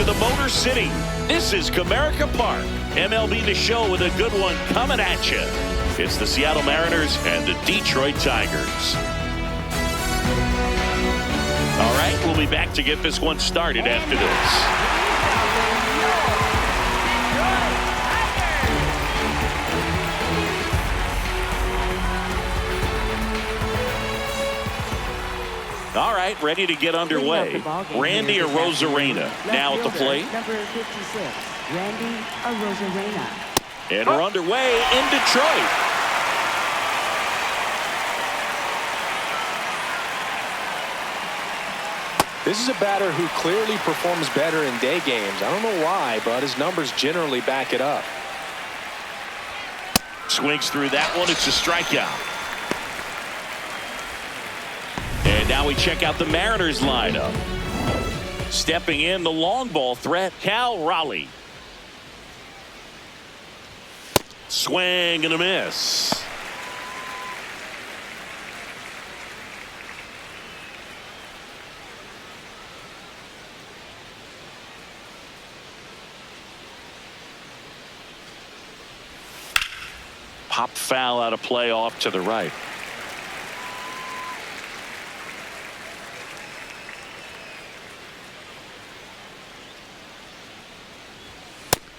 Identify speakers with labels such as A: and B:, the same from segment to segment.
A: the Motor City. This is Comerica Park. MLB The Show with a good one coming at you. It's the Seattle Mariners and the Detroit Tigers. All right, we'll be back to get this one started after this. All right, ready to get underway. Randy Arozarena now at the plate.
B: Number 56, Randy Arozarena.
A: And we're underway in Detroit.
C: This is a batter who clearly performs better in day games. I don't know why, but his numbers generally back it up.
A: Swings through that one. It's a strikeout. And now we check out the Mariners lineup. Stepping in, the long ball threat, Cal Raleigh. Swing and a miss. Pop foul out of play off to the right.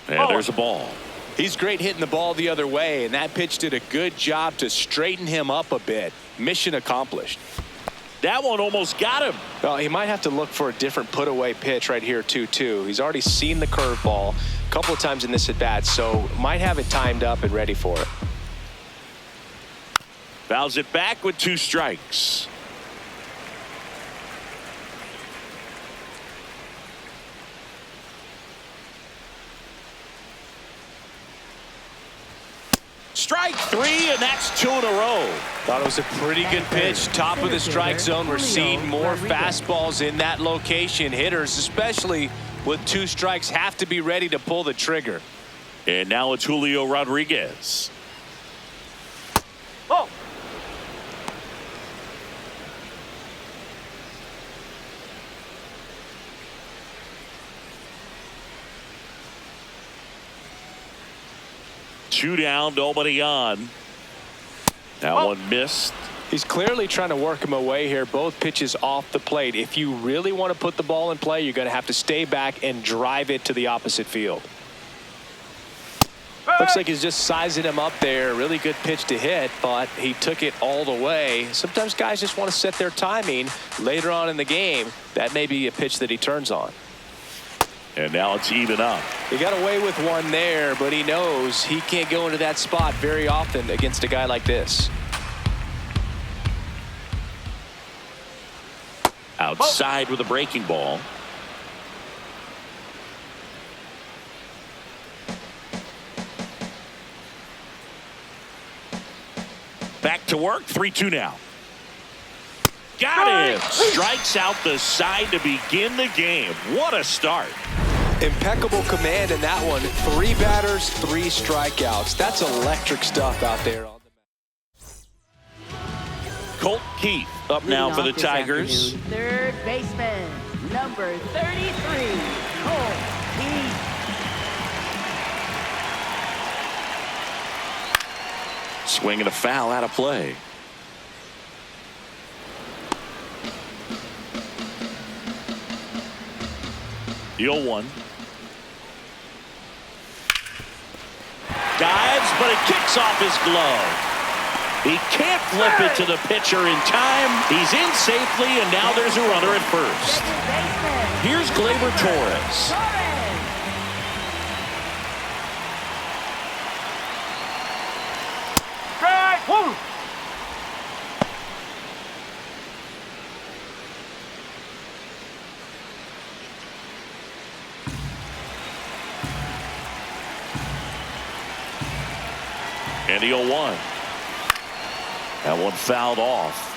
A: And there's a ball.
C: He's great hitting the ball the other way, and that pitch did a good job to straighten him up a bit. Mission accomplished.
A: That one almost got him.
C: Well, he might have to look for a different put-away pitch right here, 2-2. He's already seen the curveball a couple of times in this at-bat, so might have it timed up and ready for it.
A: Fouls it back with 2 strikes. Strike 3, and that's 2 in a row.
C: Thought it was a pretty good pitch. Top of the strike zone. We're seeing more fastballs in that location. Hitters, especially with 2 strikes, have to be ready to pull the trigger.
A: And now it's Julio Rodriguez. Oh. Two down, nobody on. That one missed.
C: He's clearly trying to work him away here. Both pitches off the plate. If you really want to put the ball in play, you're going to have to stay back and drive it to the opposite field. Looks like he's just sizing him up there. Really good pitch to hit, but he took it all the way. Sometimes guys just want to set their timing later on in the game. That may be a pitch that he turns on.
A: And now it's even up.
C: He got away with one there, but he knows he can't go into that spot very often against a guy like this.
A: Outside with a breaking ball. Back to work. 3-2 now. Got it. Strikes out the side to begin the game. What a start.
C: Impeccable command in that one. 3 batters, 3 strikeouts. That's electric stuff out there.
A: Colt Keith up now for the Tigers.
B: Third baseman, number 33, Colt Keith.
A: Swinging a foul out of play. The 0-1. Dives, but it kicks off his glove. He can't flip it to the pitcher in time. He's in safely, and now there's a runner at first. Here's Gleyber Torres.
D: Strike 1.
A: And the 0-1. That one fouled off.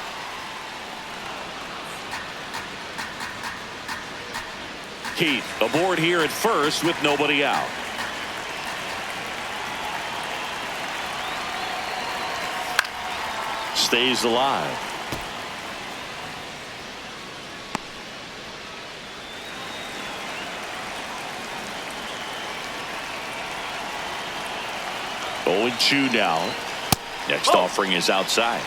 A: Keith aboard here at first with nobody out. Stays alive. 0-2 now. Next offering is outside.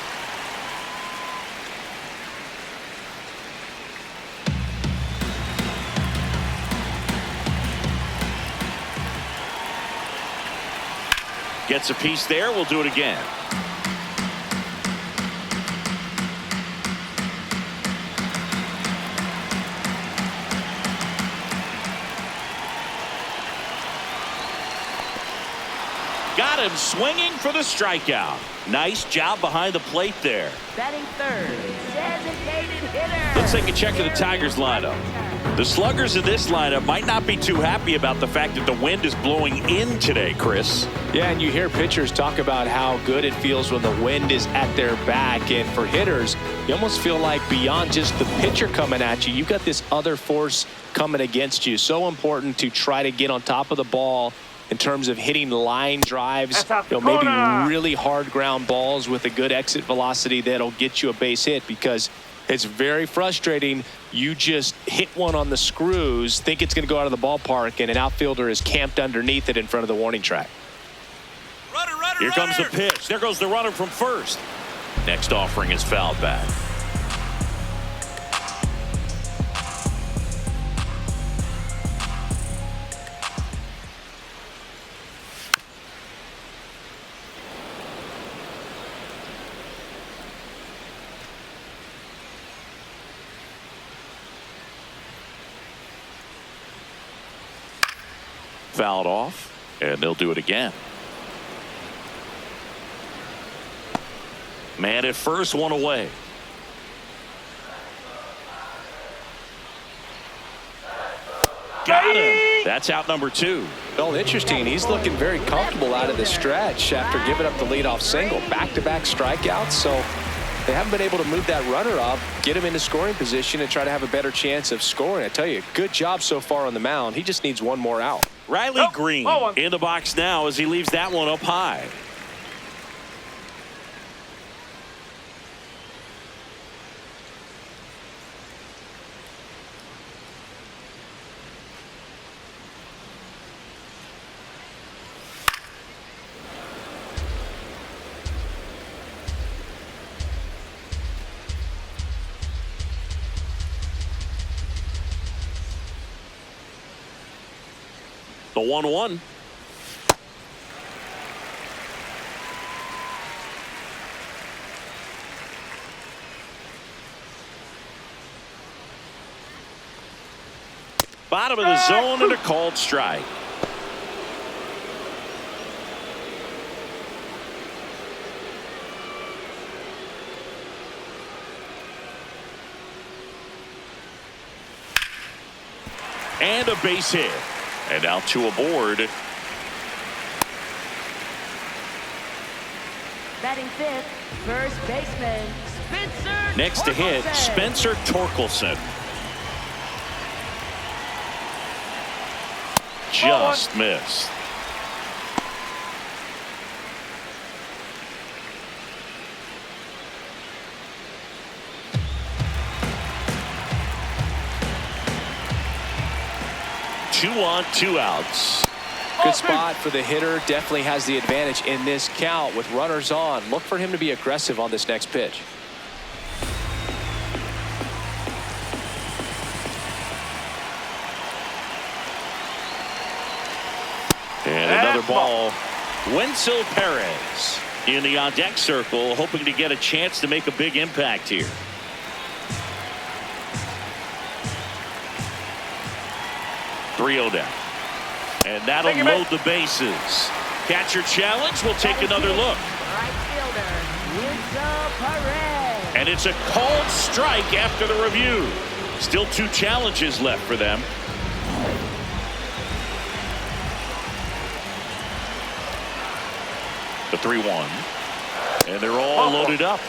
A: Gets a piece there. We'll do it again. Got him swinging for the strikeout. Nice job behind the plate there.
B: Batting third, designated hitter.
A: Let's take a check of the Tigers lineup. The sluggers in this lineup might not be too happy about the fact that the wind is blowing in today, Chris.
C: Yeah, and you hear pitchers talk about how good it feels when the wind is at their back. And for hitters, you almost feel like beyond just the pitcher coming at you, you've got this other force coming against you. So important to try to get on top of the ball in terms of hitting line drives, maybe really hard ground balls with a good exit velocity that'll get you a base hit, because it's very frustrating. You just hit one on the screws, think it's going to go out of the ballpark, and an outfielder is camped underneath it in front of the warning track.
A: Here comes the pitch. There goes the runner from first. Next offering is fouled back. Fouled off, and they'll do it again. Man at first, one away. Got him. That's out number 2.
C: Well, interesting. He's looking very comfortable out of the stretch after giving up the leadoff single. Back-to-back strikeouts, so they haven't been able to move that runner up, get him into scoring position, and try to have a better chance of scoring. I tell you, good job so far on the mound. He just needs one more out.
A: Riley Green in the box now as he leaves that one up high. The 1-1. Bottom of the zone and a called strike. And a base hit. And now 2 aboard.
B: Batting fifth, first baseman, Spencer.
A: Next to hit, Spencer Torkelson. Just missed. Two on, 2 outs.
C: Good spot for the hitter. Definitely has the advantage in this count with runners on. Look for him to be aggressive on this next pitch.
A: And another ball. Wenzel Perez in the on-deck circle, hoping to get a chance to make a big impact here. Down. And that'll load the bases. Catcher challenge. We'll take another look.
B: Right fielder, Wenzel Perez.
A: And it's a called strike after the review. Still 2 challenges left for them. The 3-1. And they're all loaded up.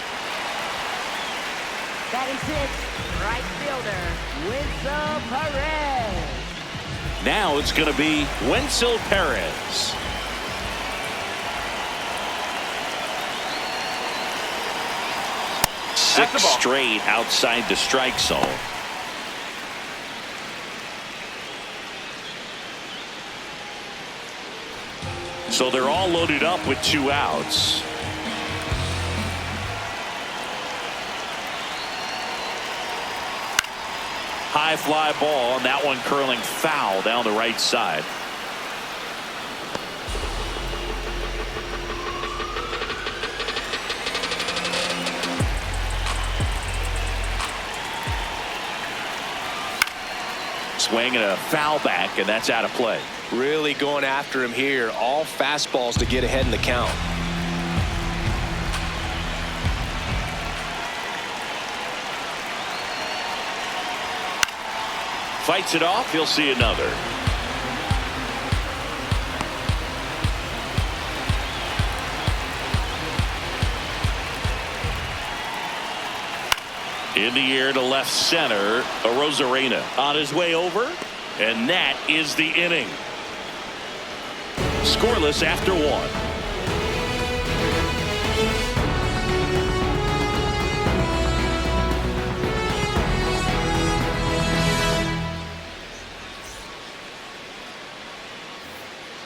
B: Batting sixth, right fielder, Wenzel Perez.
A: Now it's going to be Wenzel Perez. Six straight outside the strike zone. So they're all loaded up with 2 outs. High fly ball, and that one curling foul down the right side. Swing and a foul back, and that's out of play.
C: Really going after him here. All fastballs to get ahead in the count.
A: Fights it off. He'll see another. In the air to left center, Arozarena on his way over, and that is the inning. Scoreless after 1.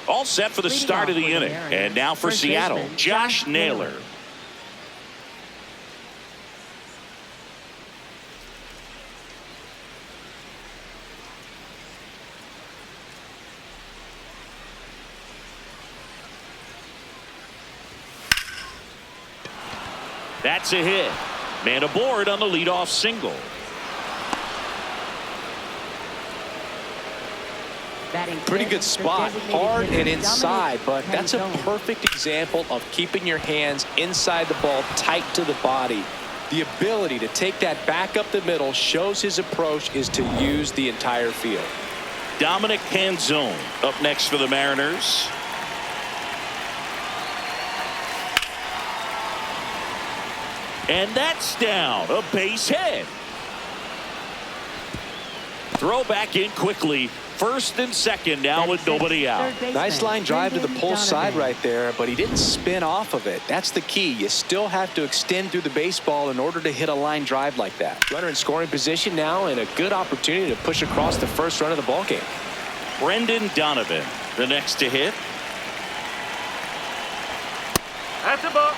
A: All set for the start of the inning. And now for Seattle, Josh Naylor. That's a hit. Man aboard on the leadoff single.
C: Pretty good spot, hard and inside, but that's a perfect example of keeping your hands inside the ball, tight to the body. The ability to take that back up the middle shows his approach is to use the entire field.
A: Dominic Canzone up next for the Mariners. And that's down, a base hit. Throw back in quickly. First and second now with nobody out.
C: Nice line drive to the pull side right there, but he didn't spin off of it. That's the key. You still have to extend through the baseball in order to hit a line drive like that. Runner in scoring position now, and a good opportunity to push across the first run of the ball game.
A: Brendan Donovan, the next to hit.
D: That's a ball.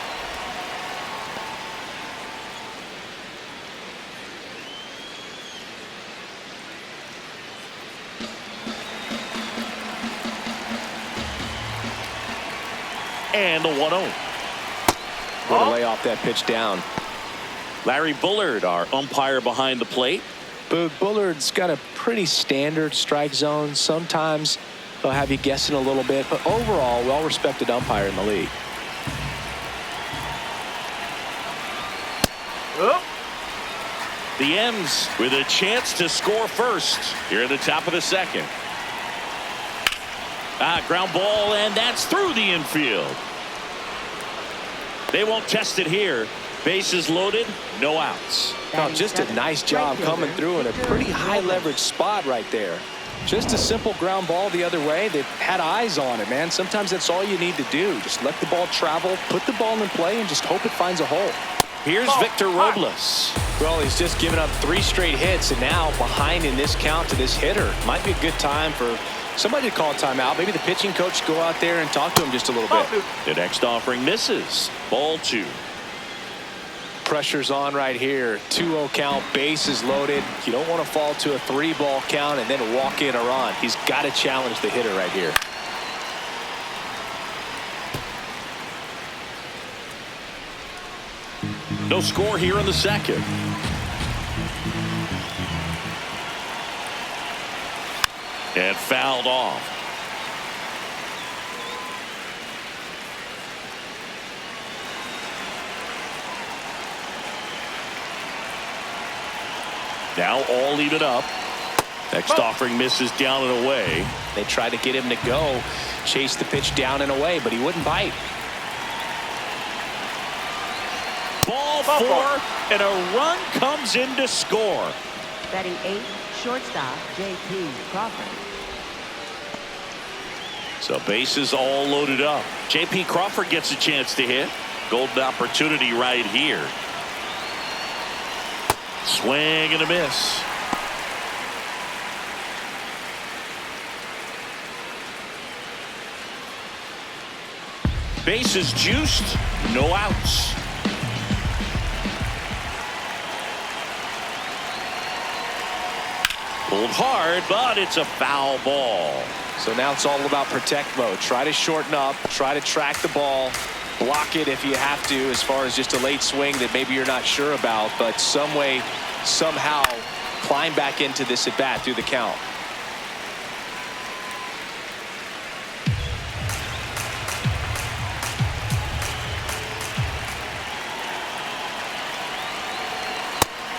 A: And the 1-0.
C: Going to lay off that pitch down.
A: Larry Bullard, our umpire behind the plate.
C: But Bullard's got a pretty standard strike zone. Sometimes they'll have you guessing a little bit, but overall, well-respected umpire in the league.
D: Oh.
A: The M's with a chance to score first here at the top of the second. Ground ball, and that's through the infield. They won't test it here. Bases loaded, no outs.
C: Now, just a nice job coming through in a pretty high leverage spot right there. Just a simple ground ball the other way. They've had eyes on it, man. Sometimes that's all you need to do. Just let the ball travel, put the ball in play, and just hope it finds a hole.
A: Here's Victor Robles.
C: Well, he's just given up 3 straight hits, and now behind in this count to this hitter. Might be a good time for somebody to call a timeout. Maybe the pitching coach go out there and talk to him just a little bit.
A: The next offering misses. Ball 2.
C: Pressure's on right here. 2-0 count, bases loaded. You don't want to fall to a 3-ball count and then walk in a run. He's got to challenge the hitter right here.
A: No score here in the second. And fouled off. Now all even up. Next offering misses down and away.
C: They tried to get him to go, chase the pitch down and away, but he wouldn't bite.
A: Ball 4, and a run comes in to score.
B: Batting 8, shortstop J.P. Crawford.
A: So bases all loaded up. J.P. Crawford gets a chance to hit. Golden opportunity right here. Swing and a miss. Bases juiced, no outs. Pulled hard, but it's a foul ball.
C: So now it's all about protect mode. Try to shorten up, try to track the ball, block it if you have to, as far as just a late swing that maybe you're not sure about, but some way, somehow climb back into this at bat through the count.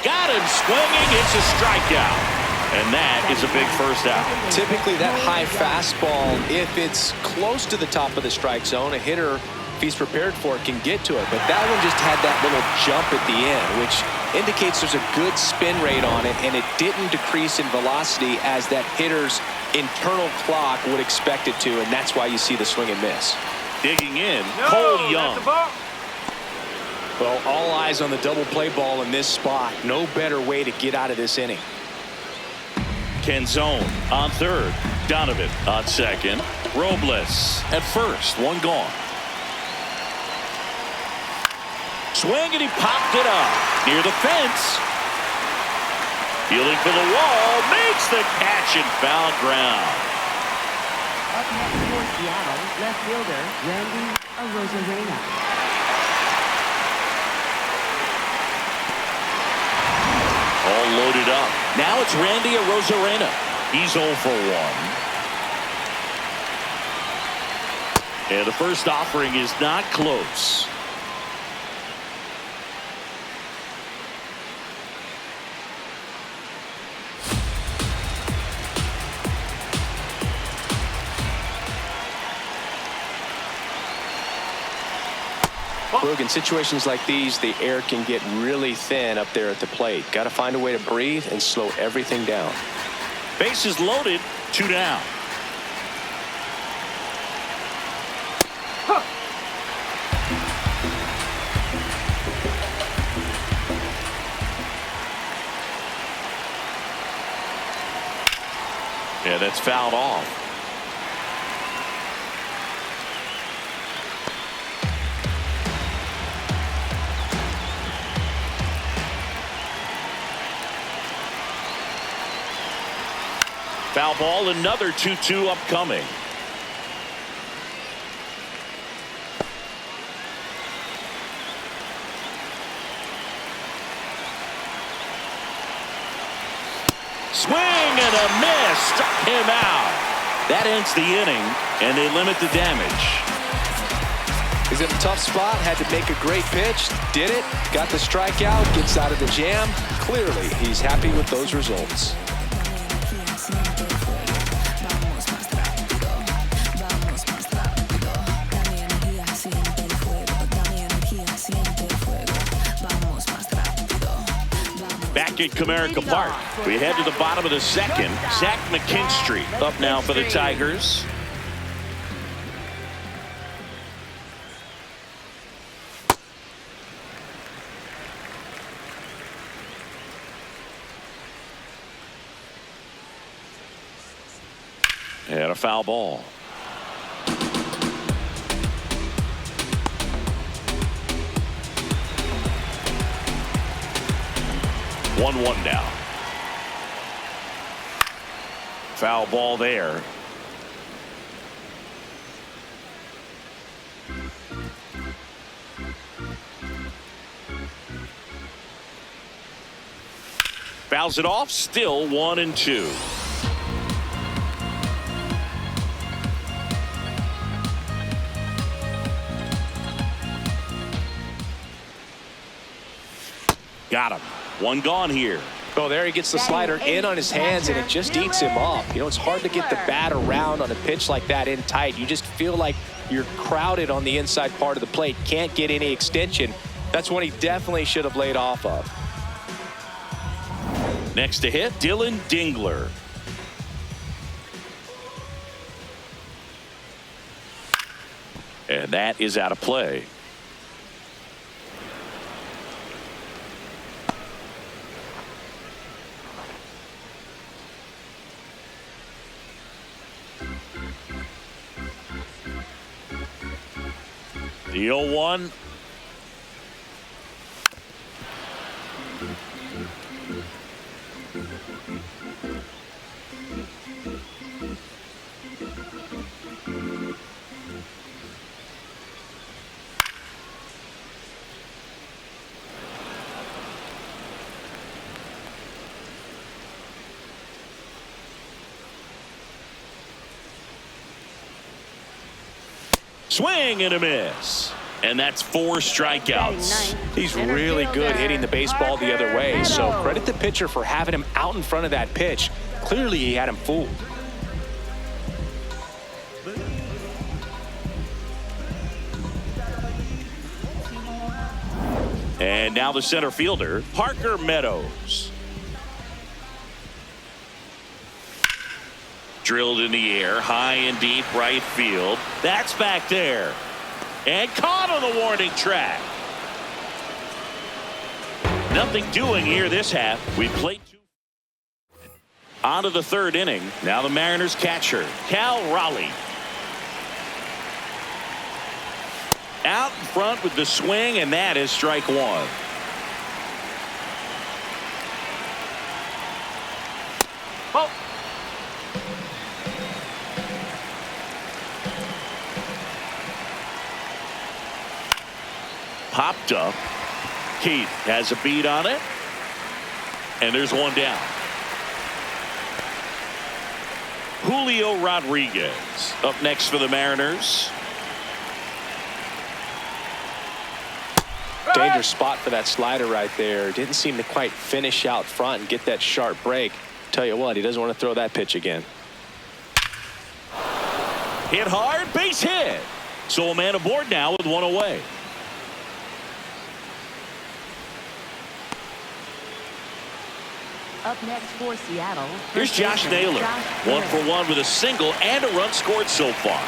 A: Got him swinging. It's a strikeout. And that is a big first out.
C: Typically that high fastball, if it's close to the top of the strike zone, a hitter, if he's prepared for it, can get to it. But that one just had that little jump at the end, which indicates there's a good spin rate on it, and it didn't decrease in velocity as that hitter's internal clock would expect it to, and that's why you see the swing and miss.
A: Digging in, Cole Young.
C: Well, all eyes on the double play ball in this spot. No better way to get out of this inning.
A: Canzone on third. Donovan on second. Robles at first. One gone. Swing, and he popped it up near the fence. Fielding for the wall. Makes the catch and foul ground.
B: Up next for Seattle, left fielder Randy Arozarena.
A: All loaded up. Now it's Randy Arozarena. He's 0 for 1. And the first offering is not close.
C: Look, in situations like these, the air can get really thin up there at the plate. Got to find a way to breathe and slow everything down.
A: Bases loaded, 2 down. Yeah, that's fouled off. Foul ball, another 2-2 upcoming. Swing and a miss. Struck him out. That ends the inning, and they limit the damage.
C: He's in a tough spot, had to make a great pitch, did it, got the strikeout, gets out of the jam. Clearly, he's happy with those results.
A: Back at Comerica Park, we head to the bottom of the second. Zach McKinstry up now for the Tigers. And a foul ball. One now. Foul ball there. Fouls it off. Still 1-2. Got him. One gone here.
C: Oh, there he gets the slider in on his hands, and it just eats him up. You know, it's hard to get the bat around on a pitch like that in tight. You just feel like you're crowded on the inside part of the plate. Can't get any extension. That's one he definitely should have laid off of.
A: Next to hit, Dylan Dingler. And that is out of play. The 0-1. Swing and a miss. And that's 4 strikeouts.
C: He's really good hitting the baseball the other way. So credit the pitcher for having him out in front of that pitch. Clearly he had him fooled.
A: And now the center fielder, Parker Meadows. Drilled in the air, high and deep right field. That's back there. And caught on the warning track. Nothing doing here this half. We played 2. On to the 3rd inning. Now the Mariners catcher, Cal Raleigh. Out in front with the swing, and that is strike 1.
D: Oh.
A: Popped up. Keith has a beat on it. And there's 1 down. Julio Rodriguez up next for the Mariners.
C: Dangerous spot for that slider right there. Didn't seem to quite finish out front and get that sharp break. Tell you what, he doesn't want to throw that pitch again.
A: Hit hard, base hit. So a man aboard now with 1 away.
B: Up next for Seattle.
A: Here's Josh Naylor. 1 for 1 with a single and a run scored so far.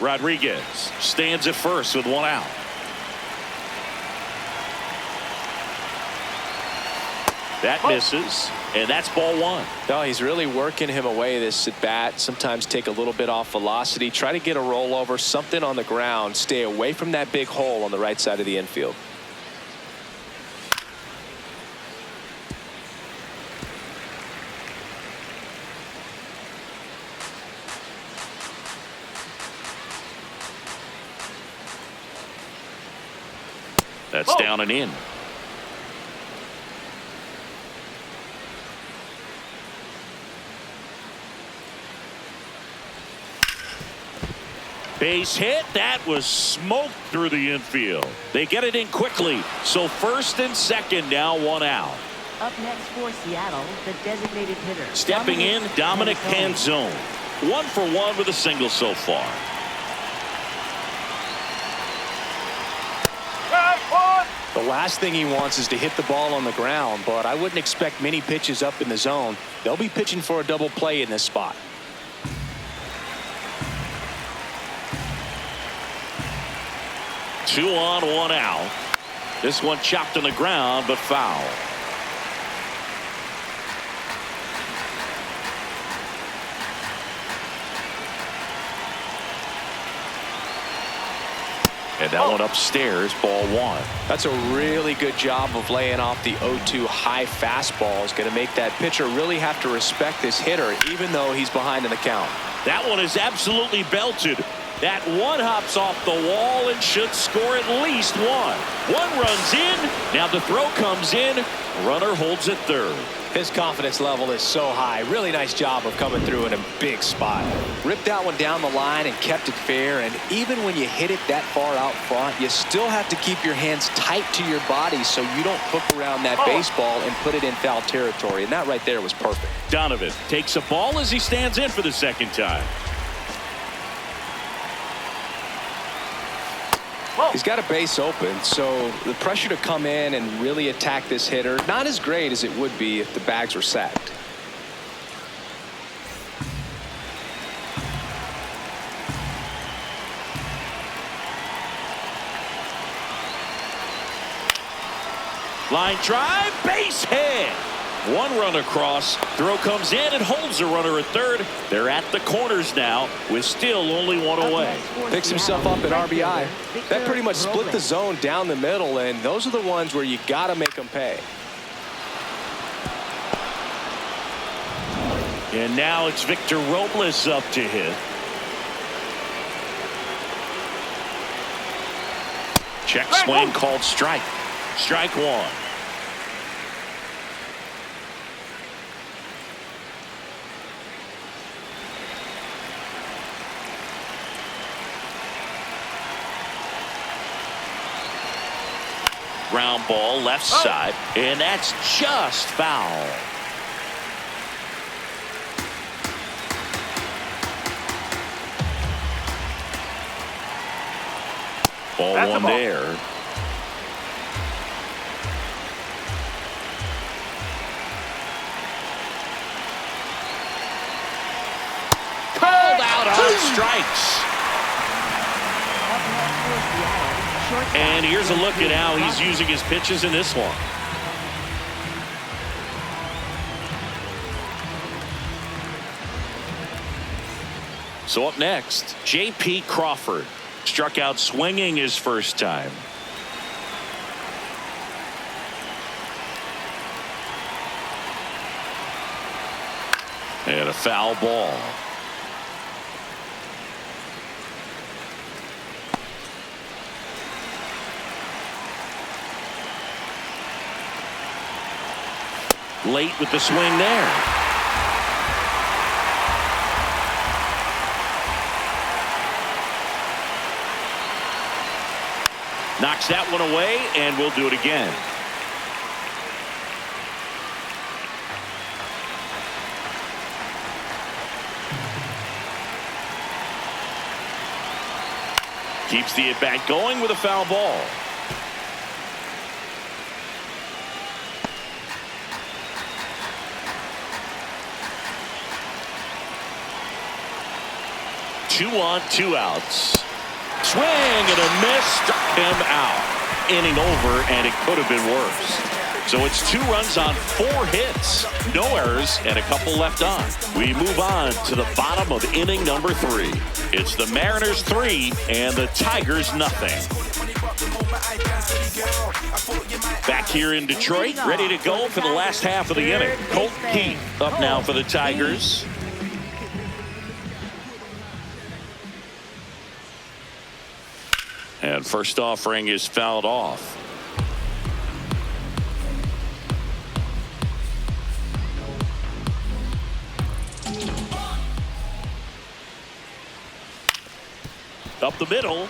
A: Rodriguez stands at first with 1 out. That misses, and that's ball 1.
C: No, he's really working him away this at bat. Sometimes take a little bit off velocity. Try to get a rollover, something on the ground. Stay away from that big hole on the right side of the infield.
A: That's down and in. Base hit. That was smoked through the infield. They get it in quickly. So 1st and 2nd now, 1 out.
B: Up next for Seattle, the designated hitter.
A: Stepping in, Dominic Canzone. 1 for 1 with a single so far.
C: The last thing he wants is to hit the ball on the ground, but I wouldn't expect many pitches up in the zone. They'll be pitching for a double play in this spot.
A: Two on, 1 out. This one chopped on the ground, but foul. And that one upstairs, ball 1.
C: That's a really good job of laying off the 0-2 high fastball. Is going to make that pitcher really have to respect this hitter, even though he's behind in the count.
A: That one is absolutely belted. That one hops off the wall and should score at least 1. 1 runs in. Now the throw comes in. Runner holds at 3rd.
C: His confidence level is so high. Really nice job of coming through in a big spot. Ripped that one down the line and kept it fair. And even when you hit it that far out front, you still have to keep your hands tight to your body so you don't hook around that baseball and put it in foul territory. And that right there was perfect.
A: Donovan takes a ball as he stands in for the 2nd time.
C: He's got a base open, so the pressure to come in and really attack this hitter, not as great as it would be if the bags were sacked.
A: Line drive, base hit. One run across. Throw comes in and holds the runner at third. They're at the corners now with still only one away.
C: Picks himself up at RBI. That pretty much split the zone down the middle, and those are the ones where you got to make them pay.
A: And now it's Victor Robles up to hit. Check swing called strike. Strike one. Ground ball left side, and that's just foul. Ball one there. Called out on strikes. And here's a look at how he's using his pitches in this one. So up next, J.P. Crawford. Struck out swinging his first time. And a foul ball. Late with the swing there. Knocks that one away, and we'll do it again. Keeps the at-bat going with a foul ball. Two on, two outs. Swing and a miss, struck him out. Inning over, and it could have been worse. So it's 2 runs on 4 hits, no errors, and a couple left on. We move on to the bottom of inning number 3. It's the Mariners 3 and the Tigers nothing. Back here in Detroit, ready to go for the last half of the inning. Colt Keith up now for the Tigers. And first offering is fouled off. Up the middle.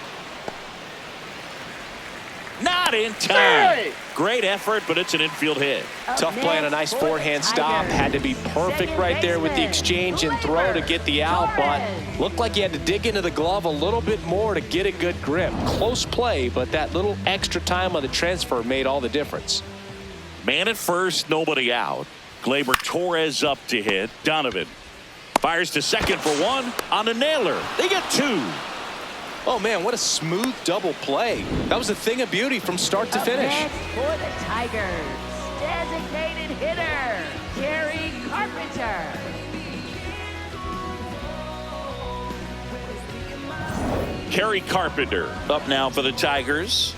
A: Not in time. Great effort, but it's an infield hit.
C: Tough play on a nice forehand stop. Had to be perfect right there with the exchange and throw to get the out, but looked like he had to dig into the glove a little bit more to get a good grip. Close play, but that little extra time on the transfer made all the difference.
A: Man at first, nobody out. Gleyber Torres up to hit. Donovan fires to second for 1 on a nailer. They get 2.
C: Oh, man, what a smooth double play. That was a thing of beauty from start to finish.
B: For the Tigers, designated hitter, Gary Carpenter.
A: Kerry Carpenter up now for the Tigers.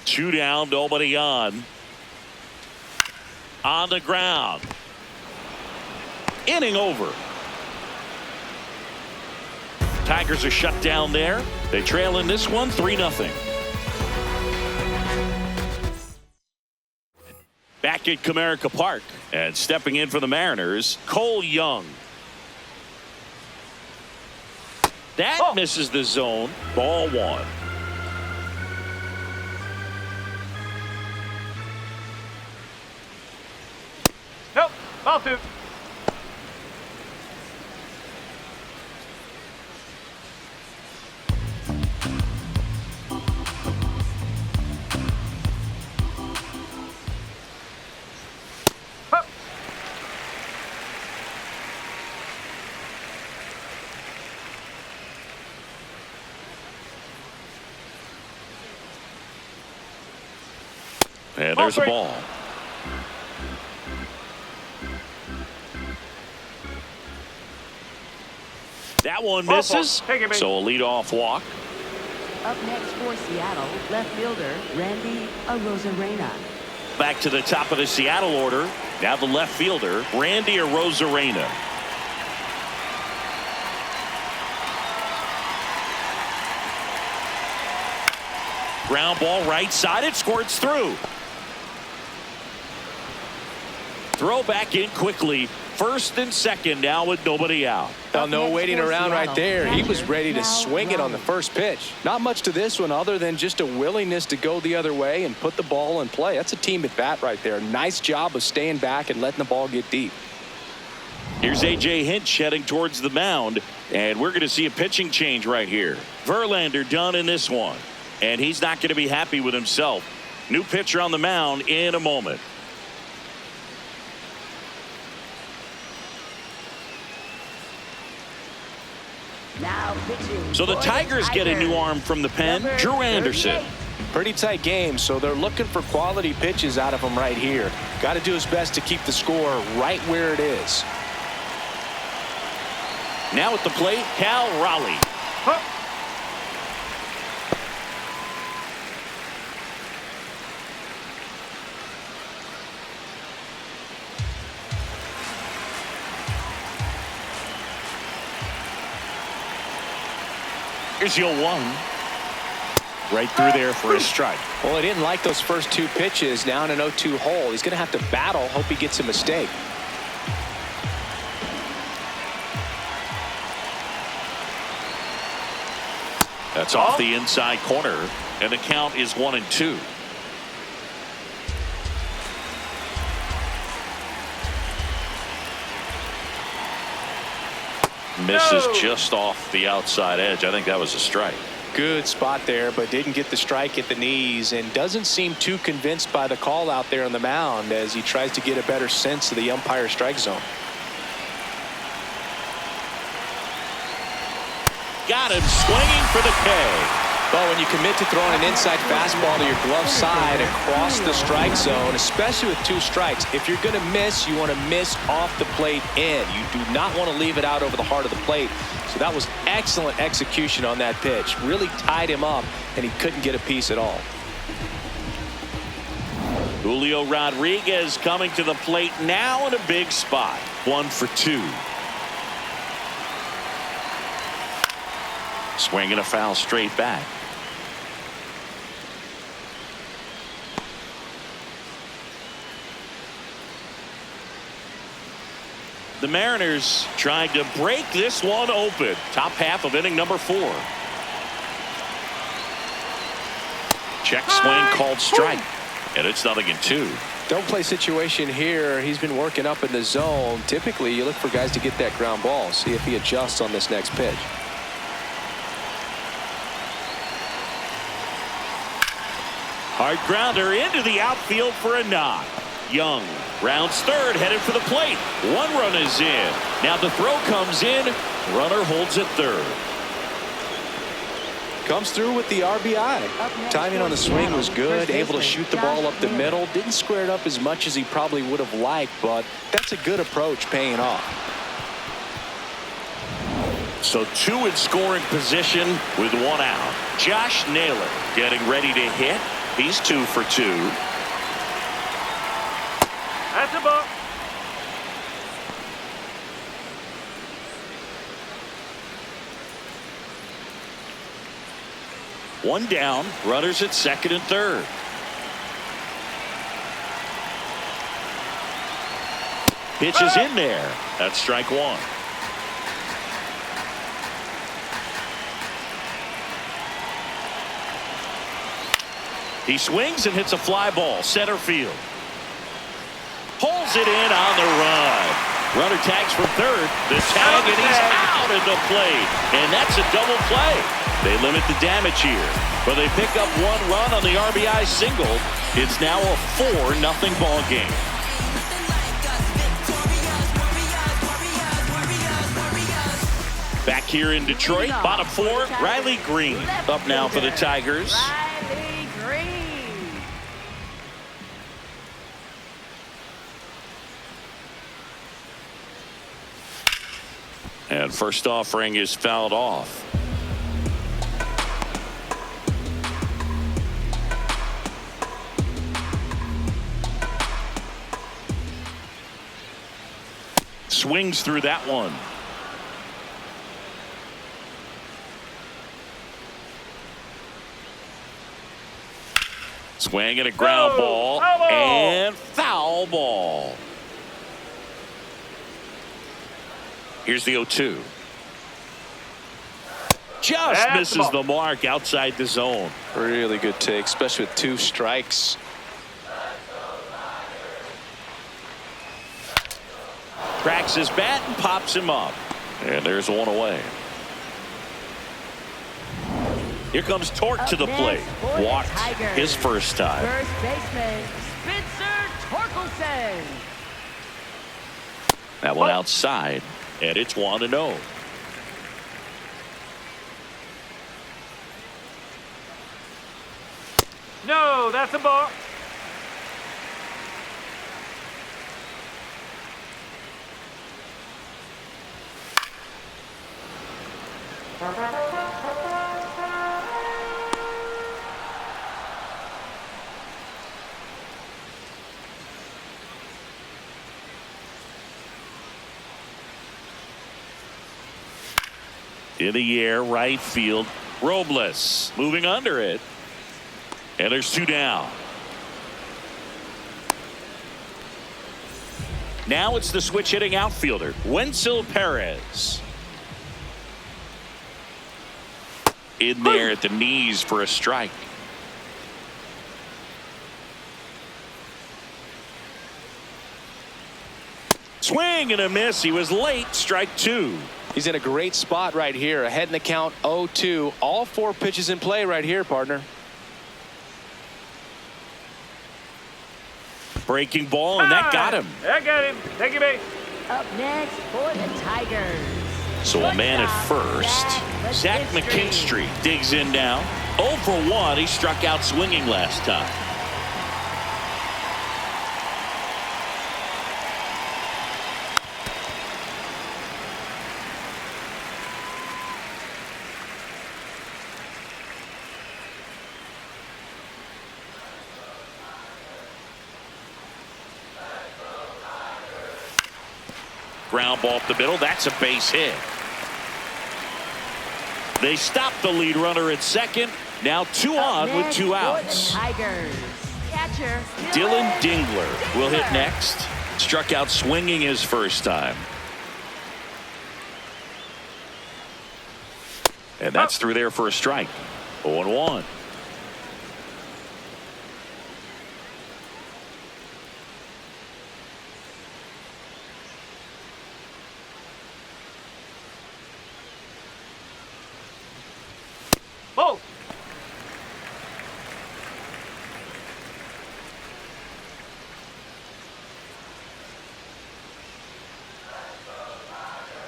A: Two down, nobody on. On the ground. Inning over. Tigers are shut down there. They trail in this one 3-0. Back at Comerica Park, and stepping in for the Mariners, Cole Young. That misses the zone. Ball 1.
D: Nope. Ball 2.
A: there's the ball. That one misses. So a leadoff walk.
B: Up next for Seattle, left fielder Randy Arozarena.
A: Back to the top of the Seattle order. Now the left fielder, Randy Arozarena. Ground ball right side. It squirts through. Throw back in quickly. First and second now with nobody out.
C: Well, no waiting around right there. He was ready to swing it on the first pitch. Not much to this one other than just a willingness to go the other way and put the ball in play. That's a team at bat right there. Nice job of staying back and letting the ball get deep.
A: Here's A.J. Hinch heading towards the mound, and we're going to see a pitching change right here. Verlander done in this one, and he's not going to be happy with himself. New pitcher on the mound in a moment.
B: Now pitching.
A: So the Tigers get a new arm from the pen, Drew Anderson.
C: Pretty tight game, so they're looking for quality pitches out of him right here. Got to do his best to keep the score right where it is.
A: Now at the plate, Cal Raleigh. Here's 0-1. Right through there for a strike.
C: Well, he didn't like those first two pitches. Now in an 0-2 hole. He's going to have to battle. Hope he gets a mistake.
A: That's off the inside corner, and the count is 1-2. Misses just off the outside edge. I think that was a strike.
C: Good spot there, but didn't get the strike at the knees and doesn't seem too convinced by the call out there on the mound as he tries to get a better sense of the umpire strike zone.
A: Got him swinging for the K.
C: Well, when you commit to throwing an inside fastball to your glove side across the strike zone, especially with two strikes, if you're going to miss, you want to miss off the plate in. You do not want to leave it out over the heart of the plate. So that was excellent execution on that pitch. Really tied him up, and he couldn't get a piece at all.
A: Julio Rodriguez coming to the plate now in a big spot. 1 for 2. Swinging a foul straight back. The Mariners trying to break this one open. Top half of inning number 4. Check swing called strike. And it's 0-2.
C: Don't play situation here. He's been working up in the zone. Typically, you look for guys to get that ground ball. See if he adjusts on this next pitch.
A: Hard grounder into the outfield for a knock. Young rounds third, headed for the plate. 1 run is in. Now the throw comes in. Runner holds at third.
C: Comes through with the RBI. Timing on the swing was good. Able to shoot the ball up the middle. Didn't square it up as much as he probably would have liked, but that's a good approach paying off.
A: So 2 in scoring position with 1 out. Josh Naylor getting ready to hit. He's 2 for 2.
D: That's a ball.
A: One down. Runners at second and third. Pitch is in there. That's strike 1. He swings and hits a fly ball center field. Pulls it in on the run. Runner tags from third. The tag, and he's out at the plate. And that's a double play. They limit the damage here, but they pick up 1 run on the RBI single. It's now a 4-0 ball game. Back here in Detroit, bottom 4, Riley Green up now for the Tigers. And first offering is fouled off. Swings through that one. Swing and a ground ball. And foul ball. Here's the 0-2. Just misses the mark outside the zone.
C: Really good take, especially with 2 strikes.
A: Cracks his bat and pops him up. And there's one away. Here comes Torque to the plate. Walked his first time.
B: First baseman, Spencer Torkelson.
A: That one outside, and it's 1-0.
D: No, that's a ball.
A: In the air, right field. Robles moving under it. And there's 2 down. Now it's the switch hitting outfielder, Wenzel Perez. In there at the knees for a strike. Swing and a miss. He was late. Strike 2.
C: He's in a great spot right here. Ahead in the count, 0-2. All 4 pitches in play right here, partner.
A: Breaking ball, and that got him.
D: That got him. Take your base.
B: Up next for the Tigers.
A: So a man at first. Zach McKinstry digs in now. 0 for 1. He struck out swinging last time. Ground ball up the middle. That's a base hit. They stop the lead runner at second. Now 2 on with 2 outs.
B: Tigers. Catcher
A: Dylan Dingler will hit next. Struck out swinging his first time. And that's through there for a strike. 0-1.
D: Oh.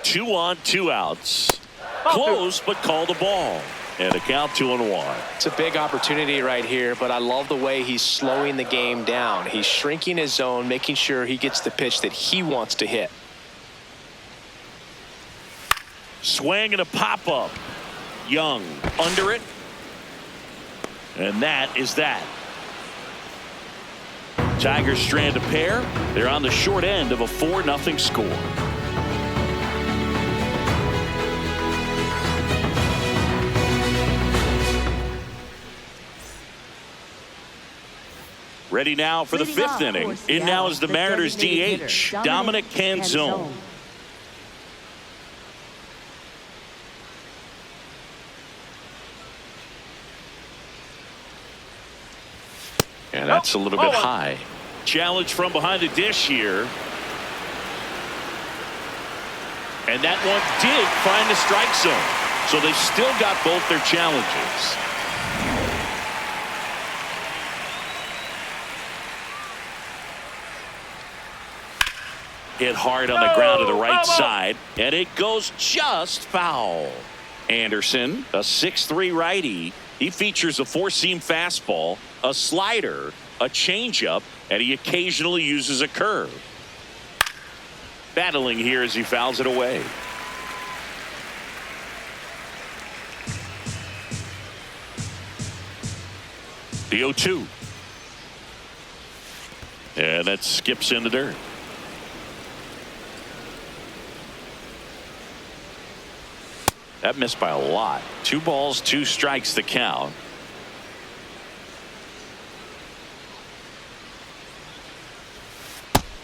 A: 2 on, 2 outs. Close, but called a ball. And a count 2-1.
C: It's a big opportunity right here, but I love the way he's slowing the game down. He's shrinking his zone, making sure he gets the pitch that he wants to hit.
A: Swing and a pop-up. Young under it. And that is that. Tigers strand a pair. They're on the short end of a 4-0 score. Ready now for the 5th inning. In now is the Mariners DH, Dominic Canzone. And that's a little bit high. Challenge from behind the dish here. And that one did find the strike zone. So they've still got both their challenges. Hit hard on the ground to the right side. And it goes just foul. Anderson, a 6'3" righty. He features a 4-seam fastball, a slider, a changeup, and he occasionally uses a curve. Battling here as he fouls it away. The 0-2. And that skips in the dirt. That missed by a lot. 2 balls, 2 strikes to count.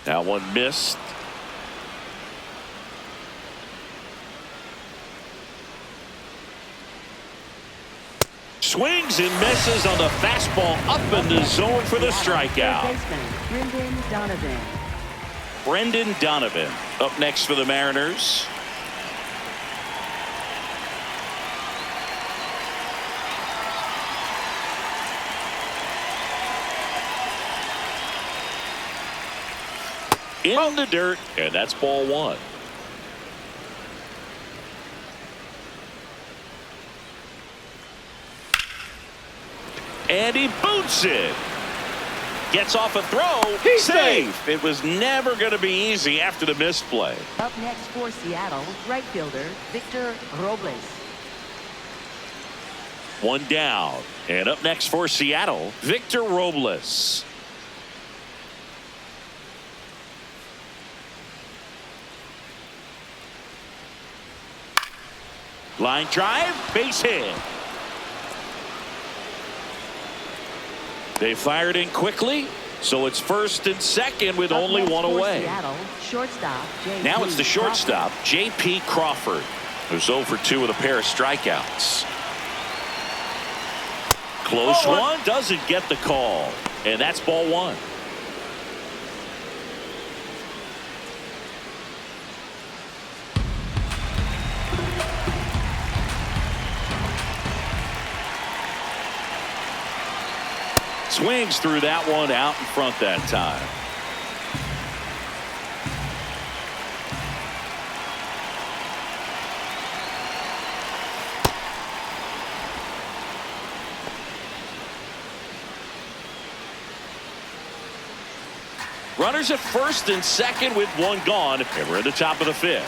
A: That one missed. Swings and misses on the fastball up in the zone for the strikeout. Brendan Donovan up next for the Mariners. In the dirt, and that's ball 1. And he boots it. Gets off a throw. He's safe. It was never going to be easy after the misplay.
B: Up next for Seattle, right fielder Victor Robles.
A: 1 down. And up next for Seattle, Victor Robles. Line drive, base hit. They fired in quickly, so it's first and second with only 1 away.
B: Seattle, shortstop,
A: Now it's the shortstop, J.P. Crawford, who's 0 for 2 with a pair of strikeouts. Close one, doesn't get the call, and that's ball 1. Swings through that one out in front that time. Runners at first and second with 1 gone, and we're at the top of the 5th.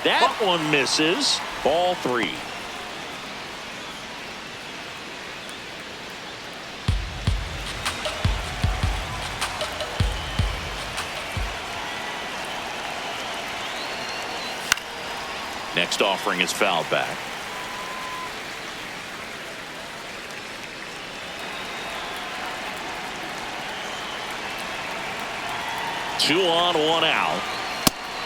A: That one misses. Ball 3. Next offering is fouled back. Two on, 1 out.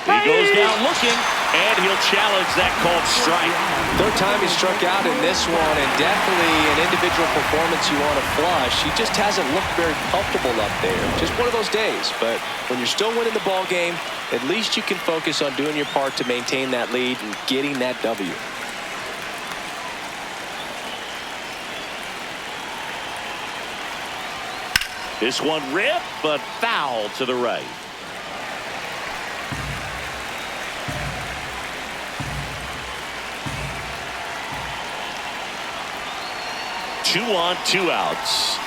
A: He goes down looking, and he'll challenge that called strike.
C: 3rd time he struck out in this one, and definitely an individual performance you want to flush. He just hasn't looked very comfortable up there. Just one of those days. But when you're still winning the ball game, at least you can focus on doing your part to maintain that lead and getting that W.
A: This one ripped, but foul to the right. Two on, 2 outs.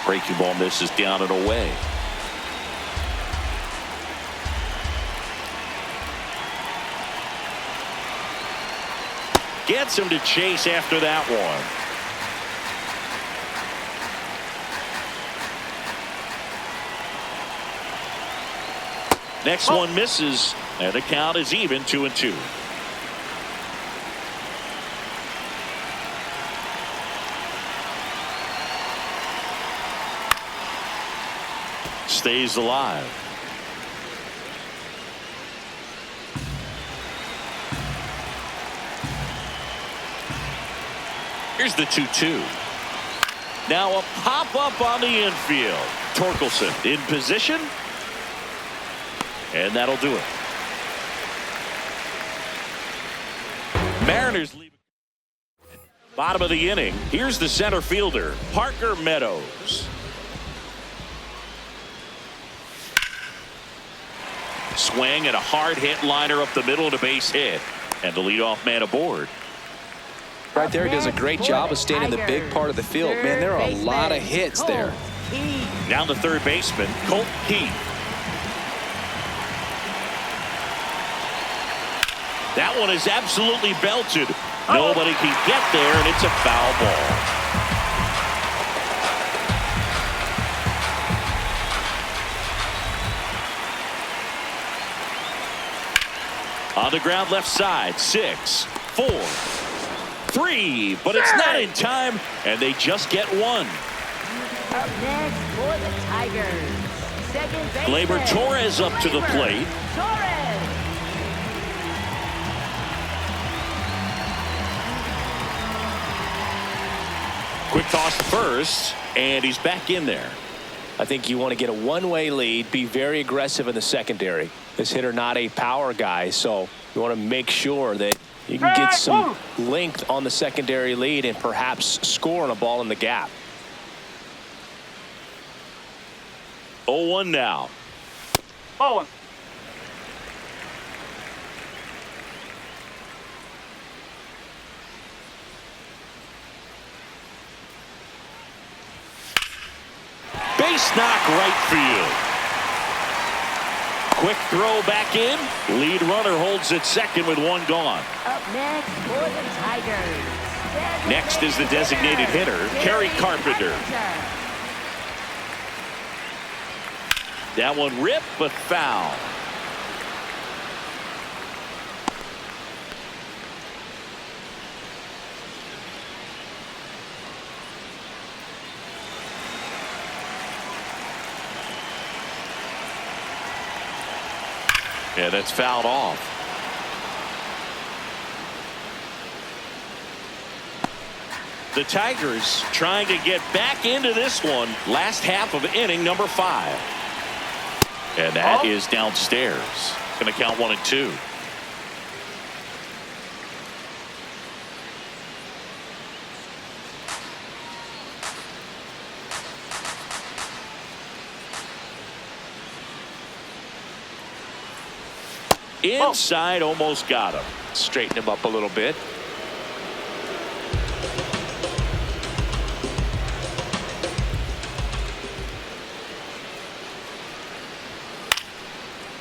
A: Breaking ball misses down and away. Gets him to chase after that one. Next one misses, and the count is even 2-2. Stays alive. Here's the 2-2. Now a pop-up on the infield. Torkelson in position. And that'll do it. Mariners leave. Bottom of the inning. Here's the center fielder, Parker Meadows. Swing and a hard hit liner up the middle to base hit. And the leadoff man aboard.
C: Right there, he does a great job of staying in the big part of the field. Man, there are a lot of hits there.
A: Down to third baseman, Colt Heath. That one is absolutely belted. Nobody can get there, and it's a foul ball. On the ground left side, 6, 4, 3, but it's not in time, and they just get one.
B: Up next for the Tigers, second baseman.
A: Gleyber Torres up to the plate.
B: Torres.
A: Quick toss to first, and he's back in there.
C: I think you want to get a one-way lead, be very aggressive in the secondary. This hitter not a power guy, so you want to make sure that you can get some length on the secondary lead and perhaps score on a ball in the gap.
A: 0-1 now.
D: 0-1.
A: Base knock right field. Quick throw back in. Lead runner holds at second with one gone.
B: Up next for the Tigers.
A: Next is the designated hitter, Kerry Carpenter. That one ripped, but foul. Yeah, that's fouled off. The Tigers trying to get back into this one. Last half of inning number 5. And that is downstairs. Going to count 1 and 2. Inside, almost got him.
C: Straighten him up a little bit.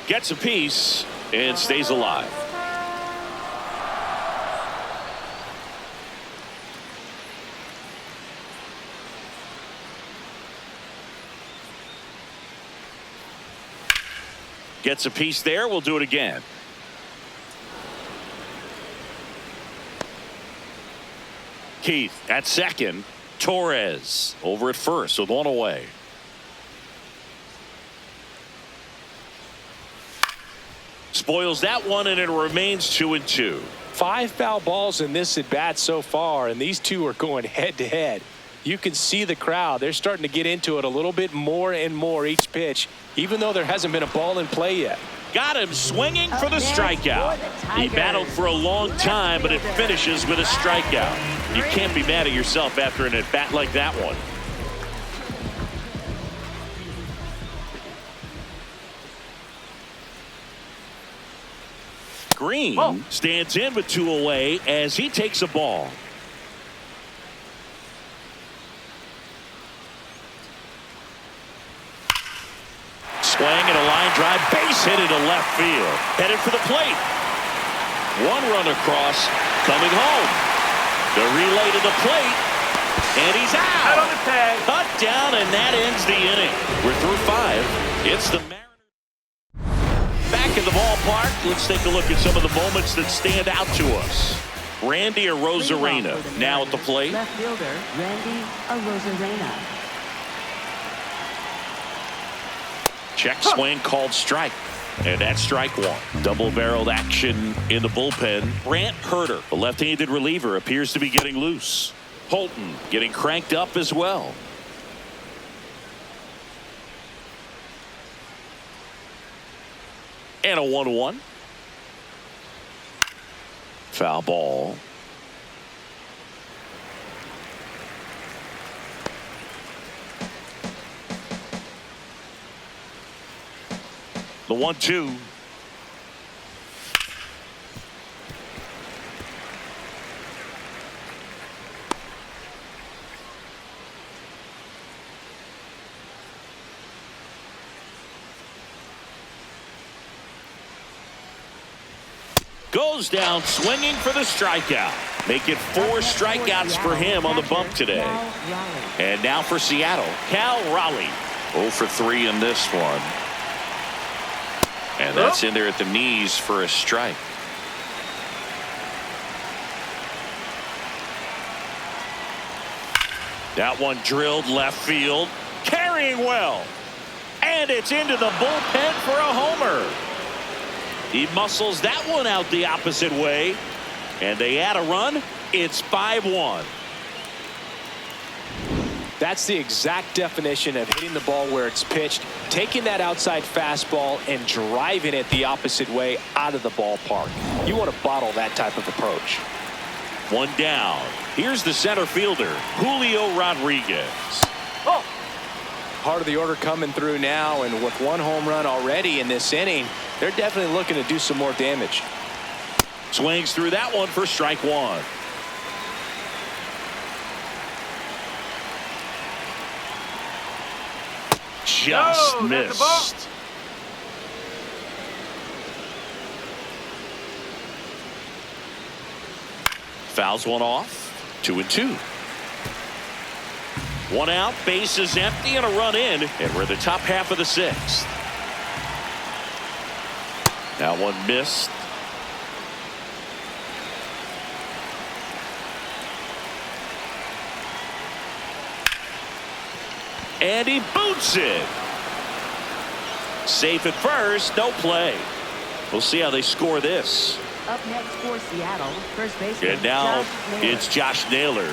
A: Gets a piece and stays alive. Gets a piece there. We'll do it again. Keith at second. Torres over at first with one away. Spoils that one, and it remains 2 and 2.
C: 5 foul balls in this at bat so far, and these two are going head to head. You can see the crowd. They're starting to get into it a little bit more and more each pitch, even though there hasn't been a ball in play yet.
A: Got him swinging for the strikeout. He battled for a long time, but it finishes with a strikeout. You can't be mad at yourself after an at-bat like that one. Green stands in with 2 away as he takes a ball. Swing and a line drive, base hit into left field. Headed for the plate. One run across, coming home. The relay to the plate, and he's out.
D: Out on the tag.
A: Cut down, and that ends the inning. We're through 5. It's the Mariners back in the ballpark. Let's take a look at some of the moments that stand out to us. Randy Arozarena now at the plate.
B: Left fielder, Randy Arozarena.
A: Check swing called strike. And that's strike 1. Double-barreled action in the bullpen. Brant Herter, the left-handed reliever, appears to be getting loose. Holton getting cranked up as well. And a 1-1. Foul ball. The 1-2. Goes down swinging for the strikeout. Make it 4 strikeouts for him on the bump today. And now for Seattle, Cal Raleigh. 0 for 3 in this one. And that's in there at the knees for a strike. That one drilled left field. Carrying well. And it's into the bullpen for a homer. He muscles that one out the opposite way. And they add a run. It's 5-1.
C: That's the exact definition of hitting the ball where it's pitched, taking that outside fastball and driving it the opposite way out of the ballpark. You want to bottle that type of approach.
A: 1 down. Here's the center fielder, Julio Rodriguez.
D: Oh.
C: Part of the order coming through now, and with 1 home run already in this inning, they're definitely looking to do some more damage.
A: Swings through that one for strike 1. Just missed. Fouls one off. 2-2. 1 out, base is empty, and a run in, and we're the top half of the 6th. That one missed. And he boots it. Safe at first, no play. We'll see how they score this.
B: Up next for Seattle, first baseman.
A: And now it's Josh Naylor.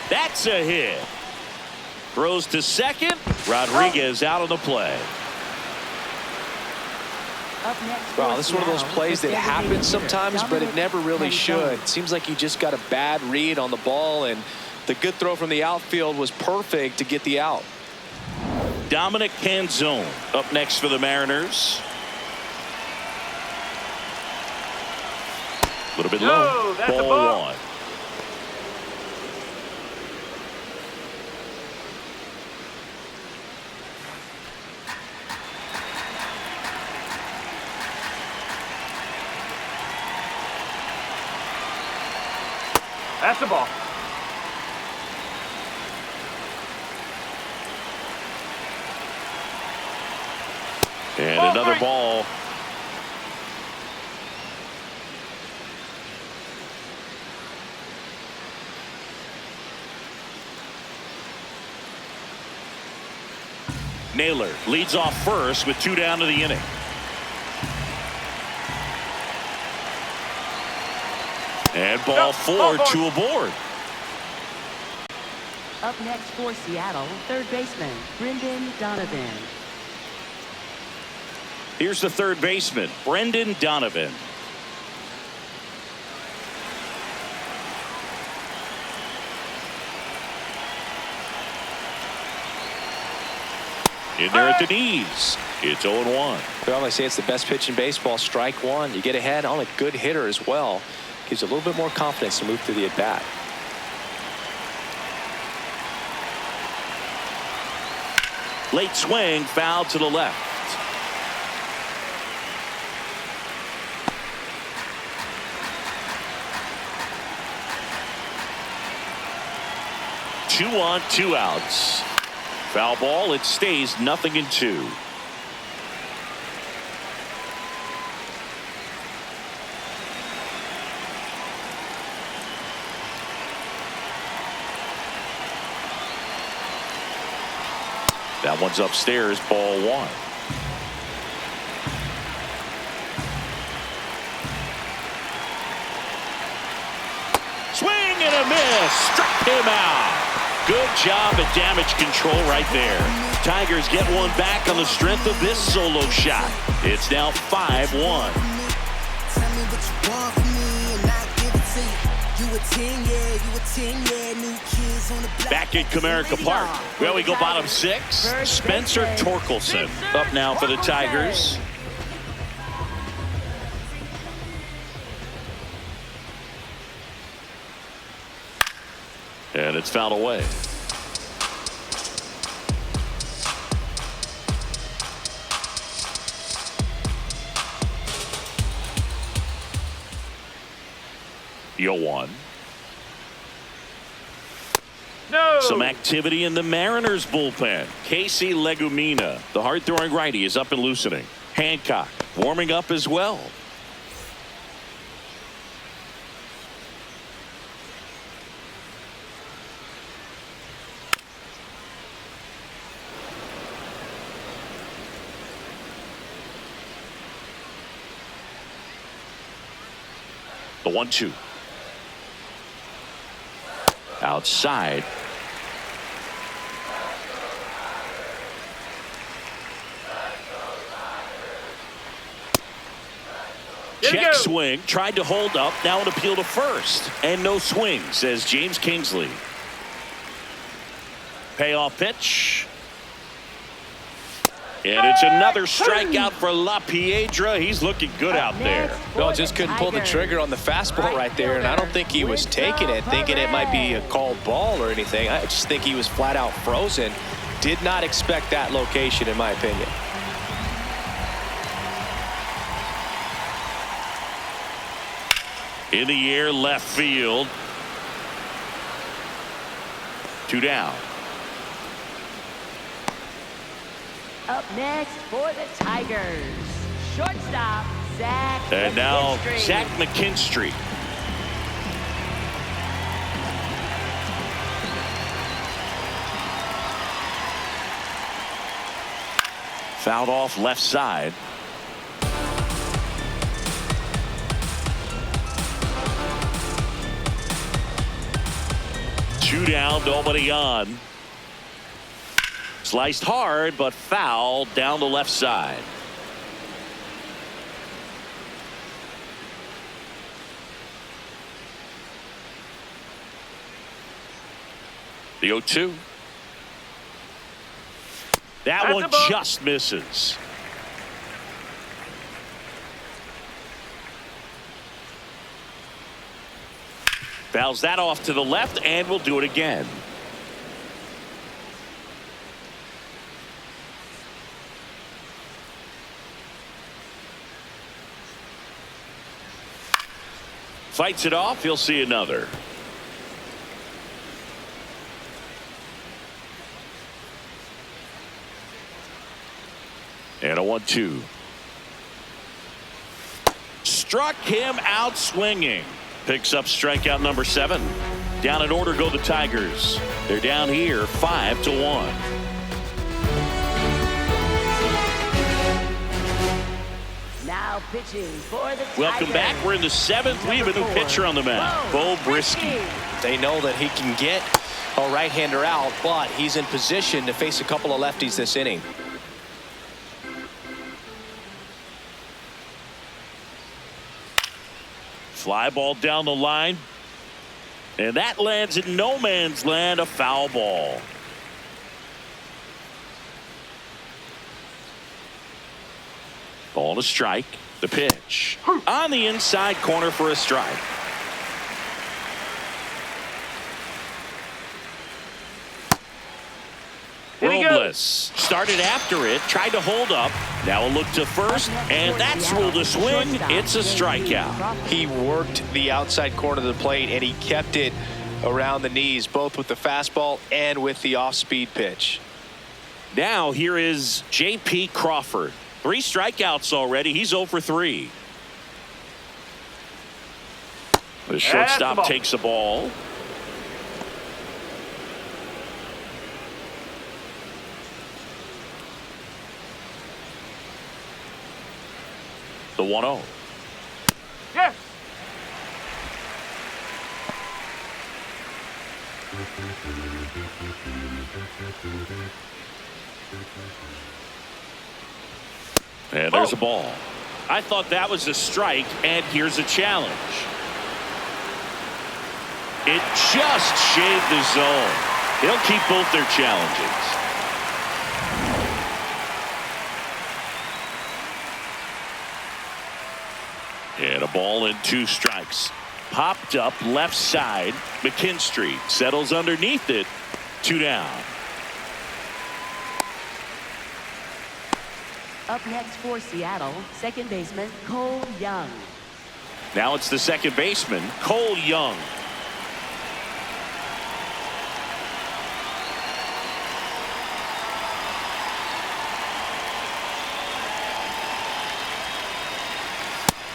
A: That's a hit. Throws to second. Rodriguez out on the play.
C: Well, this is one of those plays that happens sometimes, but it never really should. It seems like he just got a bad read on the ball, and the good throw from the outfield was perfect to get the out.
A: Dominic Canzone up next for the Mariners. A little bit low. Ball 1.
D: That's the ball.
A: And another ball. Naylor leads off first with 2 down to the inning. And ball 4, 2 aboard.
B: Up next for Seattle, third baseman, Brendan Donovan.
A: Here's the third baseman, Brendan Donovan. In there at the knees. It's 0-1.
C: Well, they say it's the best pitch in baseball. Strike 1. You get ahead on a good hitter as well. Gives you a little bit more confidence to move through the at-bat.
A: Late swing, foul to the left. Two on, 2 outs. Foul ball, it stays 0-2. That one's upstairs, ball 1. Swing and a miss. Struck him out. Good job at damage control right there. Tigers get one back on the strength of this solo shot. It's now 5-1. Back at Comerica Park. Well, we go bottom 6. Spencer Torkelson up now for the Tigers. And it's fouled away. 0-1.
D: No.
A: Some activity in the Mariners bullpen. Casey Legumina, the hard-throwing righty, is up and loosening. Hancock warming up as well. The 1-2. Outside. Check swing. Tried to hold up. Now an appeal to first. And no swing, says James Kingsley. Payoff pitch. And it's another strikeout for La Piedra. He's looking good out there.
C: No, just couldn't pull the trigger on the fastball right there, and I don't think he was taking it, thinking it might be a called ball or anything. I just think he was flat out frozen. Did not expect that location, in my opinion.
A: In the air, left field. 2 down.
B: Up next for the Tigers, shortstop, Zach
A: And now
B: McKinstry.
A: Zach McKinstry. Fouled off left side. Two down, nobody on. Sliced hard, but fouled down the left side. The 0-2. That
D: That's
A: one
D: a ball.
A: just misses. Fouls that off to the left, and we'll do it again. Fights it off. He'll see another. And a 1-2. Struck him out swinging. Picks up strikeout number 7. Down in order go the Tigers. They're down here 5-1.
B: Now pitching for the Tigers.
A: Welcome back. We're in the 7th. We have a new pitcher on the mound. Bo Brisky.
C: They know that he can get a right-hander out, but he's in position to face a couple of lefties this inning.
A: Fly ball down the line. And that lands in no man's land, a foul ball. Ball to strike. The pitch. On the inside corner for a strike. Robles started after it, tried to hold up. Now a look to first, and that's ruled a swing. It's a strikeout.
C: He worked the outside corner of the plate, and he kept it around the knees, both with the fastball and with the off-speed pitch.
A: Now here is J.P. Crawford. 3 strikeouts already. He's 0 for 3. The shortstop takes the ball. The 1-0.
D: Yes.
A: And there's a ball. I thought that was a strike, and here's a challenge. It just shaved the zone. They'll keep both their challenges. And a ball and 2 strikes. Popped up left side. McKinstry settles underneath it. 2 down.
B: Up next for Seattle, second baseman Cole Young.
A: Now it's the second baseman, Cole Young.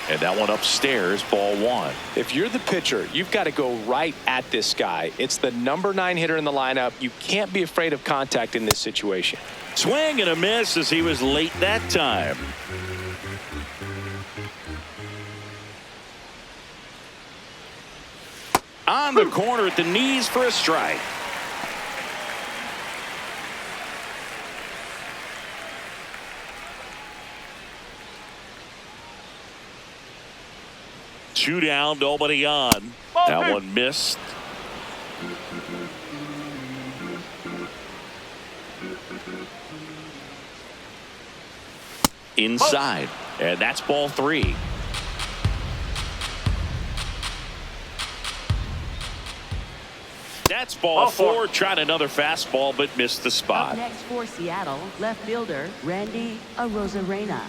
A: And that one upstairs, ball one.
C: If you're the pitcher, you've got to go right at this guy. It's the number 9 hitter in the lineup. You can't be afraid of contact in this situation.
A: Swing and a miss as he was late that time. On the corner at the knees for a strike. Two down, nobody on. That one missed. Inside, and that's ball 3. That's ball 4. Tried another fastball but missed the
B: Up
A: spot.
B: next for Seattle, left fielder Randy Arozarena.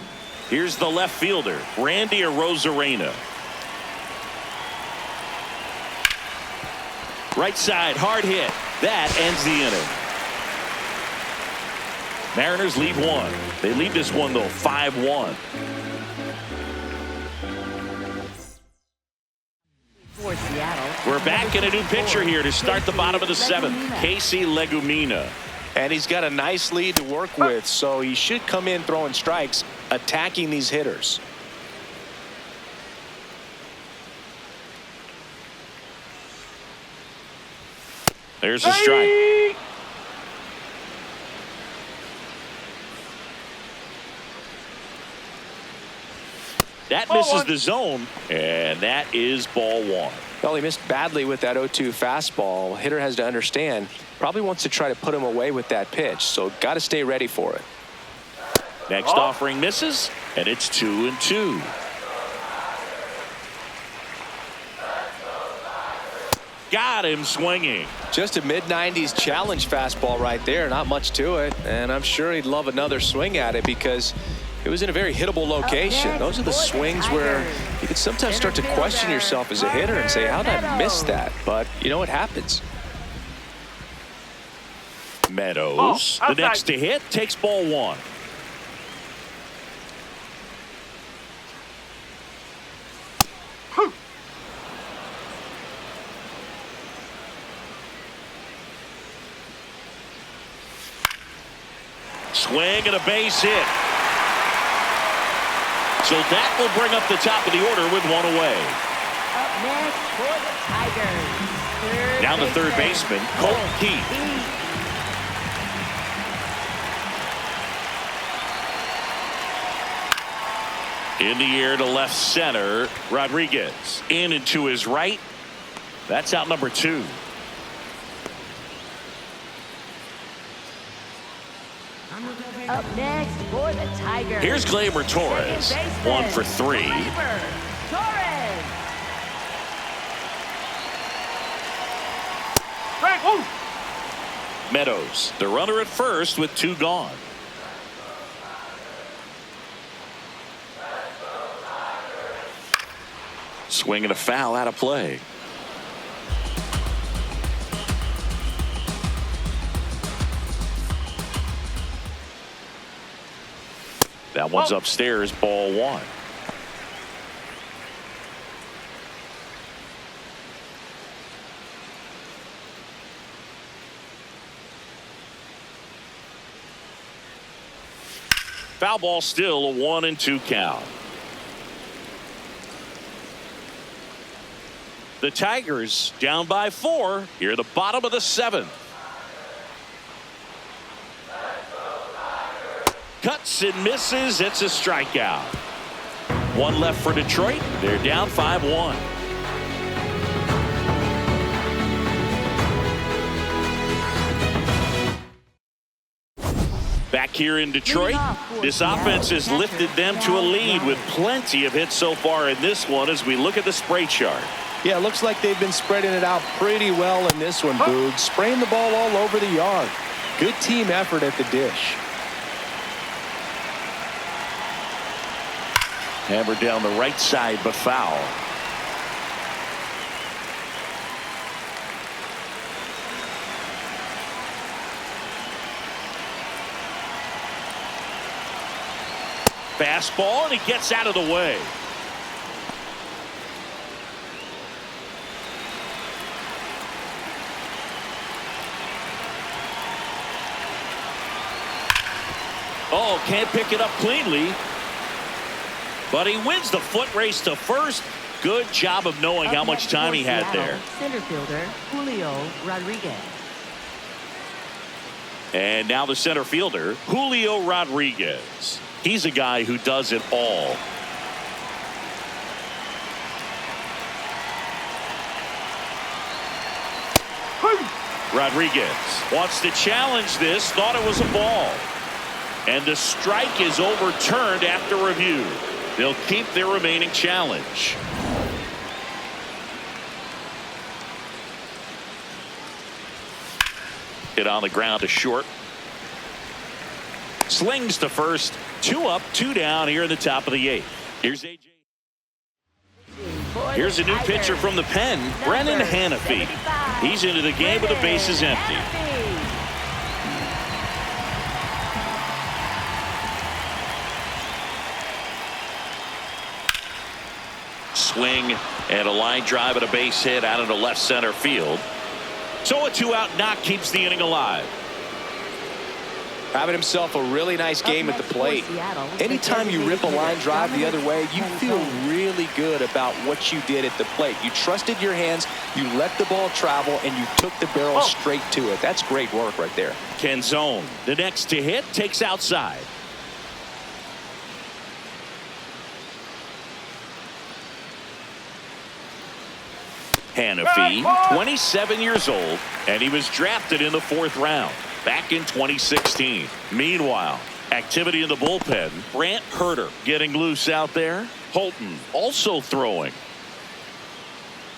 A: Here's the left fielder, Randy Arozarena. Right side, hard hit. That ends the inning. Mariners lead 1. They lead this one, though, 5-1.
B: For Seattle,
A: We're back in a new pitcher here to start the bottom of the 7th. Casey Legumina.
C: And he's got a nice lead to work with, so he should come in throwing strikes, attacking these hitters.
A: There's a strike. That misses the zone, and that is ball 1.
C: Well, he missed badly with that 0-2 fastball. Hitter has to understand, probably wants to try to put him away with that pitch, so got to stay ready for it.
A: Next offering misses, and it's 2-2. Got him swinging.
C: Just a mid-90s challenge fastball right there. Not much to it, and I'm sure he'd love another swing at it because it was in a very hittable location. Those are the swings where you can sometimes start to question yourself as a hitter and say, how did I miss that? But you know what happens.
A: Meadows, the next to hit, takes ball 1. Swing and a base hit. So that will bring up the top of the order with 1 away.
B: Up next for the Tigers.
A: Down the third baseman, Colton Keith. In the air to left center, Rodriguez. In and to his right. That's out number 2.
B: Up next for the Tigers.
A: Here's Gleyber Torres. 1 for 3.
B: Gleyber Torres.
A: Meadows, the runner at first with 2 gone. Swing and a foul out of play. That one's upstairs, ball 1. Foul ball, still a 1-2 count. The Tigers down by 4 here at the bottom of the 7th. Cuts and misses. It's a strikeout. 1 left for Detroit. They're down 5-1. Back here in Detroit, this offense has lifted them to a lead with plenty of hits so far in this one as we look at the spray chart.
C: Yeah, it looks like they've been spreading it out pretty well in this one, Boog. Spraying the ball all over the yard. Good team effort at the dish.
A: Hammered down the right side, but foul. Fastball, and he gets out of the way. Oh, can't pick it up cleanly. But he wins the foot race to first. Good job of knowing how much time he had there.
B: Center fielder Julio Rodriguez.
A: And now the center fielder, Julio Rodriguez. He's a guy who does it all. Rodriguez wants to challenge this, thought it was a ball. And the strike is overturned after review. They'll keep their remaining challenge. Hit on the ground to short. Slings to first. 2 up, 2 down here in the top of the 8th. Here's AJ. Here's a new pitcher from the pen, Brennan Hannafy. He's into the game with the bases empty. Swing and a line drive and a base hit out into left center field. So a 2-out knock keeps the inning alive.
C: Having himself a really nice game at the plate. Anytime you rip a line drive the other way, you feel really good about what you did at the plate. You trusted your hands, you let the ball travel, and you took the barrel straight to it. That's great work right there.
A: Canzone, the next to hit, takes outside. Hannafy, 27 years old, and he was drafted in the 4th round back in 2016. Meanwhile, activity in the bullpen. Brant Herter getting loose out there. Holton also throwing.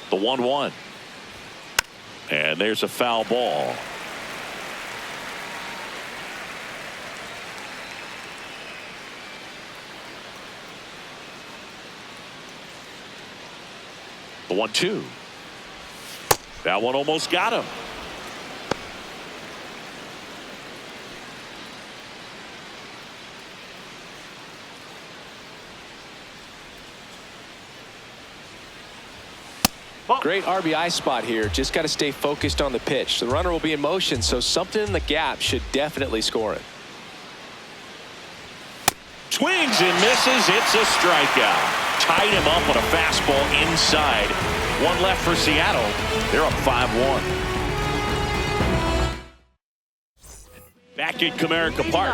A: The 1-1. And there's a foul ball. The 1-2. That one almost got him.
C: Great RBI spot here. Just got to stay focused on the pitch. The runner will be in motion, so something in the gap should definitely score it.
A: Swings and misses. It's a strikeout. Tied him up with a fastball inside. 1 left for Seattle. They're up 5-1. Back at Comerica Park.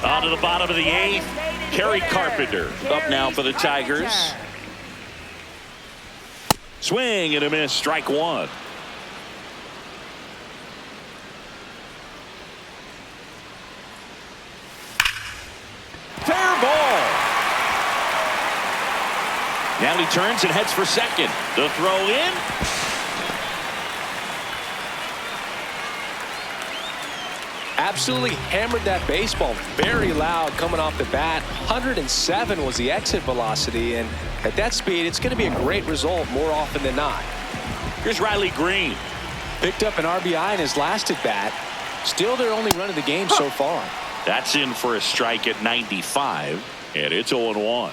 A: On to the bottom of the 8th. Kerry Carpenter up now for the Tigers. Swing and a miss. Strike 1. Fair ball. Now he turns and heads for second. The throw in.
C: Absolutely hammered that baseball. Very loud coming off the bat. 107 was the exit velocity, and at that speed, it's going to be a great result more often than not.
A: Here's Riley Green.
C: Picked up an RBI in his last at bat. Still their only run of the game so far.
A: That's in for a strike at 95, and it's 0-1.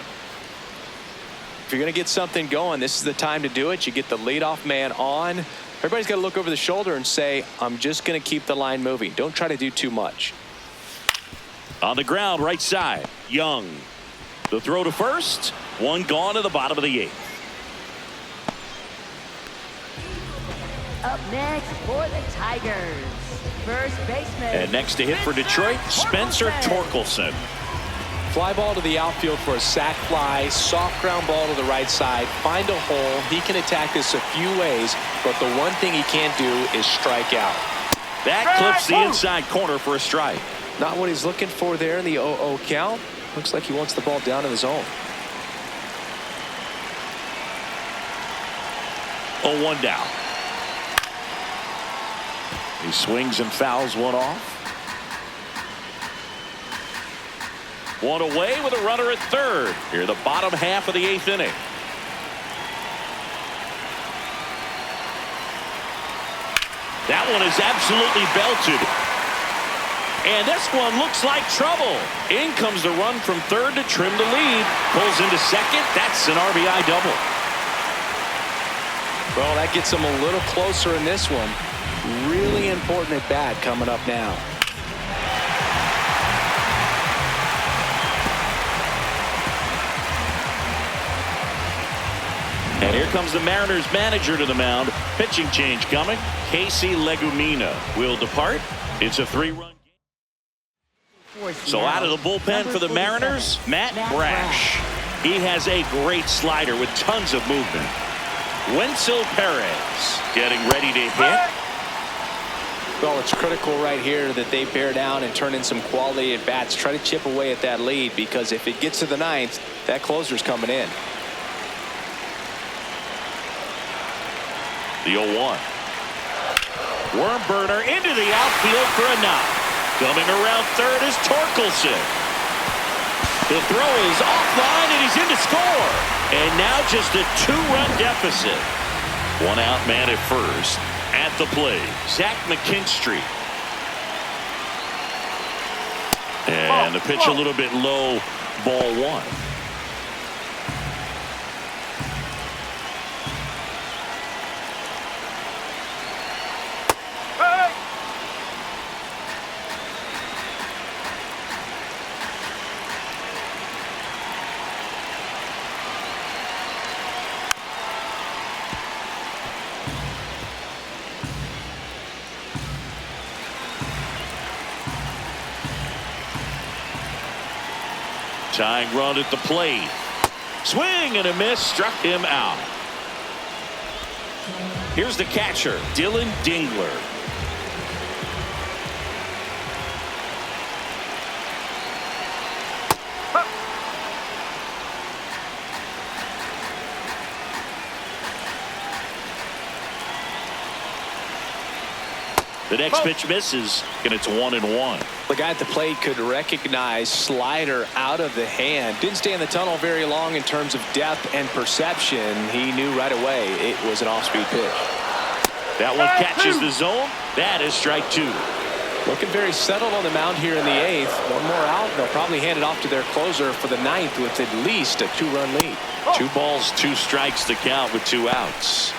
C: If you're going to get something going, this is the time to do it. You get the leadoff man on. Everybody's got to look over the shoulder and say, I'm just going to keep the line moving. Don't try to do too much.
A: On the ground, right side, Young. The throw to first. 1 gone to the bottom of the 8th.
B: Up next for the Tigers, first baseman.
A: And next to hit for Detroit, Spencer Torkelson.
C: Fly ball to the outfield for a sac fly. Soft ground ball to the right side. Find a hole. He can attack this a few ways, but the one thing he can't do is strike out.
A: That clips the inside corner for a strike.
C: Not what he's looking for there in the 0-0 count. Looks like he wants the ball down in the zone.
A: 0-1 down. He swings and fouls one off. 1 away with a runner at third. Here, the bottom half of the 8th inning. That one is absolutely belted. And this one looks like trouble. In comes the run from third to trim the lead. Pulls into second. That's an RBI double.
C: Well, that gets them a little closer in this one. Really important at bat coming up now.
A: And here comes the Mariners manager to the mound. Pitching change coming. Casey Legumina will depart. It's a 3-run game. So out of the bullpen for the Mariners, Matt Brash. He has a great slider with tons of movement. Wenzel Perez getting ready to hit.
C: Well, it's critical right here that they bear down and turn in some quality at bats. Try to chip away at that lead, because if it gets to the ninth, that closer's coming in.
A: The 0-1. Worm burner into the outfield for a knock. Coming around third is Torkelson. The throw is offline and he's in to score. And now just a 2-run deficit. 1 out man at first. At the plate, Zach McKinstry. And the pitch a little bit low, ball 1. Tying run at the plate. Swing and a miss, struck him out. Here's the catcher, Dylan Dingler. The next pitch misses, and it's 1-1.
C: The guy at the plate could recognize slider out of the hand. Didn't stay in the tunnel very long in terms of depth and perception. He knew right away it was an off-speed pitch.
A: That one catches the zone. That is strike 2.
C: Looking very settled on the mound here in the 8th. One more out. They'll probably hand it off to their closer for the 9th with at least a 2-run lead.
A: 2 balls, 2 strikes to count with 2 outs.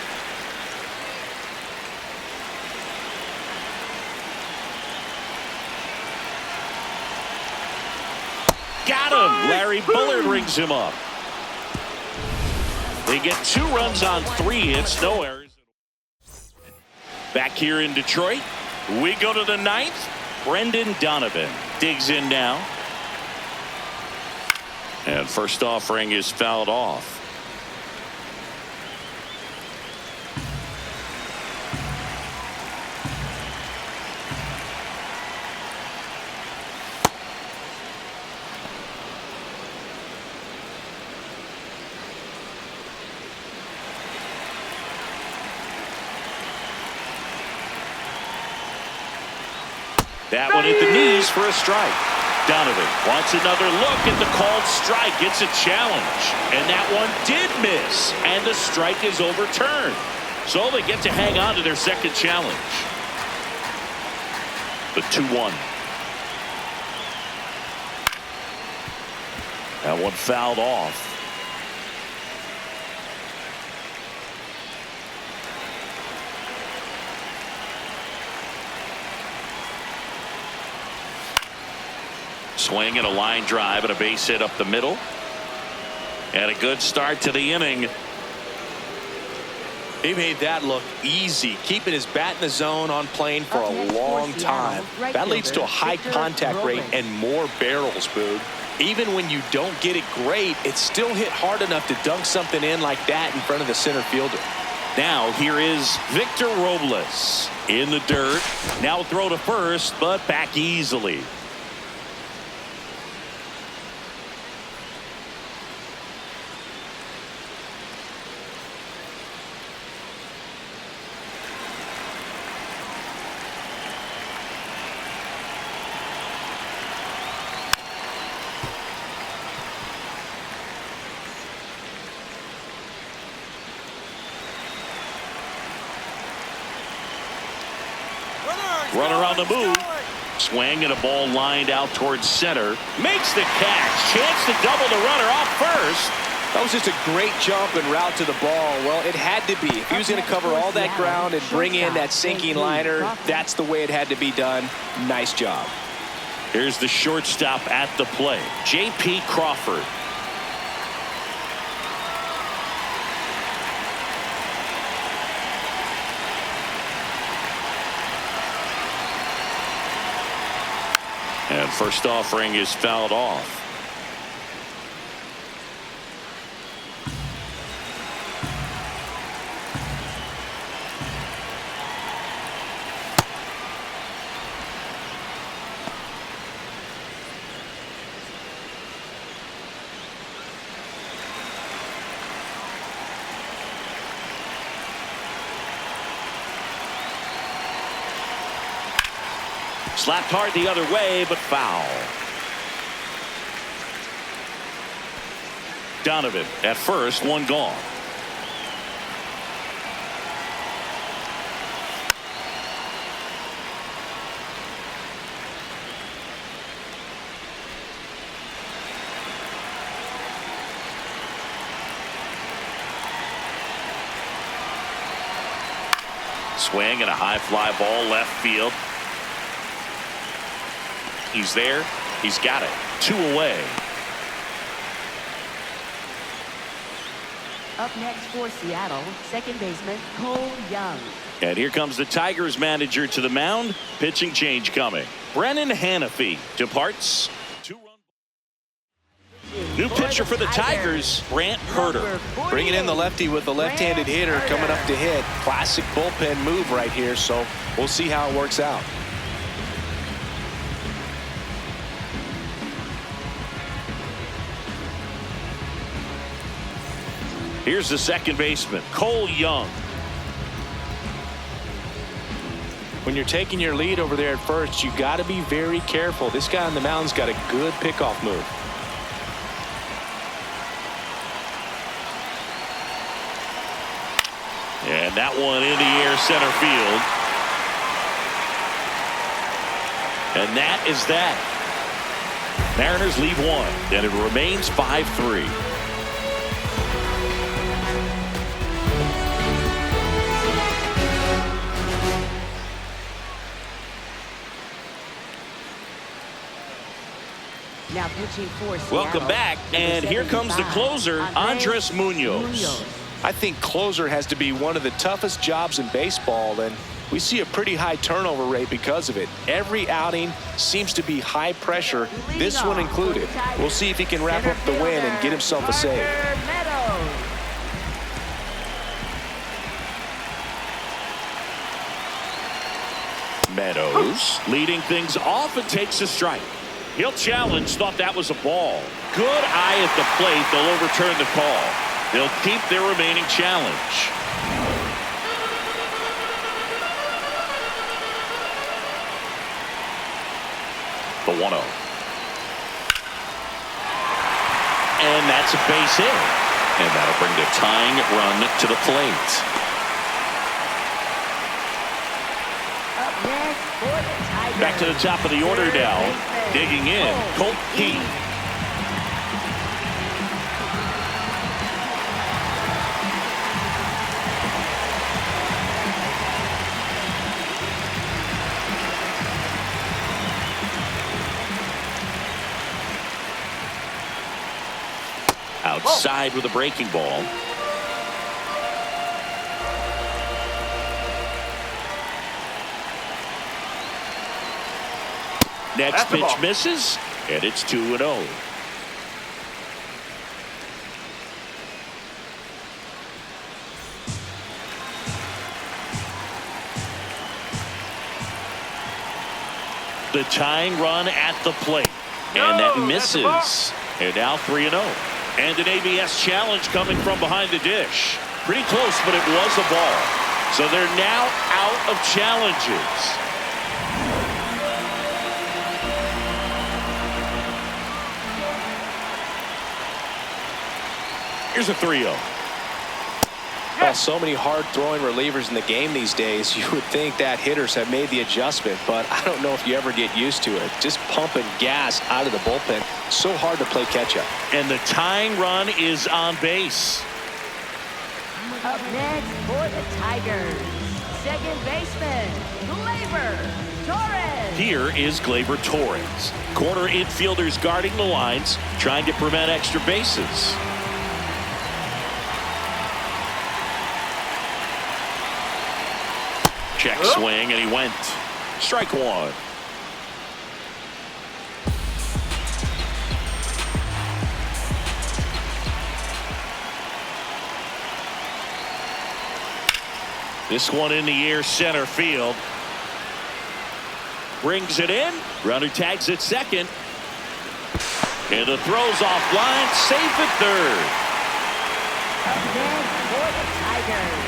A: Got him. Larry Bullard rings him up. They get 2 runs on 3 hits, no errors. Back here in Detroit, we go to the 9th. Brendan Donovan digs in now. And first offering is fouled off. That one hit the knees for a strike. Donovan wants another look at the called strike. It's a challenge. And that one did miss. And the strike is overturned. So they get to hang on to their second challenge. The 2-1. That one fouled off. Swing and a line drive and a base hit up the middle. And a good start to the inning.
C: He made that look easy, keeping his bat in the zone on plane for a long time. That leads to a high contact rate and more barrels, Boog. Even when you don't get it great, it's still hit hard enough to dunk something in like that in front of the center fielder.
A: Now here is Victor Robles in the dirt. Now throw to first, but back easily. Runner on the move. Swing and a ball lined out towards center. Makes the catch. Chance to double the runner off first.
C: That was just a great jump and route to the ball. Well, it had to be. If he was going to cover all that ground and bring in that sinking liner, that's the way it had to be done. Nice job.
A: Here's the shortstop at the plate, J.P. Crawford. And first offering is fouled off. Slapped hard the other way, but foul. Donovan at first, one gone. Swing and a high fly ball left field. He's there. He's got it. 2 away.
B: Up next for Seattle, second baseman Cole Young.
A: And here comes the Tigers manager to the mound. Pitching change coming. Brennan Hanafy departs. New pitcher for the Tigers, Brant Herter.
C: Bringing in the lefty with the left-handed hitter coming up to hit. Classic bullpen move right here, so we'll see how it works out.
A: Here's the second baseman, Cole Young.
C: When you're taking your lead over there at first, you got to be very careful. This guy on the mound's got a good pickoff move.
A: And that one in the air center field. And that is that. Mariners lead 1, and it remains 5-3.
B: Now pitching for Seattle.
A: Welcome back, and here comes the closer, Andres Munoz.
C: I think closer has to be one of the toughest jobs in baseball, and we see a pretty high turnover rate because of it. Every outing seems to be high pressure, this one included. We'll see if he can wrap up the win and get himself a save.
A: Meadows leading things off and takes a strike. He'll challenge, thought that was a ball. Good eye at the plate. They'll overturn the call. They'll keep their remaining challenge. The 1-0. And that's a base hit. And that'll bring the tying run to the plate.
B: Up next for the Tigers.
A: Back to the top of the order now. Digging in, Colt Heath. Outside with a breaking ball. Next pitch misses, and it's 2-0. The tying run at the plate, and that misses. And now 3-0. And an ABS challenge coming from behind the dish. Pretty close, but it was a ball. So they're now out of challenges. Here's a 3-0.
C: Well, so many hard-throwing relievers in the game these days, you would think that hitters have made the adjustment, but I don't know if you ever get used to it. Just pumping gas out of the bullpen. So hard to play catch-up.
A: And the tying run is on base.
B: Up next for the Tigers, second baseman, Gleyber Torres.
A: Here is Gleyber Torres. Corner infielders guarding the lines, trying to prevent extra bases. Check swing, and he went. Strike one. This one in the air, center field. Brings it in. Runner tags at second. And the throw's offline. Safe at third.
B: Up next for the Tigers.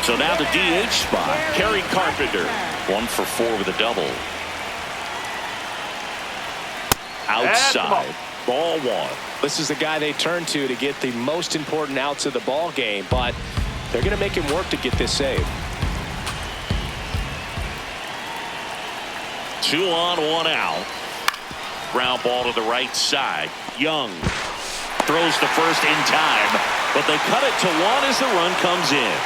A: So now the DH spot, Kerry Carpenter. 1 for 4 with a double. Outside, ball one.
C: This is the guy they turn to get the most important outs of the ball game, but they're going to make him work to get this save.
A: 2 on, 1 out. Ground ball to the right side. Young throws to first in time, but they cut it to 1 as the run comes in.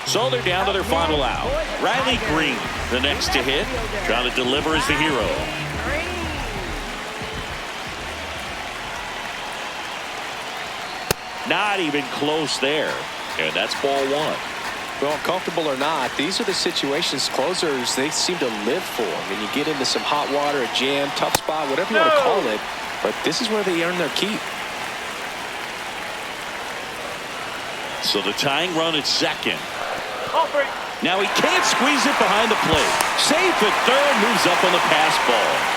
A: So they're down to their final out. Riley Green, the next to hit, trying to deliver as the hero. Not even close there. And that's ball one.
C: Well, comfortable or not, these are the situations closers they seem to live for. I mean, you get into some hot water, a jam, tough spot, whatever you want to call it, but this is where they earn their keep.
A: So the tying run at second. Now he can't squeeze it behind the plate. Safe at third, moves up on the pass ball.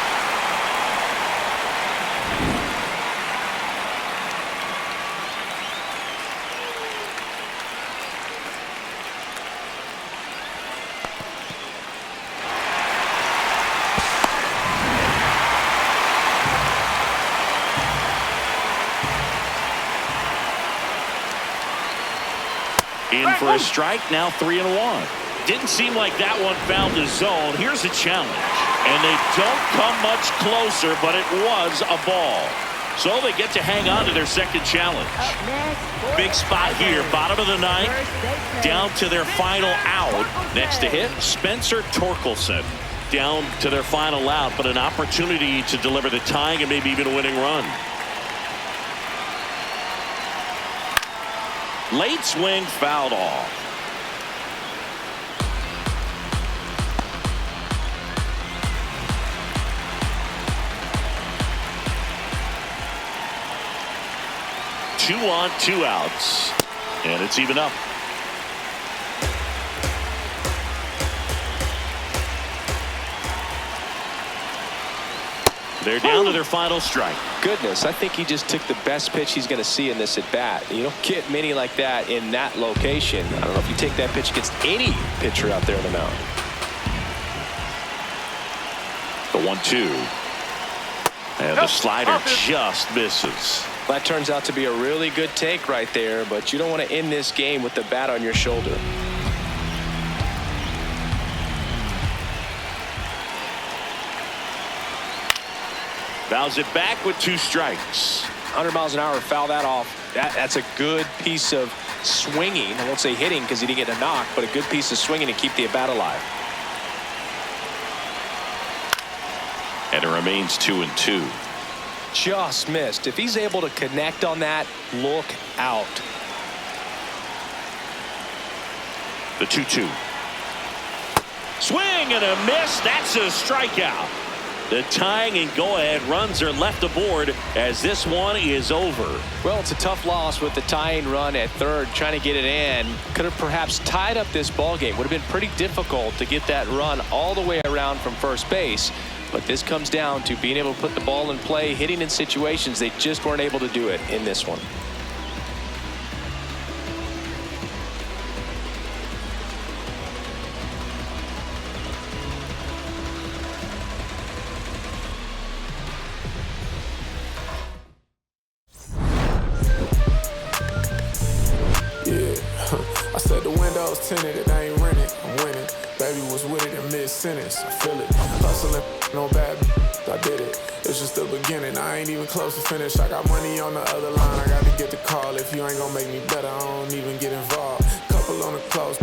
A: In for a strike, now 3-1. Didn't seem like that one found the zone. Here's a challenge. And they don't come much closer, but it was a ball. So they get to hang on to their second challenge. Big spot here, bottom of the ninth, down to their final out. Next to hit, Spencer Torkelson. Down to their final out, but an opportunity to deliver the tying and maybe even a winning run. Late swing, fouled off. Two on, 2 outs. And it's even up. They're down to their final strike.
C: Goodness, I think he just took the best pitch he's going to see in this at bat. You don't get many like that in that location. I don't know if you take that pitch against any pitcher out there on the mound.
A: The 1-2. And the slider just misses.
C: That turns out to be a really good take right there, but you don't want to end this game with the bat on your shoulder.
A: Fouls it back with 2 strikes.
C: 100 miles an hour, foul that off. That's a good piece of swinging. I won't say hitting because he didn't get a knock, but a good piece of swinging to keep the bat alive.
A: And it remains 2-2.
C: Just missed. If he's able to connect on that, look out.
A: The 2-2. Swing and a miss. That's a strikeout. The tying and go-ahead runs are left aboard as this one is over.
C: Well, it's a tough loss with the tying run at third, trying to get it in. Could have perhaps tied up this ball game. Would have been pretty difficult to get that run all the way around from first base. But this comes down to being able to put the ball in play, hitting in situations they just weren't able to do it in this one.
E: tenant, it ain't rented. I'm winning. Baby was with it in mid-sentence. I feel it. Hustling, no bad. I did it. It's just the beginning. I ain't even close to finish. I got money on the other line. I got to get the call. If you ain't gonna make me better, I don't even get involved. Couple on the close.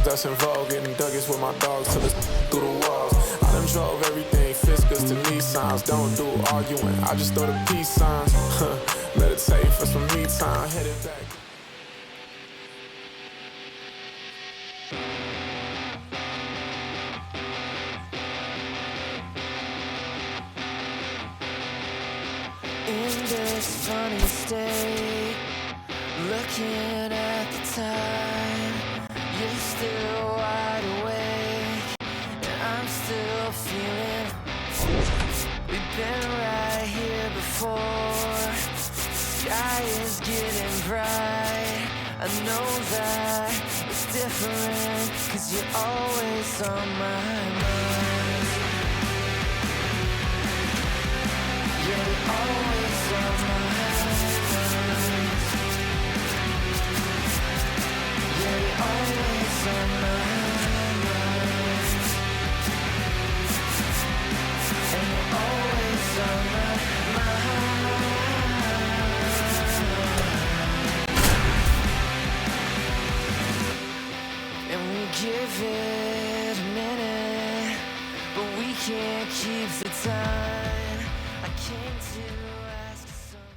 E: That's in vogue. Getting Douglas with my dogs till it's through the walls. I done drove everything. Fiscus to Nissans. Don't do arguing. I just throw the peace signs. Meditate for some me time. Headed back.
F: In this funny state, looking at the time, you're still wide awake, and I'm still feeling. We've been right here before. Sky is getting bright. I know that it's different, 'cause you're always on my mind. You're always on my mind. You're always on my mind. And you're always on my mind. And we give it a minute, but we can't keep the time. I came to ask something.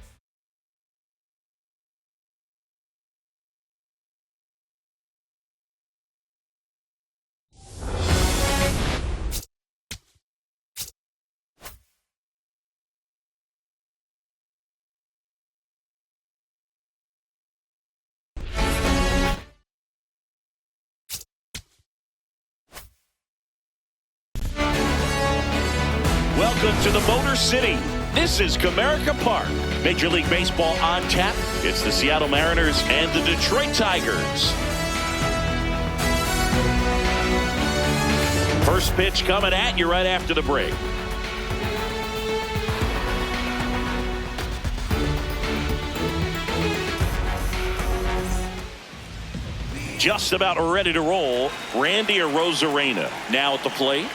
A: Welcome to the Motor City. This is Comerica Park. Major League Baseball on tap. It's the Seattle Mariners and the Detroit Tigers. First pitch coming at you right after the break. Just about ready to roll. Randy Arozarena now at the plate.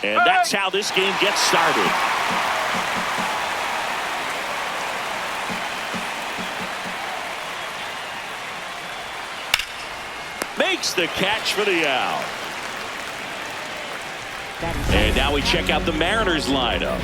A: And that's how this game gets started. Makes the catch for the out. And now we check out the Mariners lineup.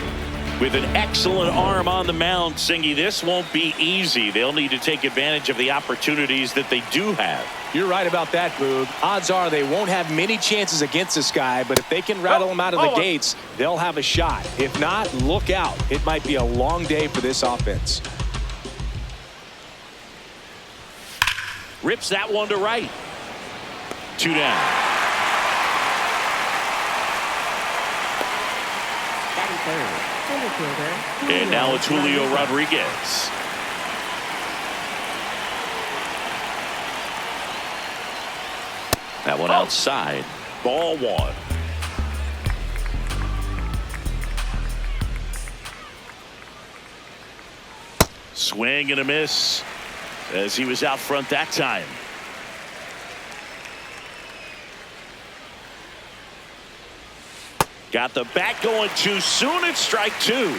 A: With an excellent arm on the mound, Singy, this won't be easy. They'll need to take advantage of the opportunities that they do have.
C: You're right about that, Boog. Odds are they won't have many chances against this guy, but if they can rattle him out of the gates, they'll have a shot. If not, look out. It might be a long day for this offense.
A: Rips that one to right. 2 down.
B: Batting third, center fielder.
A: And now it's Julio Rodriguez. That one outside. Ball 1. Swing and a miss as he was out front that time. Got the bat going too soon. It's strike 2.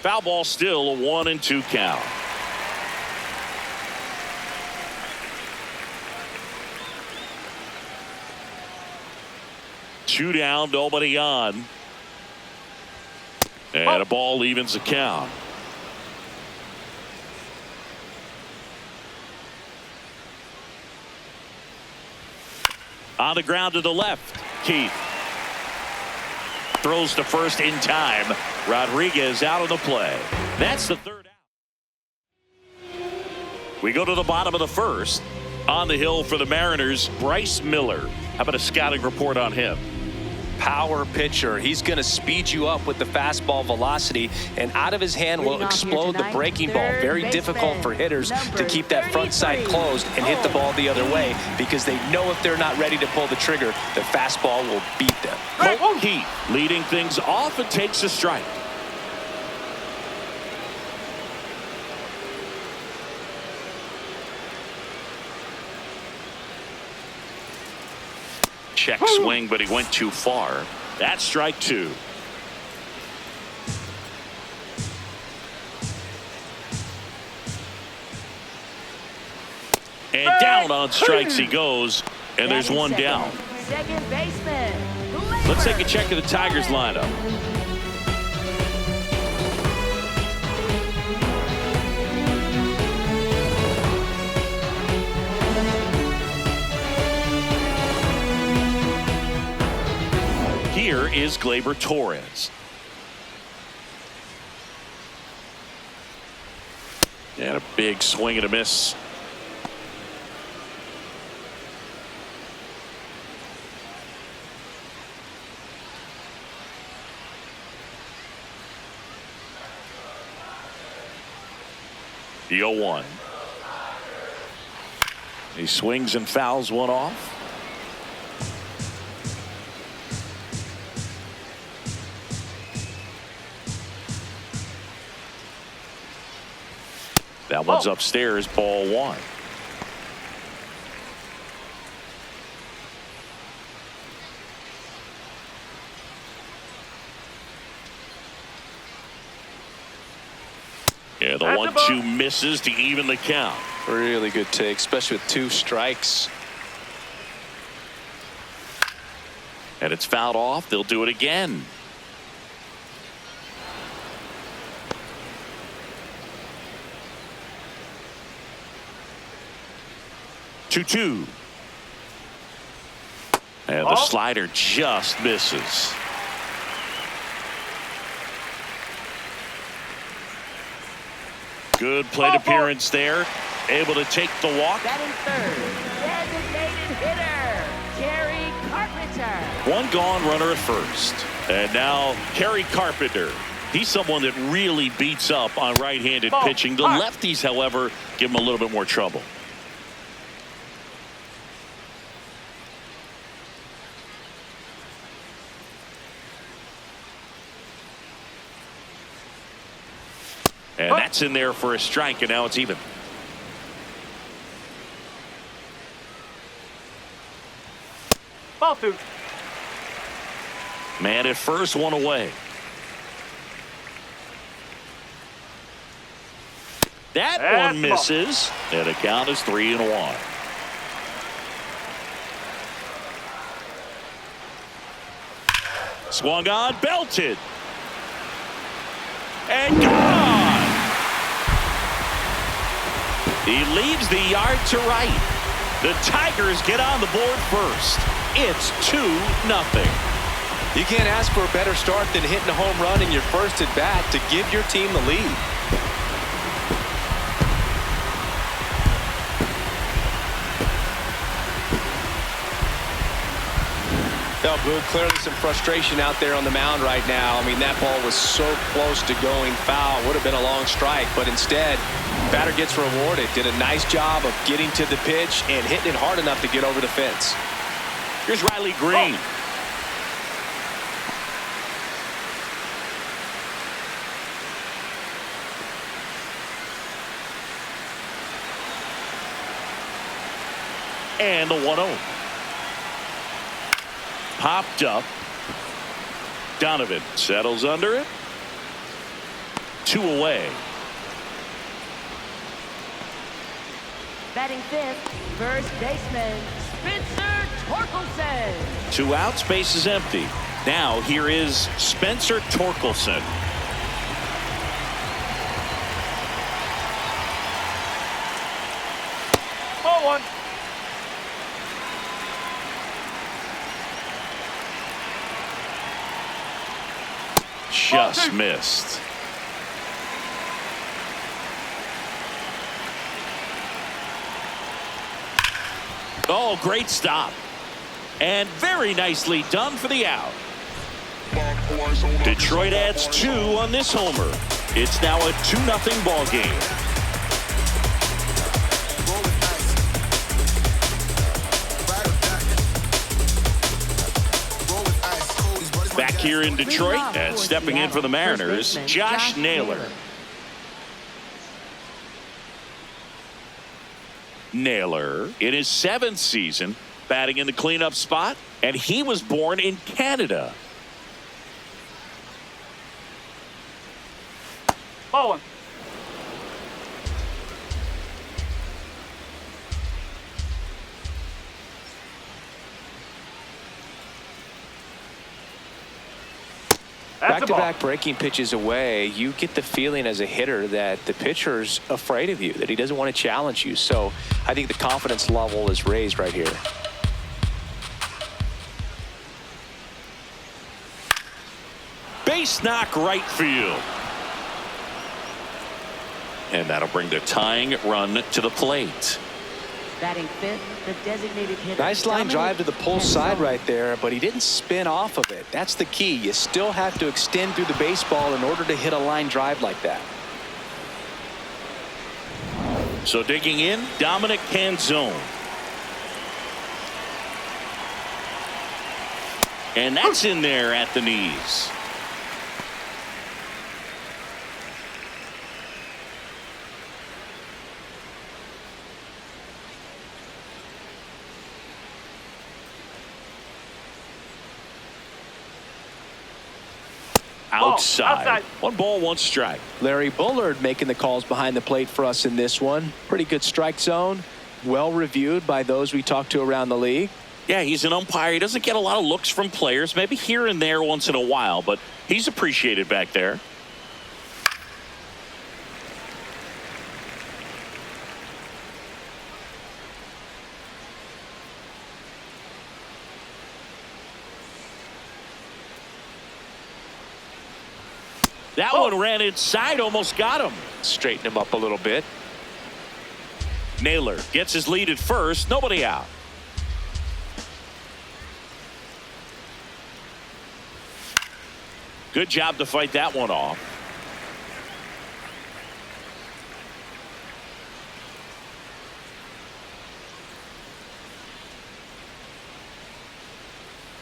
A: Foul ball, still a 1-2 count. Two down, nobody on. And a ball evens the count. On the ground to the left, Keith. Throws to first in time. Rodriguez out of the play. That's the third out. We go to the bottom of the first. On the hill for the Mariners, Bryce Miller. How about a scouting report on him?
C: power pitcher. He's going to speed you up with the fastball velocity, and out of his hand will explode the breaking ball. Very difficult for hitters to keep that front side closed and hit the ball the other way, because they know if they're not ready to pull the trigger, the fastball will beat them.
A: Colton Heath leading things off and takes a strike. Check swing, but he went too far. That's strike 2. And down on strikes he goes, and there's one down.
B: Second baseman.
A: Let's take a check of the Tigers lineup. Here is Gleyber Torres. And a big swing and a miss. The 0-1. He swings and fouls one off. That one's upstairs, ball 1. Yeah, the 1-2 misses to even the count.
C: Really good take, especially with 2 strikes.
A: And it's fouled off. They'll do it again. Two. And the slider just misses. Good plate appearance there. Able to take the walk.
B: Batting third, designated hitter, Kerry Carpenter.
A: One gone, runner at first. And now Kerry Carpenter. He's someone that really beats up on right-handed pitching. The lefties, however, give him a little bit more trouble. And that's in there for a strike, and now it's even.
D: Ball 2.
A: Man at first, one away. That one misses, and the count is 3-1. Swung on, belted. And gone. He leaves the yard to right. The Tigers get on the board first. It's 2-0.
C: You can't ask for a better start than hitting a home run in your first at bat to give your team the lead. Felt good. Clearly some frustration out there on the mound right now. I mean, that ball was so close to going foul. Would have been a long strike, but instead, batter gets rewarded. Did a nice job of getting to the pitch and hitting it hard enough to get over the fence.
A: Here's Riley Green. And the 1-0. Popped up. Donovan settles under it. 2 away.
B: Batting fifth, first baseman, Spencer Torkelson.
A: 2 outs, base is empty. Now here is Spencer Torkelson.
D: Ball 1.
A: Just missed. Oh, great stop. And very nicely done for the out. Detroit adds 2 on this homer. It's now a 2-0 ball game. Back here in Detroit and stepping in for the Mariners, Josh Naylor. Naylor in his 7th season batting in the cleanup spot, and he was born in Canada.
D: Ball 1.
C: Back-to-back breaking pitches away, you get the feeling as a hitter that the pitcher's afraid of you, that he doesn't want to challenge you. So I think the confidence level is raised right here.
A: Base knock right field. And that'll bring the tying run to the plate.
B: Batting 5th, the designated hitter.
C: Nice line drive to the pull side
B: Manzoni.
C: right there, but he didn't spin off of it. That's the key. You still have to extend through the baseball in order to hit a line drive like that.
A: So digging in, Dominic Canzone. And that's in there at the knees. Outside. 1 ball, 1 strike.
C: Larry Bullard making the calls behind the plate for us in this one. Pretty good strike zone. Well reviewed by those we talked to around the league.
A: Yeah, he's an umpire. He doesn't get a lot of looks from players, maybe here and there once in a while, but he's appreciated back there. That one ran inside, almost got him.
C: Straighten him up a little bit.
A: Naylor gets his lead at first, nobody out. Good job to fight that one off.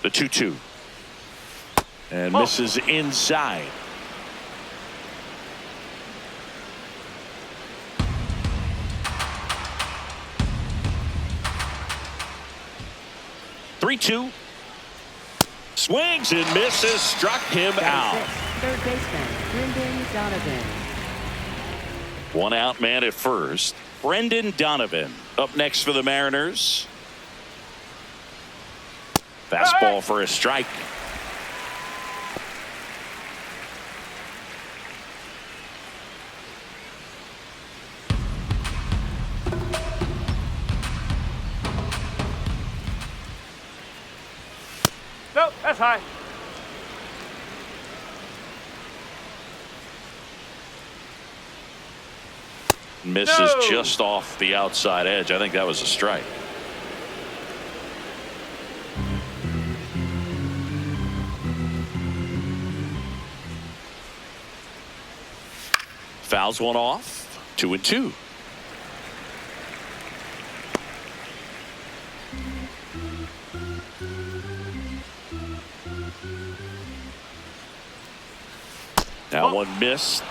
A: The 2-2. And misses inside. Three-two. Swings and misses. Struck him out.
B: Third baseman, Brendan Donovan.
A: 1 out man at first. Brendan Donovan up next for the Mariners. Fastball for a strike.
D: Nope, that's high.
A: Misses just off the outside edge. I think that was a strike. Fouls one off. 2-2. That one missed.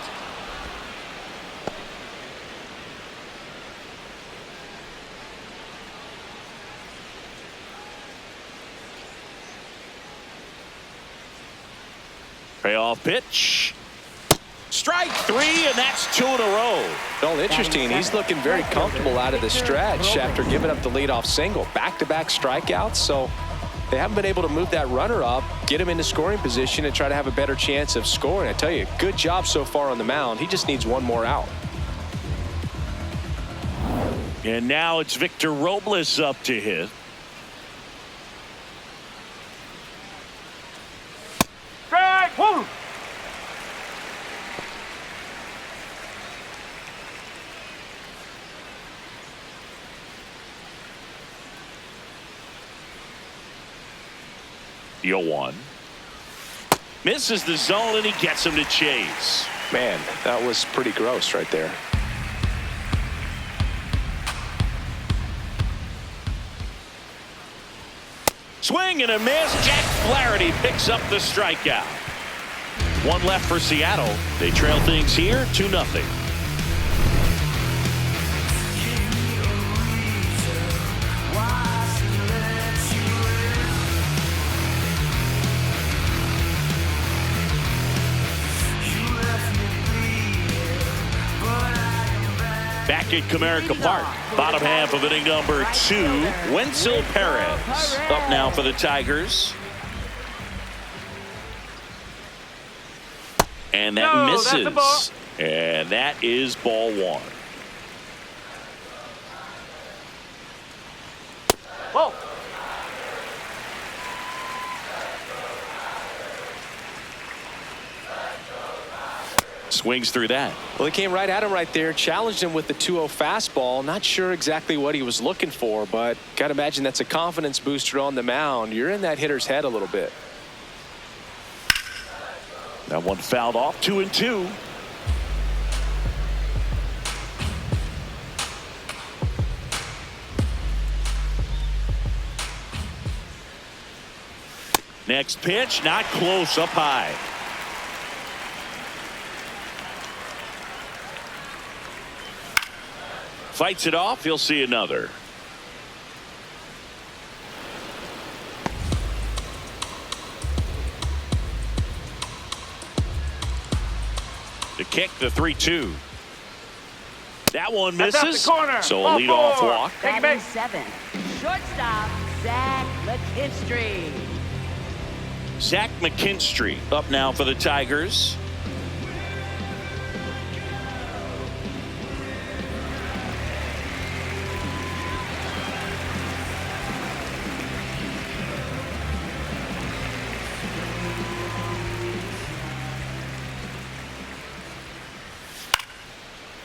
A: Payoff pitch. Strike 3, and that's 2 in a row.
C: Well, interesting. He's looking very comfortable out of the stretch after giving up the leadoff single. Back-to-back strikeouts, so they haven't been able to move that runner up, get him into scoring position, and try to have a better chance of scoring. I tell you, good job so far on the mound. He just needs one more out.
A: And now it's Victor Robles up to hit.
D: Strike! Woo!
A: The 0-1. Misses the zone, and he gets him to chase.
C: Man, that was pretty gross right there.
A: Swing and a miss. Jack Flaherty picks up the strikeout. One left for Seattle. They trail things here 2-0. Back at Comerica Park, bottom half of inning number 2. Wenzel Perez up now for the Tigers. And that misses. And that is ball 1.
D: Whoa.
A: Swings through that.
C: Well, he came right at him right there, challenged him with the 2-0 fastball. Not sure exactly what he was looking for, but got to imagine that's a confidence booster on the mound. You're in that hitter's head a little bit.
A: That one fouled off. 2-2. Next pitch, not close, up high. Fights it off. He'll see another. To kick the 3-2. That one misses.
D: The corner.
A: So a
D: Ball
A: leadoff
D: 4.
A: walk.
D: Take it
B: Batting
D: back.
B: 7, shortstop Zach McKinstry.
A: Zach McKinstry up now for the Tigers.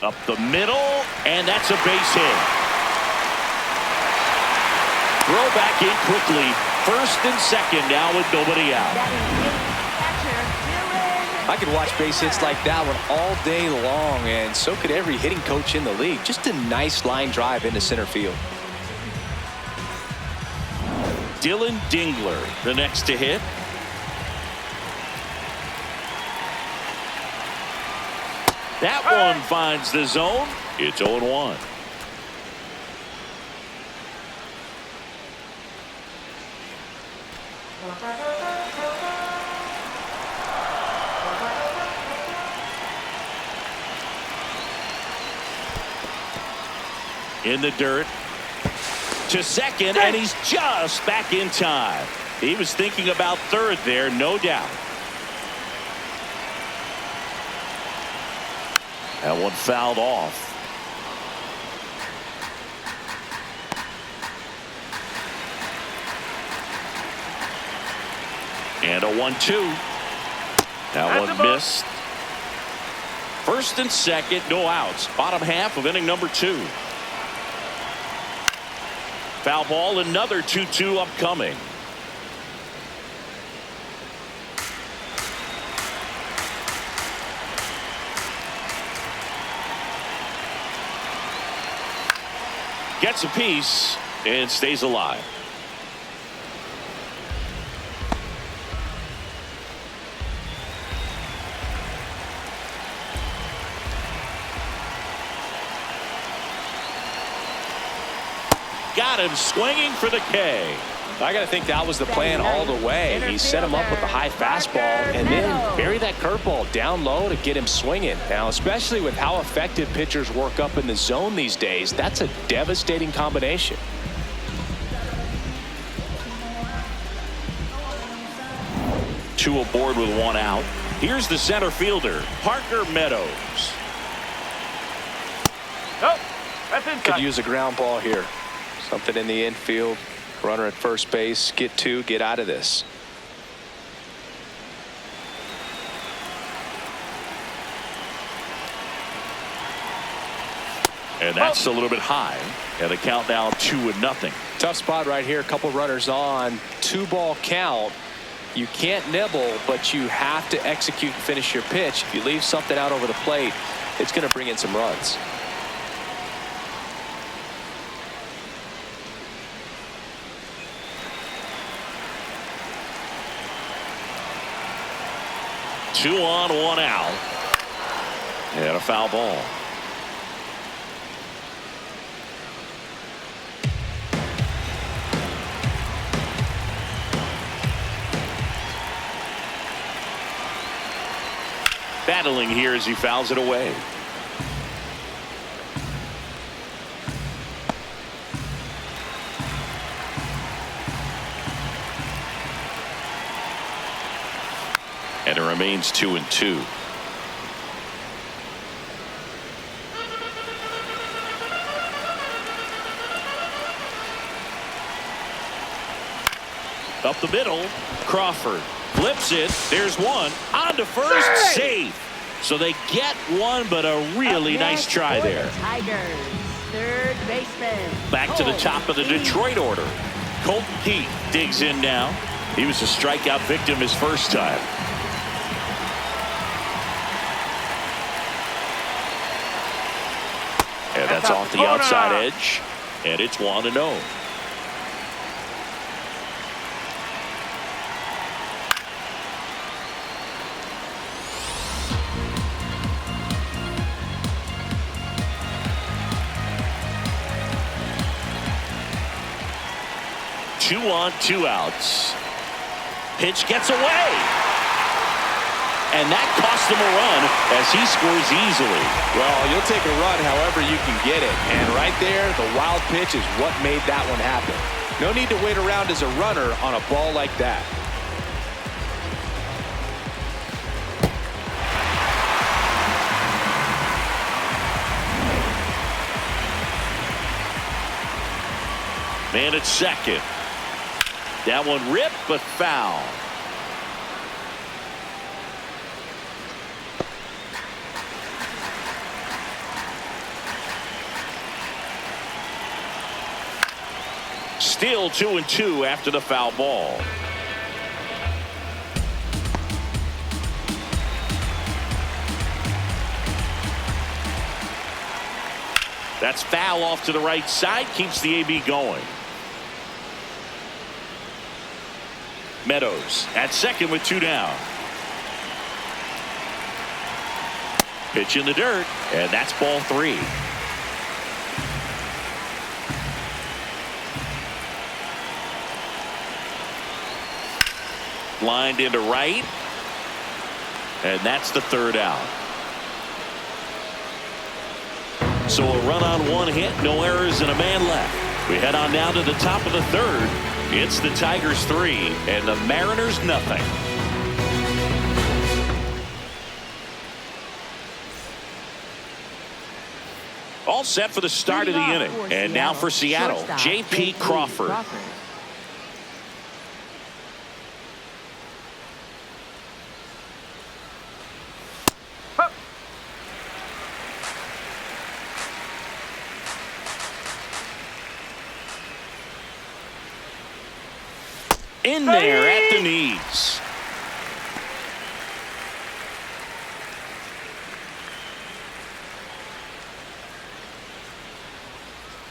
A: Up the middle, and that's a base hit. Throw back in quickly. First and second now with nobody out.
C: I could watch base hits like that one all day long, and so could every hitting coach in the league. Just a nice line drive into center field.
A: Dylan Dingler, the next to hit. That one finds the zone. It's 0-1. In the dirt to second, and he's just back in time. He was thinking about third there, no doubt. That one fouled off. And a 1-2. That one missed. First and second, no outs. Bottom half of inning number 2. Foul ball, another 2-2 upcoming. Gets a piece and stays alive. Got him swinging for the K.
C: I got to think that was the plan all the way. He set him up with a high fastball and then bury that curveball down low to get him swinging. Now, especially with how effective pitchers work up in the zone these days, that's a devastating combination.
A: Two aboard with one out. Here's the center fielder, Parker Meadows.
D: Nope, that's inside.
C: Could use a ground ball here. Something in the infield. Runner at first base. Get two. Get out of this.
A: And that's a little bit high. And the count now 2-0.
C: Tough spot right here. A couple runners on. 2-ball count. You can't nibble, but you have to execute and finish your pitch. If you leave something out over the plate, it's going to bring in some runs.
A: Two on, one out. And a foul ball. Battling here as he fouls it away. And it remains 2-2. Up the middle, Crawford flips it. There's one on to first, safe. So they get one, but a really nice try there.
B: Tigers, third baseman.
A: Back to the top of the Detroit order. Colton Keith digs in now. He was a strikeout victim his first time. And that's off the outside edge. And it's 1-0. Two on, two outs. Pitch gets away. And that cost him a run as he scores easily.
C: Well, you'll take a run however you can get it. And right there, the wild pitch is what made that one happen. No need to wait around as a runner on a ball like that.
A: Man at second. That one ripped, but foul. Still 2-2 after the foul ball. That's foul off to the right side, keeps the AB going. Meadows at second with two down. Pitch in the dirt, and that's ball three. Lined into right, and that's the third out. So a run on one hit, no errors, and a man left. We head on now to the top of the third. It's the Tigers 3 and the Mariners nothing. All set for the start of the inning. And now for Seattle, J.P. Crawford. In there at the knees.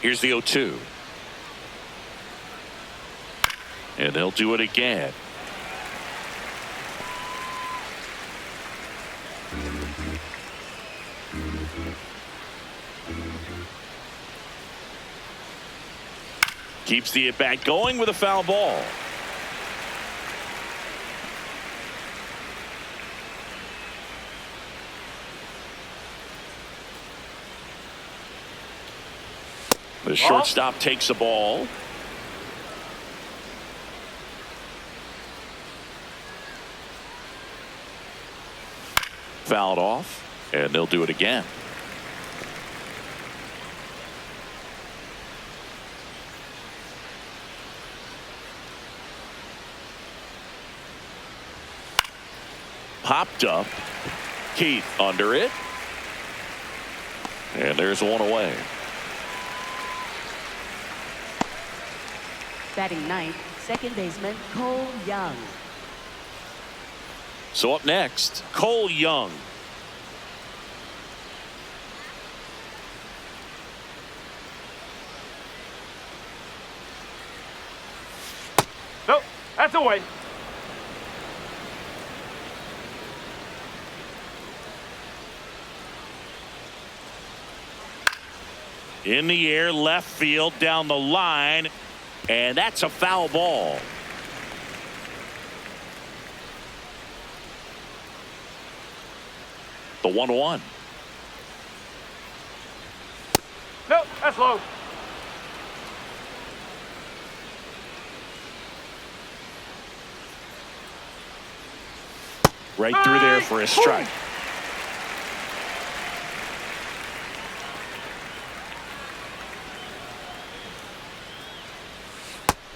A: Here's the 0-2. And they'll do it again. Keeps the at-bat going with a foul ball. The shortstop takes the ball. Fouled off, and they'll do it again. Popped up. Keith under it. And there's one away.
B: Batting ninth, second baseman Cole Young.
A: So up next, Cole Young.
D: Nope, that's away.
A: In the air, left field, down the line, and that's a foul ball. The 1-1.
D: Nope, that's low.
A: Right through there for a strike.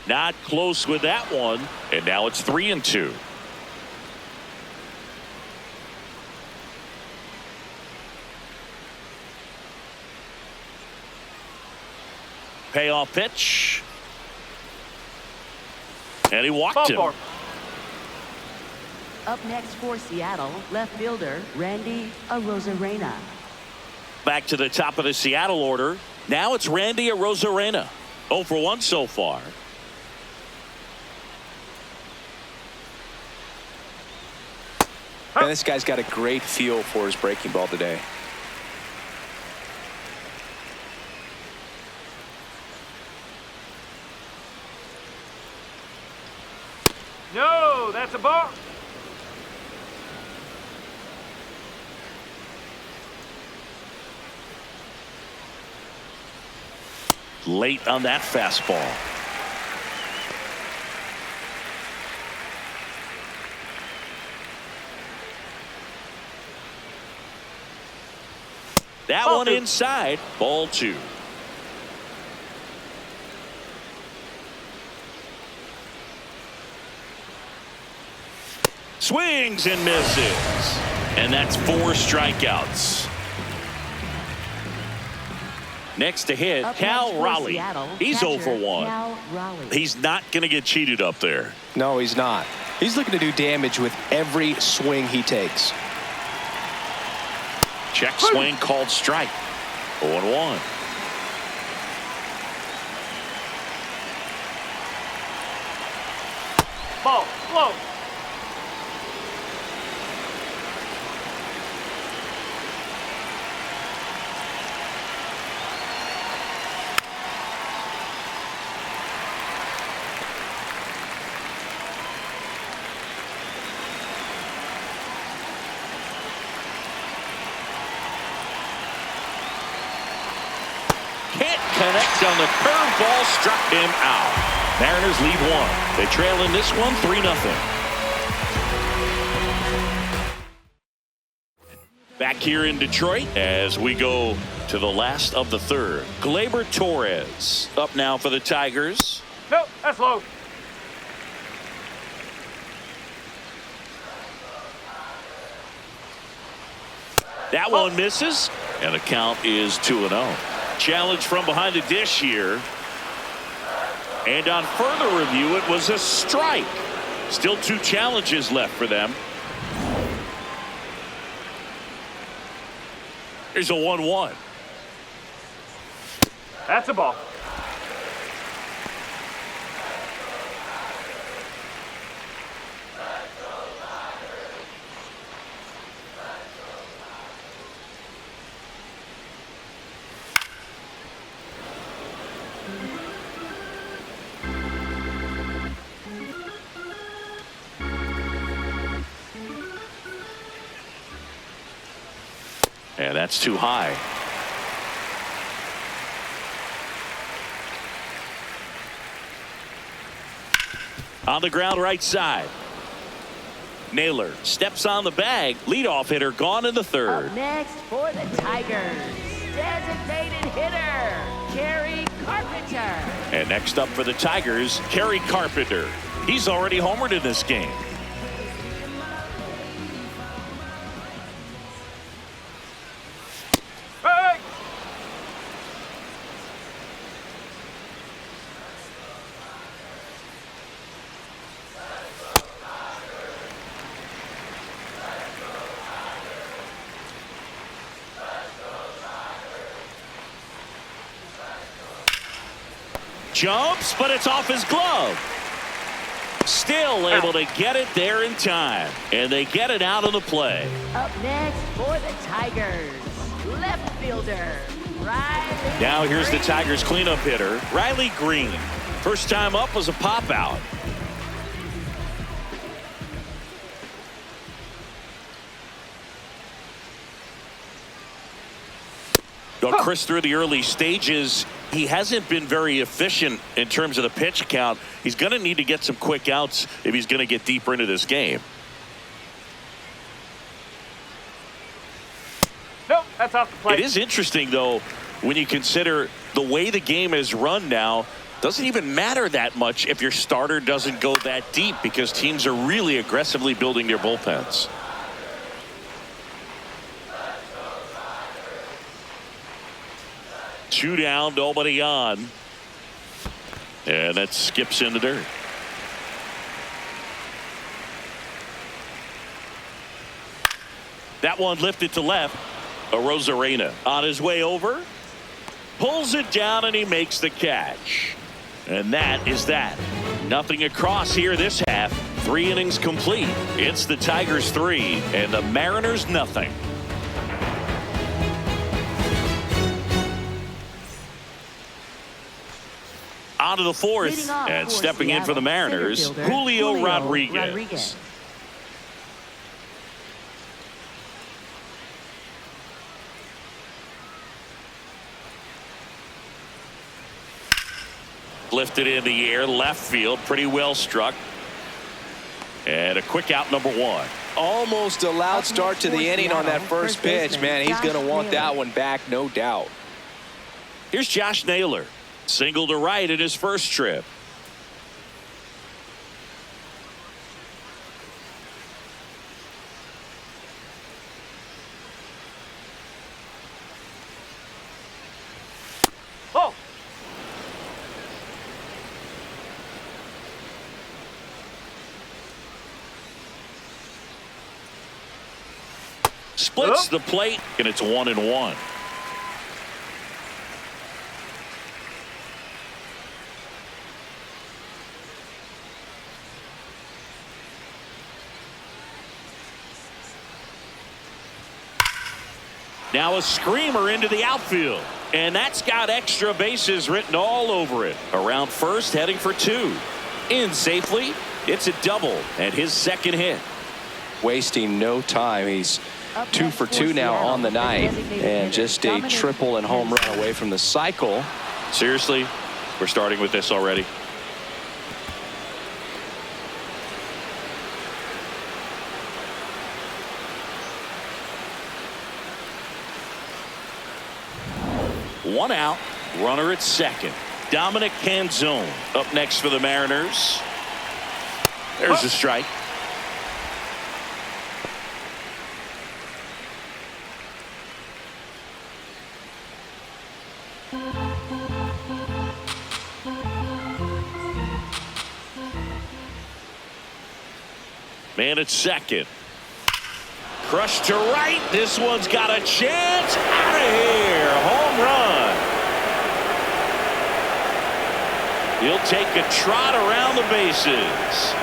A: Not close with that one, and now it's 3-2. Payoff pitch. And he walked him.
D: Ballpark.
B: Up next for Seattle, left fielder Randy Arozarena.
A: Back to the top of the Seattle order. Now it's Randy Arozarena. 0 for 1 so far.
C: And this guy's got a great feel for his breaking ball today.
D: No, that's a ball.
A: Late on that fastball. That
D: Ball
A: one
D: 2.
A: inside. Ball 2. Swings and misses. And that's 4 strikeouts. Next to hit,
B: Up
A: Cal
B: next for
A: Raleigh.
B: Seattle,
A: He's 0 for
B: catcher
A: 1.
B: Cal Raleigh.
A: He's not going to get cheated up there.
C: No, he's not. He's looking to do damage with every swing he takes.
A: Check swing called strike. 0-1.
D: Ball, low.
A: Can't connect on the curveball, struck him out. Mariners lead 1. They trail in this one 3-0. Back here in Detroit as we go to the last of the third. Gleyber Torres up now for the Tigers.
D: Nope, that's low.
A: That one misses, and the count is 2-0. Challenge from behind the dish here. And on further review, it was a strike. Still 2 challenges left for them. Here's a 1-1.
D: That's a ball.
A: And that's too high. On the ground right side. Naylor steps on the bag. Leadoff hitter gone in the third.
B: Up next for the Tigers, designated hitter Kerry Carpenter.
A: And next up for the Tigers, Kerry Carpenter. He's already homered in this game.
D: Hey!
A: jumps, but it's off his glove. Still able to get it there in time. And they get it out of the play.
B: Up next for the Tigers, left fielder, Riley.
A: Now here's the
B: Green.
A: Tigers cleanup hitter, Riley Green. First time up was a pop out. Chris, through the early stages, he hasn't been very efficient in terms of the pitch count. He's going to need to get some quick outs if he's going to get deeper into this game.
D: Nope, that's off the plate.
A: It is interesting, though, when you consider the way the game is run now. Doesn't even matter that much if your starter doesn't go that deep, because teams are really aggressively building their bullpens. Two down, nobody on. And that skips in the dirt. That one lifted to left. Arozarena on his way over. Pulls it down and he makes the catch. And that is that. Nothing across here this half. 3 innings complete. It's the Tigers 3 and the Mariners nothing. On to the fourth, and stepping in for the Mariners, Julio Rodriguez. Lifted in the air, left field, pretty well struck. And a quick out, number 1.
C: Almost a loud start to the inning on that first pitch, man. He's going to want that one back, no doubt.
A: Here's Josh Naylor. Single to right in his first trip.
D: Oh!
A: Splits the plate, and it's 1-1. Now a screamer into the outfield, and that's got extra bases written all over it. Around first, heading for 2. In safely. It's a double and his second hit.
C: Wasting no time. He's 2 for 2 now on the night, and just a triple and home run away from the cycle.
A: Seriously, we're starting with this already. One out, runner at second. Dominic Canzone up next for the Mariners. There's a strike. Man at second. Crushed to right. This one's got a chance. Out of here. Home run. He'll take a trot around the bases.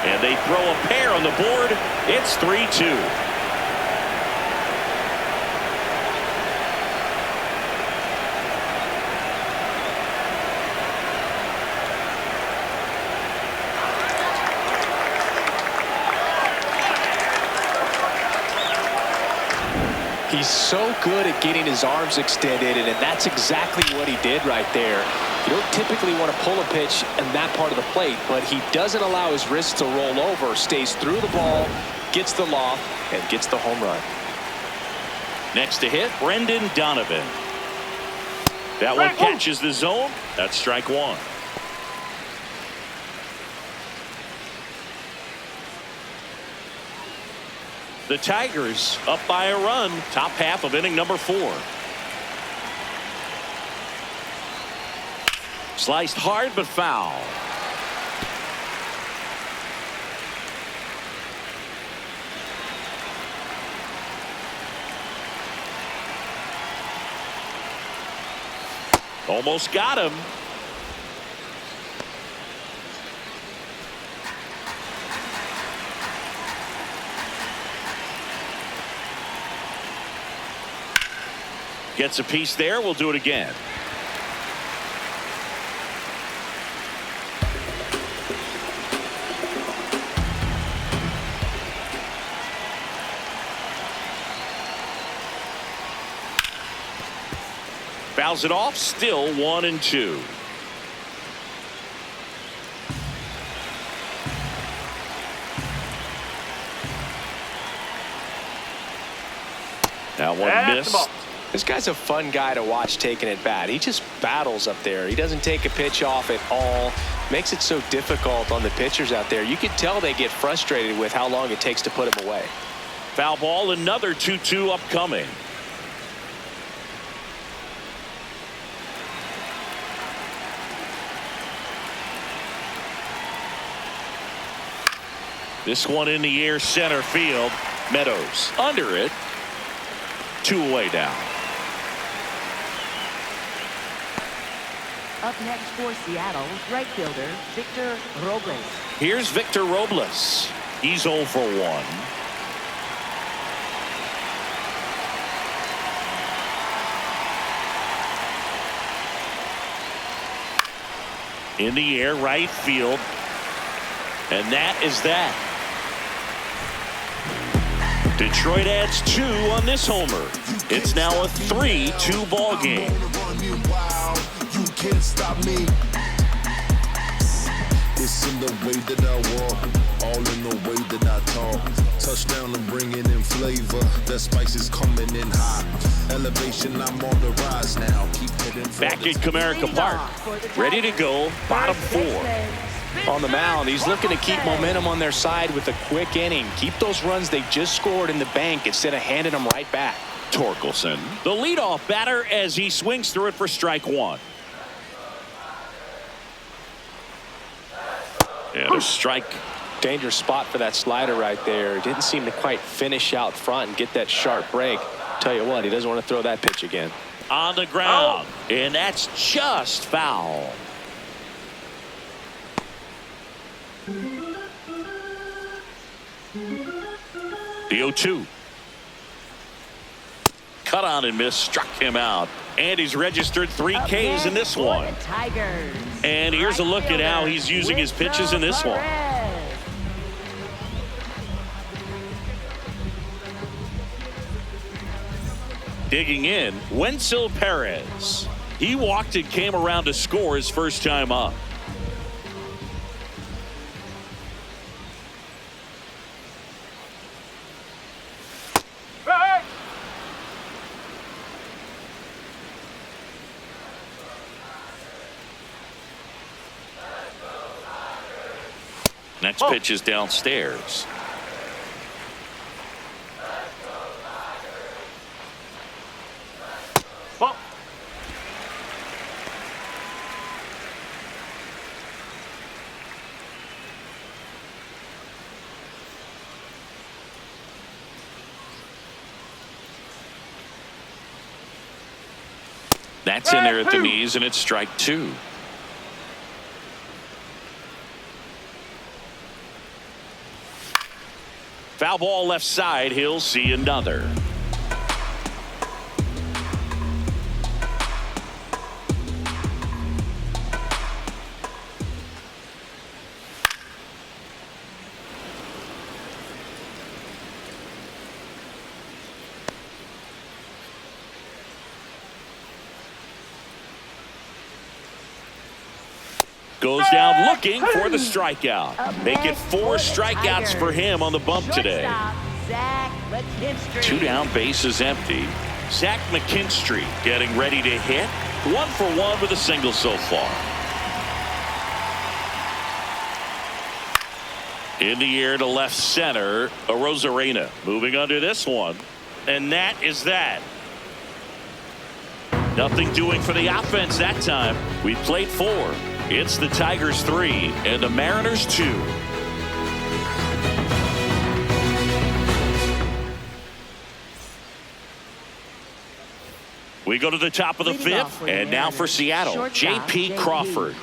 A: And they throw a pair on the board. It's 3-2.
C: He's so good at getting his arms extended, and that's exactly what he did right there. You don't typically want to pull a pitch in that part of the plate, but he doesn't allow his wrists to roll over, stays through the ball, gets the loft, and gets the home run.
A: Next to hit, Brendan Donovan. That one catches the zone. That's strike 1. The Tigers up by a run, top half of inning number 4. Sliced hard but foul. Almost got him. Gets a piece there. We'll do it again. Fouls it off. Still 1-2. That one missed.
C: This guy's a fun guy to watch taking at bat. He just battles up there. He doesn't take a pitch off at all. Makes it so difficult on the pitchers out there. You can tell they get frustrated with how long it takes to put him away.
A: Foul ball. Another 2-2 upcoming. This one in the air, center field. Meadows under it. 2 away down.
B: Up next for Seattle, right fielder Victor Robles.
A: Here's Victor Robles. He's 0 for 1. In the air, right field. And that is that. Detroit adds 2 on this homer. It's now a 3-2 ball game.
G: You can't stop me. It's in the way that I walk, all in the way that I talk. Touchdown, I'm bringing in flavor. That spice is coming in hot. Elevation, I'm on the rise now. Keep heading
A: back at Comerica Park. Ready to go. Bottom 4.
C: On the mound, he's looking to keep momentum on their side with a quick inning. Keep those runs they just scored in the bank instead of handing them right back.
A: Torkelson, the leadoff batter, as he swings through it for strike 1. And a strike.
C: Dangerous spot for that slider right there. Didn't seem to quite finish out front and get that sharp break. Tell you what, he doesn't want to throw that pitch again.
A: On the ground, and that's just foul. The 0-2. Cut on and miss, struck him out. And he's registered 3 Ks in this one. And here's a look at how he's using his pitches in this one. Digging in, Wenzel Perez. He walked and came around to score his first time up. Next pitch is downstairs.
D: Ball.
A: That's in there at the knees, and it's strike 2. Foul ball left side. He'll see another. Goes down looking for the strikeout. Make it 4 strikeouts for him on the bump today. 2 down, bases empty. Zach McKinstry getting ready to hit. 1 for 1 with a single so far. In the air to left center, Arozarena moving under this one. And that is that. Nothing doing for the offense that time. We played 4. It's the Tigers 3 and the Mariners 2. We go to the top of the 5th, and now for Seattle, J.P. Crawford.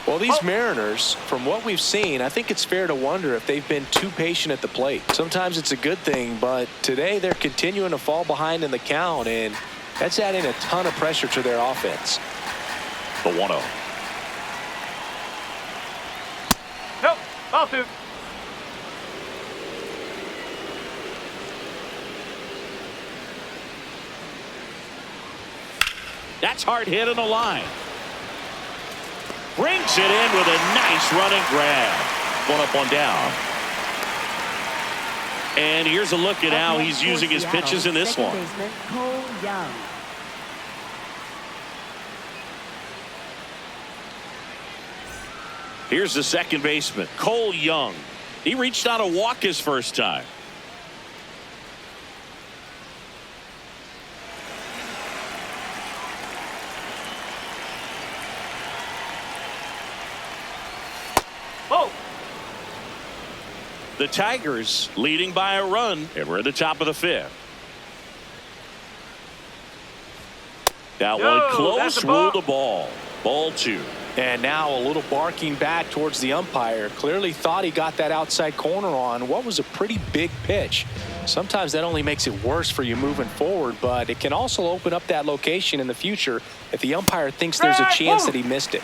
C: Well, these Mariners, from what we've seen, I think it's fair to wonder if they've been too patient at the plate. Sometimes it's a good thing, but today they're continuing to fall behind in the count, and that's adding a ton of pressure to their offense.
A: The 1-0.
D: Nope. Ball 2.
A: That's hard hit in the line. Brings it in with a nice running grab. 1 up, 1 down. And here's a look at how he's using his pitches in this one.
B: Cole Young.
A: Here's the second baseman, Cole Young. He reached on a walk his first time.
D: Oh.
A: The Tigers leading by a run, and we're at the top of the 5th. That
D: No,
A: one close,
D: that's a ball.
A: ruled the ball. Ball 2.
C: And now a little barking back towards the umpire. Clearly thought he got that outside corner on what was a pretty big pitch. Sometimes that only makes it worse for you moving forward, but it can also open up that location in the future if the umpire thinks there's a chance that he missed it.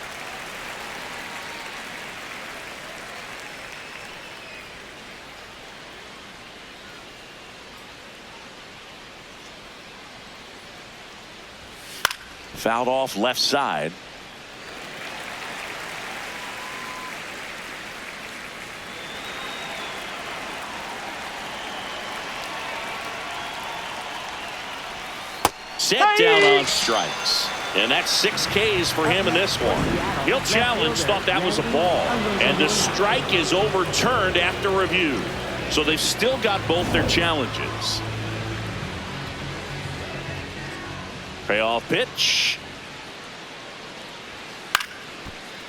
A: Fouled off left side. Set down on strikes. And that's 6 Ks for him in this one. He'll challenge, thought that was a ball. And the strike is overturned after review. So they've still got both their challenges. Payoff pitch.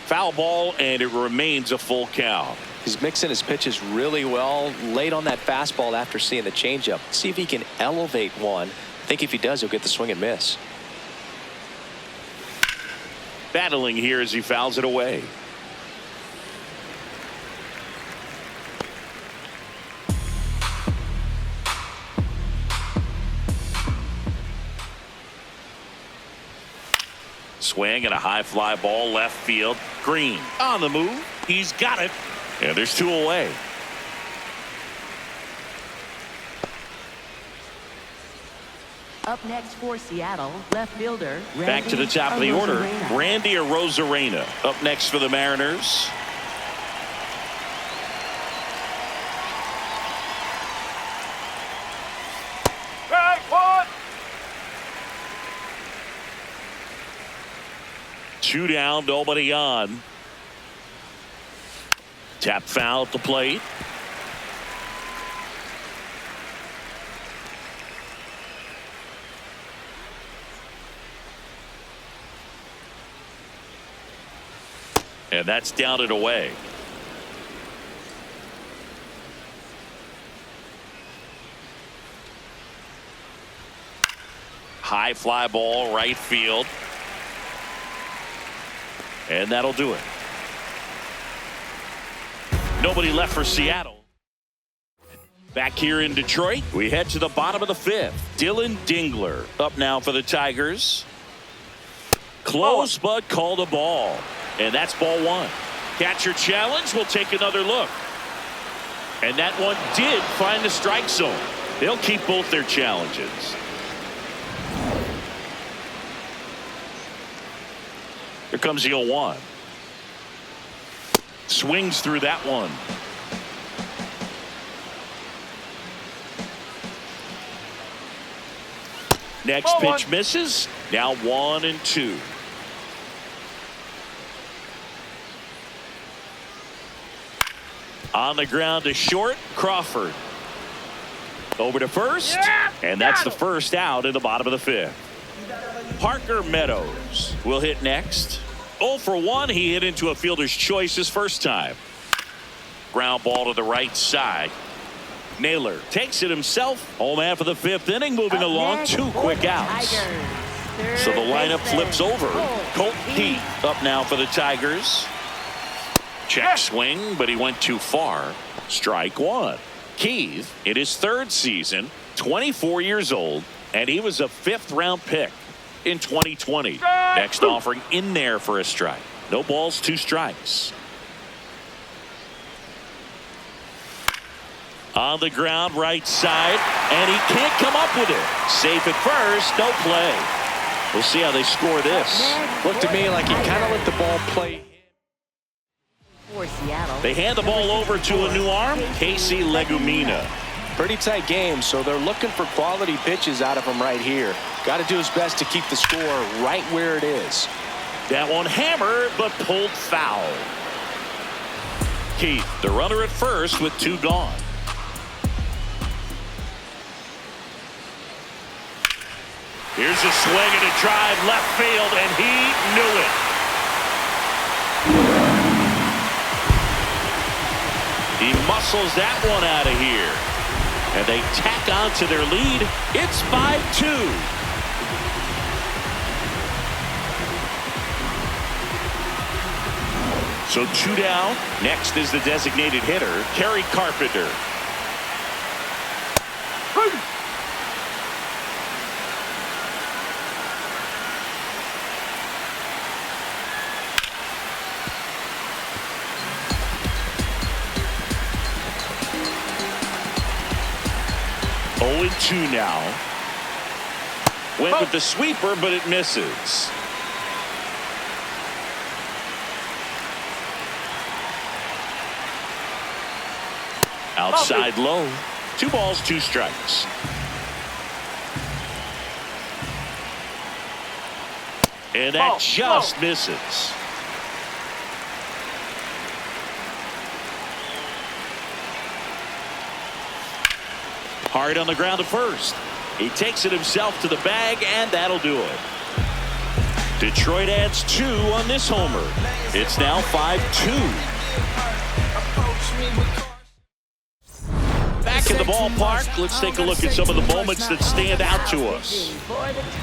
A: Foul ball, and it remains a full count.
C: He's mixing his pitches really well. Late on that fastball after seeing the changeup. See if he can elevate one. I think if he does, he'll get the swing and miss.
A: Battling here as he fouls it away. Swing and a high fly ball left field. Green on the move. He's got it. And there's 2 away.
B: Up next for Seattle, left fielder Randy
A: Back to the top of the order.
B: Arozarena.
A: Randy Arozarena up next for the Mariners.
D: Right, 1.
A: 2 down, nobody on. Tap foul at the plate. And that's down and away. High fly ball right field. And that'll do it. Nobody left for Seattle. Back here in Detroit, we head to the bottom of the 5th. Dylan Dingler up now for the Tigers. Close, but called a ball. And that's ball 1. Catcher challenge. We'll take another look. And that one did find the strike zone. They'll keep both their challenges. Here comes the 0-1. Swings through that one. Next pitch misses. Now 1-2. On the ground to short, Crawford. Over to first, and that's the first out in the bottom of the 5th. Parker Meadows will hit next. 0 for 1. He hit into a fielder's choice his first time. Ground ball to the right side. Naylor takes it himself. Home half of the 5th inning, moving along. 2 quick outs. So the lineup flips over. Colt Heath up now for the Tigers. Check swing, but he went too far. Strike one. Keith, in his third season, 24 years old, and he was a 5th-round pick in 2020. Next offering in there for a strike. No balls, 2 strikes. On the ground, right side, and he can't come up with it. Safe at first, no play. We'll see how they score this.
C: Looked to me like he kind of let the ball play.
B: For Seattle.
A: They hand the ball over to a new arm, Casey Legumina.
C: Pretty tight game, so they're looking for quality pitches out of him right here. Got to do his best to keep the score right where it is.
A: That one hammered, but pulled foul. Keith, the runner at first with 2 gone. Here's a swing and a drive left field, and he knew it. He muscles that one out of here. And they tack on to their lead. It's 5-2. So 2 down. Next is the designated hitter, Kerry Carpenter. 0-2 now. Went with the sweeper, but it misses. Outside low. 2 balls, 2 strikes. And that just misses. Hard on the ground at first. He takes it himself to the bag, and that'll do it. Detroit adds 2 on this homer. It's now 5-2. Back in the ballpark, let's take a look at some of the moments that stand out to us.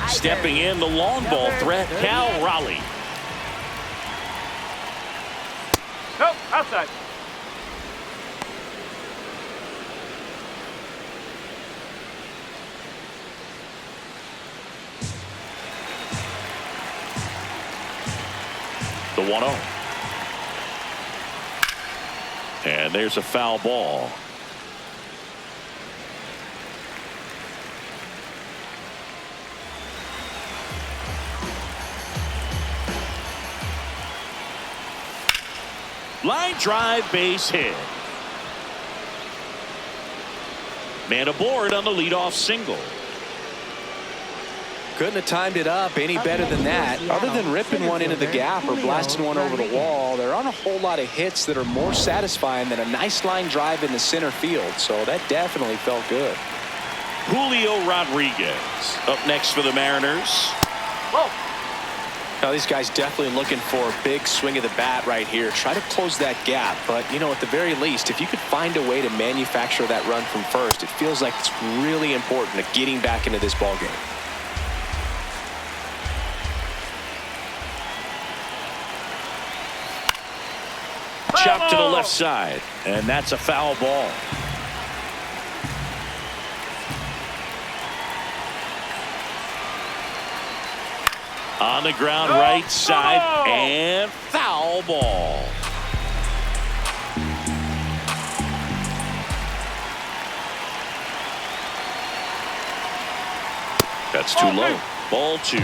A: Stepping in, the long ball threat, Cal Raleigh.
D: Nope, outside.
A: The 1-0. And there's a foul ball. Line drive, base hit. Man aboard on the leadoff single.
C: Couldn't have timed it up any better than that. Other than ripping one into the gap or blasting one over the wall, there aren't a whole lot of hits that are more satisfying than a nice line drive in the center field. So that definitely felt good.
A: Julio Rodriguez up next for the Mariners.
D: Whoa.
C: Now these guys definitely looking for a big swing of the bat right here. Try to close that gap. But, you know, at the very least, if you could find a way to manufacture that run from first, it feels like it's really important to getting back into this ball game.
A: Chop to the left side, and that's a foul ball. On the ground, right side, and foul ball. That's too low. Ball 2.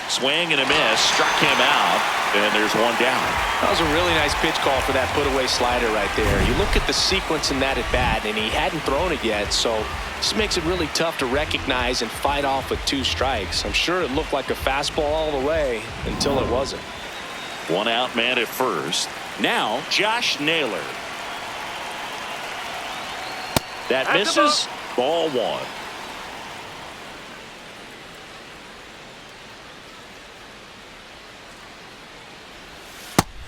A: Swing and a miss, struck him out, and there's 1 down.
C: That was a really nice pitch call for that put-away slider right there. You look at the sequence in that at-bat, and he hadn't thrown it yet, so this makes it really tough to recognize and fight off with 2 strikes. I'm sure it looked like a fastball all the way until it wasn't.
A: 1 out, man at first. Now, Josh Naylor. That misses. Ball 1.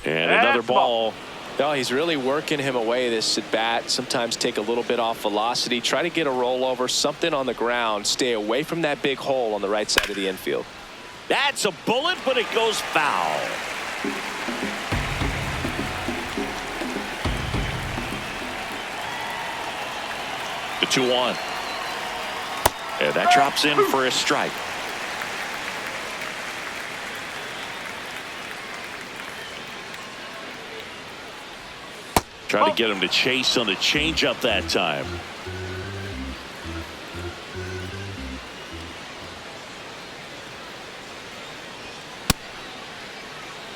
A: And another ball.
C: No, he's really working him away this at bat. Sometimes take a little bit off velocity. Try to get a rollover, something on the ground. Stay away from that big hole on the right side of the infield.
A: That's a bullet, but it goes foul. The 2-1. And that drops in for a strike. Trying to get him to chase on the changeup that time.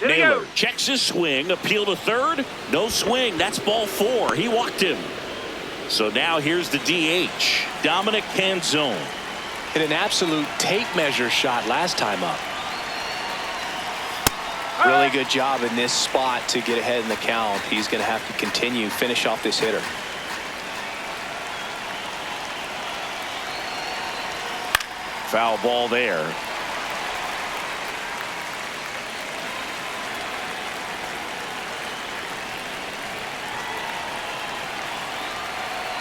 A: Naylor checks his swing, appeal to third, no swing. That's ball 4. He walked him. So now here's the DH, Dominic Canzone.
C: Hit an absolute tape measure shot last time up. Really good job in this spot to get ahead in the count. He's going to have to continue, finish off this hitter.
A: Foul ball there.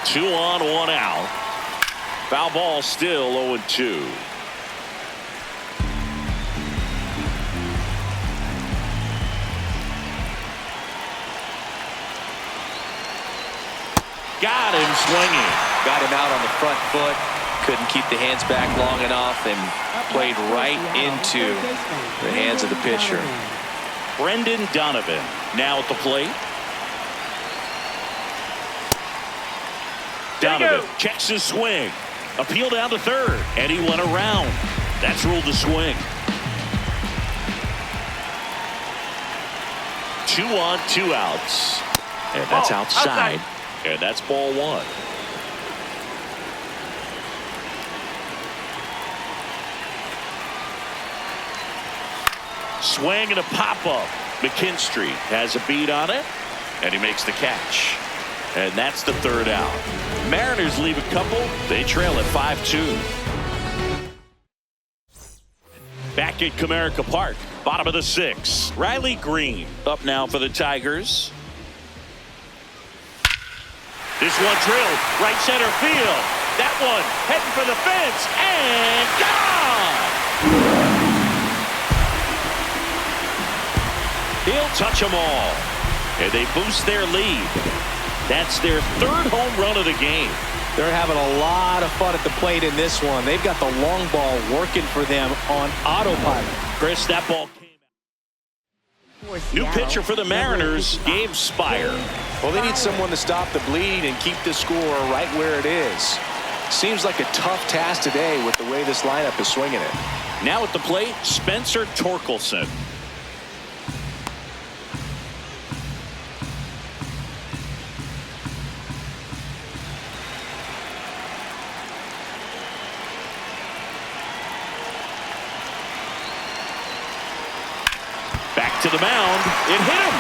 A: Two on, 1 out. Foul ball still 0-2. Got him swinging.
C: Got him out on the front foot. Couldn't keep the hands back long enough and played right into the hands of the pitcher.
A: Brendan Donovan now at the plate. Donovan checks his swing. Appeal down to third, and he went around. That's ruled a swing. 2 on, 2 outs. And that's outside. And that's ball 1. Swing and a pop-up. McKinstry has a beat on it, and he makes the catch. And that's the 3rd out. Mariners leave a couple. They trail at 5-2. Back at Comerica Park, bottom of the 6th. Riley Green up now for the Tigers. This one drilled right center field. That one heading for the fence and gone. He'll touch them all, and they boost their lead. That's their 3rd home run of the game.
C: They're having a lot of fun at the plate in this one. They've got the long ball working for them on autopilot.
A: Chris, that ball came out. New pitcher for the Mariners, Gabe Spire.
C: Well, they need someone to stop the bleed and keep the score right where it is. Seems like a tough task today with the way this lineup is swinging it.
A: Now at the plate, Spencer Torkelson. Back to the mound. It hit him.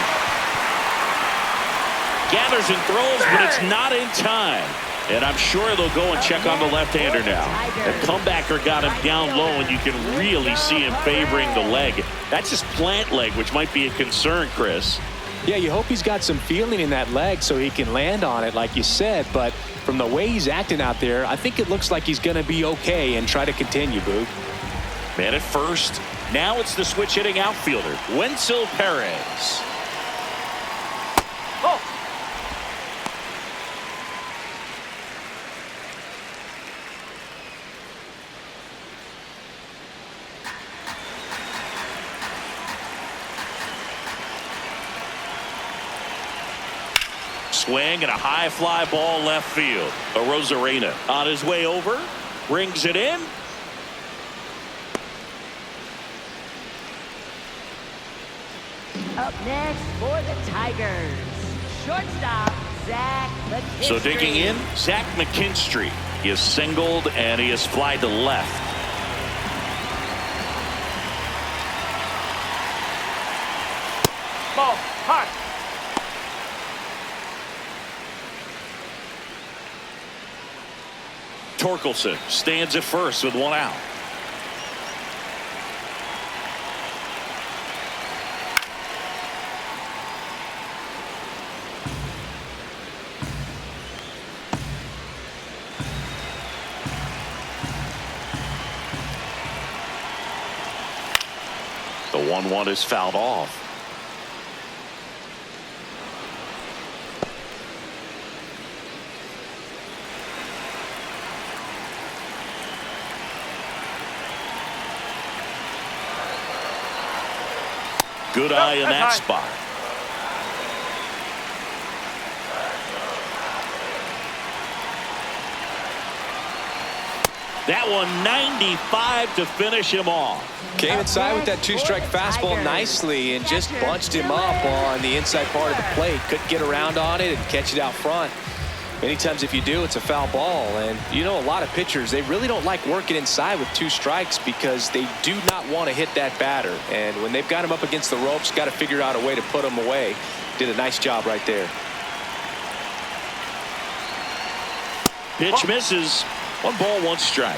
A: Gathers and throws, but it's not in time. And I'm sure they'll go and check on the left-hander now. The comebacker got him down low, and you can really see him favoring the leg. That's his plant leg, which might be a concern, Chris.
C: Yeah, you hope he's got some feeling in that leg so he can land on it, like you said. But from the way he's acting out there, I think it looks like he's going to be okay and try to continue, Boog.
A: Man at first. Now it's the switch-hitting outfielder, Wenzel Perez.
D: Oh.
A: Swing and a high fly ball left field. Arozarena on his way over, brings it in.
B: Up next for the Tigers, shortstop Zach McKinstry.
A: So digging in, Zach McKinstry. He is singled and he is flied to left.
D: Ball, hot.
A: Torkelson stands at first with 1 out. 1-1 is fouled off. Good eye in that spot. That one 95 to finish him off.
C: Came inside with that two-strike fastball nicely and just bunched him up on the inside part of the plate. Couldn't get around on it and catch it out front. Many times if you do, it's a foul ball. And you know, a lot of pitchers, they really don't like working inside with two strikes because they do not want to hit that batter. And when they've got him up against the ropes, got to figure out a way to put him away. Did a nice job right there.
A: Pitch misses. 1 ball, 1 strike.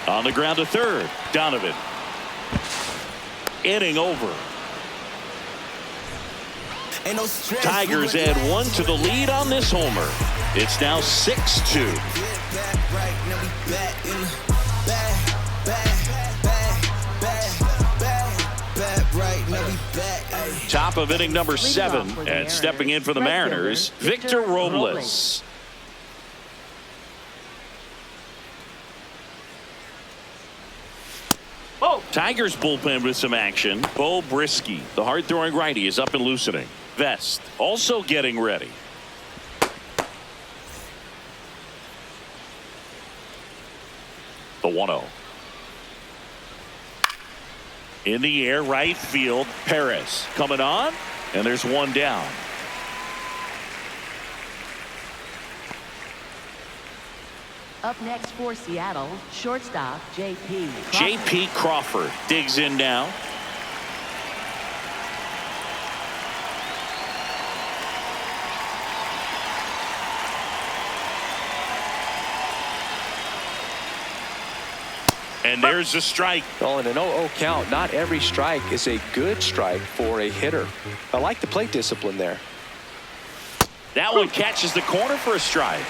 A: On the ground to third. Donovan. Inning over. Tigers add 1 to the lead on this homer. It's now 6-2. Top of inning number 7, and stepping in for the Mariners, Victor Robles. Tigers bullpen with some action. Bo Brisky, the hard-throwing righty, is up and loosening. Vest also getting ready. The 1-0. In the air, right field, Perez coming on, and there's 1 down.
B: Up next for Seattle, shortstop J.P.
A: J.P. Crawford digs in now. And there's the strike.
C: Well, in an 0-0 count, not every strike is a good strike for a hitter. I like the plate discipline there.
A: That one catches the corner for a strike.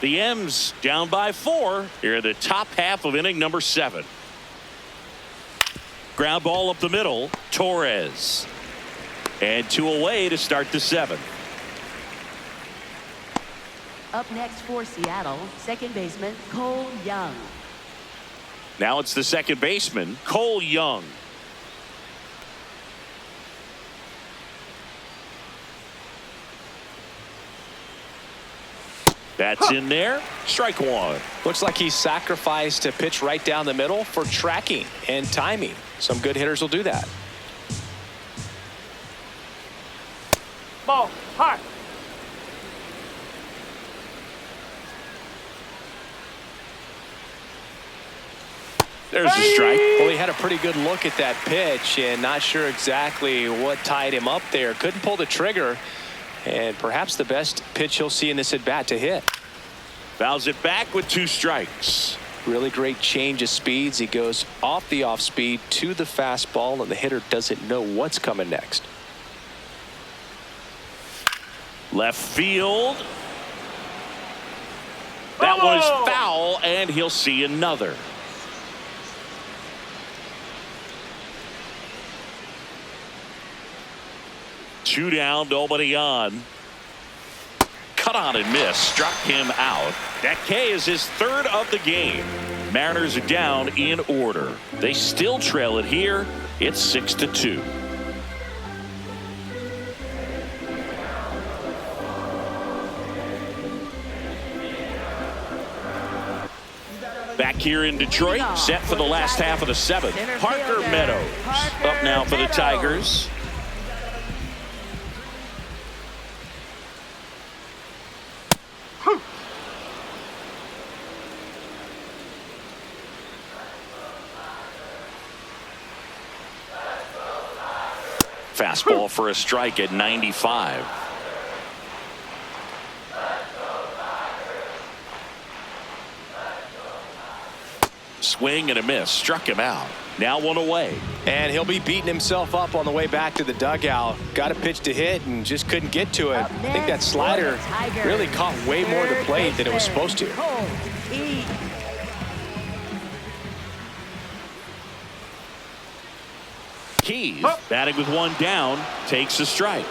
A: The M's down by 4 here in the top half of inning number 7. Ground ball up the middle. Torres. And 2 away to start the 7th.
B: Up next for Seattle, second baseman Cole Young.
A: Now it's the second baseman, Cole Young. That's in there. Strike 1.
C: Looks like he sacrificed a pitch right down the middle for tracking and timing. Some good hitters will do that.
D: Ball, high.
A: There's a strike.
C: Well, he had a pretty good look at that pitch and not sure exactly what tied him up there. Couldn't pull the trigger, and perhaps the best pitch he'll see in this at bat to hit.
A: Fouls it back with 2 strikes.
C: Really great change of speeds. He goes off the off speed to the fastball, and the hitter doesn't know what's coming next.
A: Left field. That one is foul, and he'll see another. Two down, nobody on. Cut on and miss, struck him out. That K is his 3rd of the game. Mariners are down in order. They still trail it here. It's 6-2. Back here in Detroit, set for the last half of the 7th. Parker Meadows up now for the Tigers. Fastball for a strike at 95. Swing and a miss. Struck him out. Now one away.
C: And he'll be beating himself up on the way back to the dugout. Got a pitch to hit and just couldn't get to it. I think that slider really caught way more of the plate than it was supposed to.
A: Keys batting with one down, takes a strike.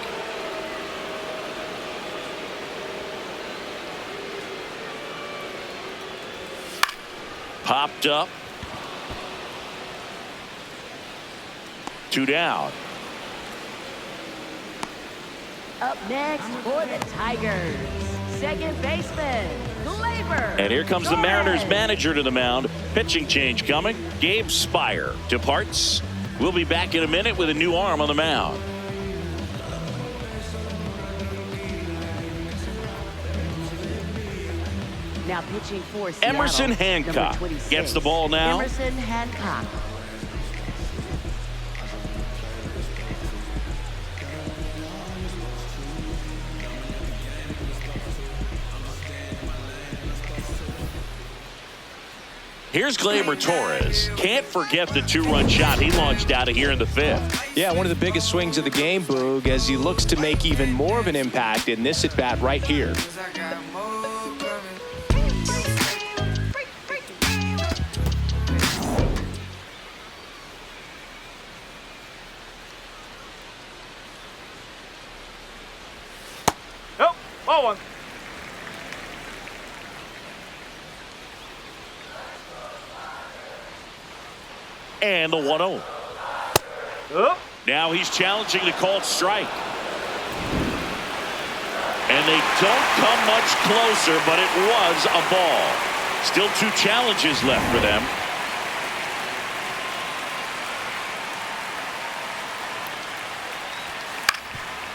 A: Popped up. 2 down.
B: Up next for the Tigers, second baseman, Glaber.
A: And here comes the Mariners manager to the mound. Pitching change coming. Gabe Spire departs. We'll be back in a minute with a new arm on the mound.
B: Now pitching for Seattle,
A: Emerson Hancock
B: number 26.
A: gets the ball now.
B: Emerson Hancock.
A: Here's Glaber Torres. Can't forget the 2-run shot he launched out of here in the 5th.
C: Yeah, one of the biggest swings of the game, Boog, as he looks to make even more of an impact in this at-bat right here.
D: Nope. Ball one.
A: And the 1-0.
D: Up.
A: Now he's challenging the called strike. And they don't come much closer, but it was a ball. Still 2 challenges left for them.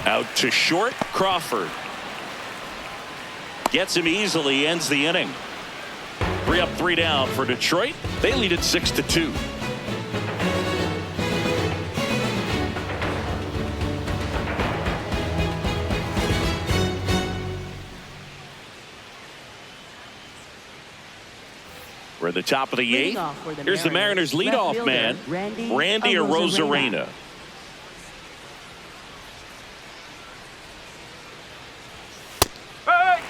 A: Out to short, Crawford. Gets him easily, ends the inning. 3 up, 3 down for Detroit. They lead it 6-2. We're at the top of the 8th. Here's the Mariners leadoff man, Randy Arozarena.
D: Hey.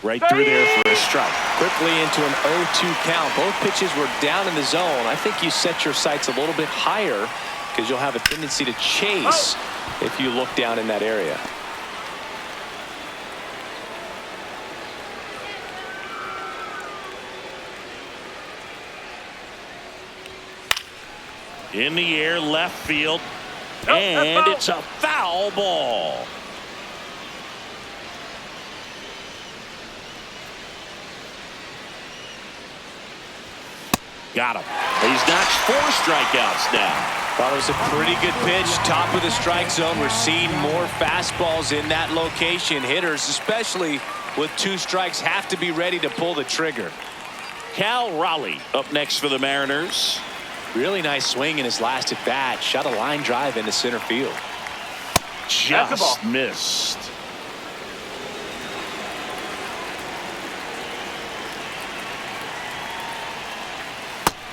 A: Right through there for a strike.
C: Quickly into an 0-2 count. Both pitches were down in the zone. I think you set your sights a little bit higher because you'll have a tendency to chase if you look down in that area.
A: In the air, left field. And it's a foul ball. Got him. He's notched 4 strikeouts now.
C: Thought it was a pretty good pitch. Top of the strike zone. We're seeing more fastballs in that location. Hitters, especially with 2 strikes, have to be ready to pull the trigger.
A: Cal Raleigh up next for the Mariners.
C: Really nice swing in his last at bat. Shot a line drive into center field.
A: Just missed.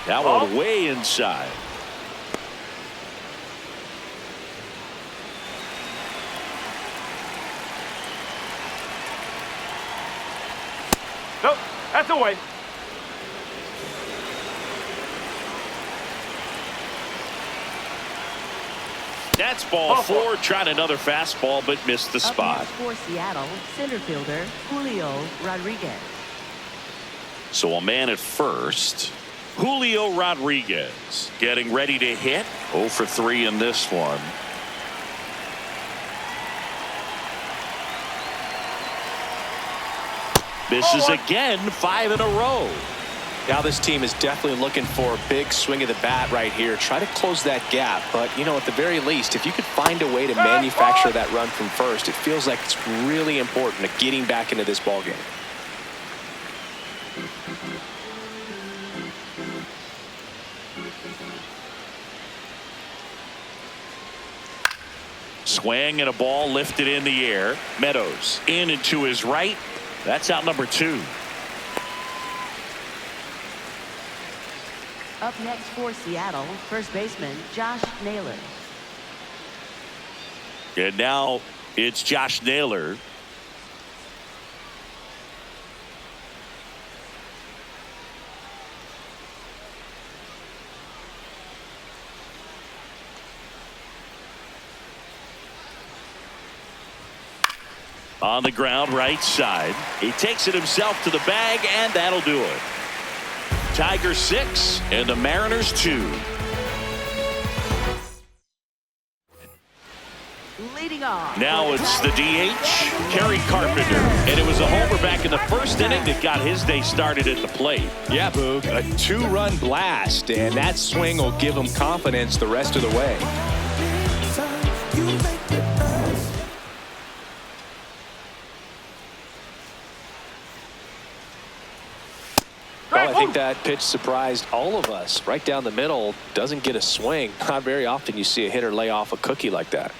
A: That one way inside.
D: Nope. That's away.
A: That's ball 4. Tried another fastball, but missed the
B: Up
A: spot.
B: next for Seattle, center fielder Julio Rodriguez.
A: So a man at first. Julio Rodriguez getting ready to hit. 0 for 3 in this one. Misses again, 5 in a row.
C: Now this team is definitely looking for a big swing of the bat right here. Try to close that gap. But, you know, at the very least, if you could find a way to manufacture that run from first, it feels like it's really important to getting back into this ballgame.
A: Swing and a ball lifted in the air. Meadows in and to his right. That's out number 2.
B: Up next for Seattle, first baseman Josh Naylor.
A: And now it's Josh Naylor. On the ground, right side. He takes it himself to the bag, and that'll do it. Tigers 6 and the Mariners 2.
B: Leading off.
A: Now it's the DH, Kerry Carpenter. And it was a homer back in the first inning that got his day started at the plate.
C: Yeah, Boog, a 2-run blast, and that swing will give him confidence the rest of the way. Well, I think that pitch surprised all of us. Right down the middle, doesn't get a swing. Not very often you see a hitter lay off a cookie like that.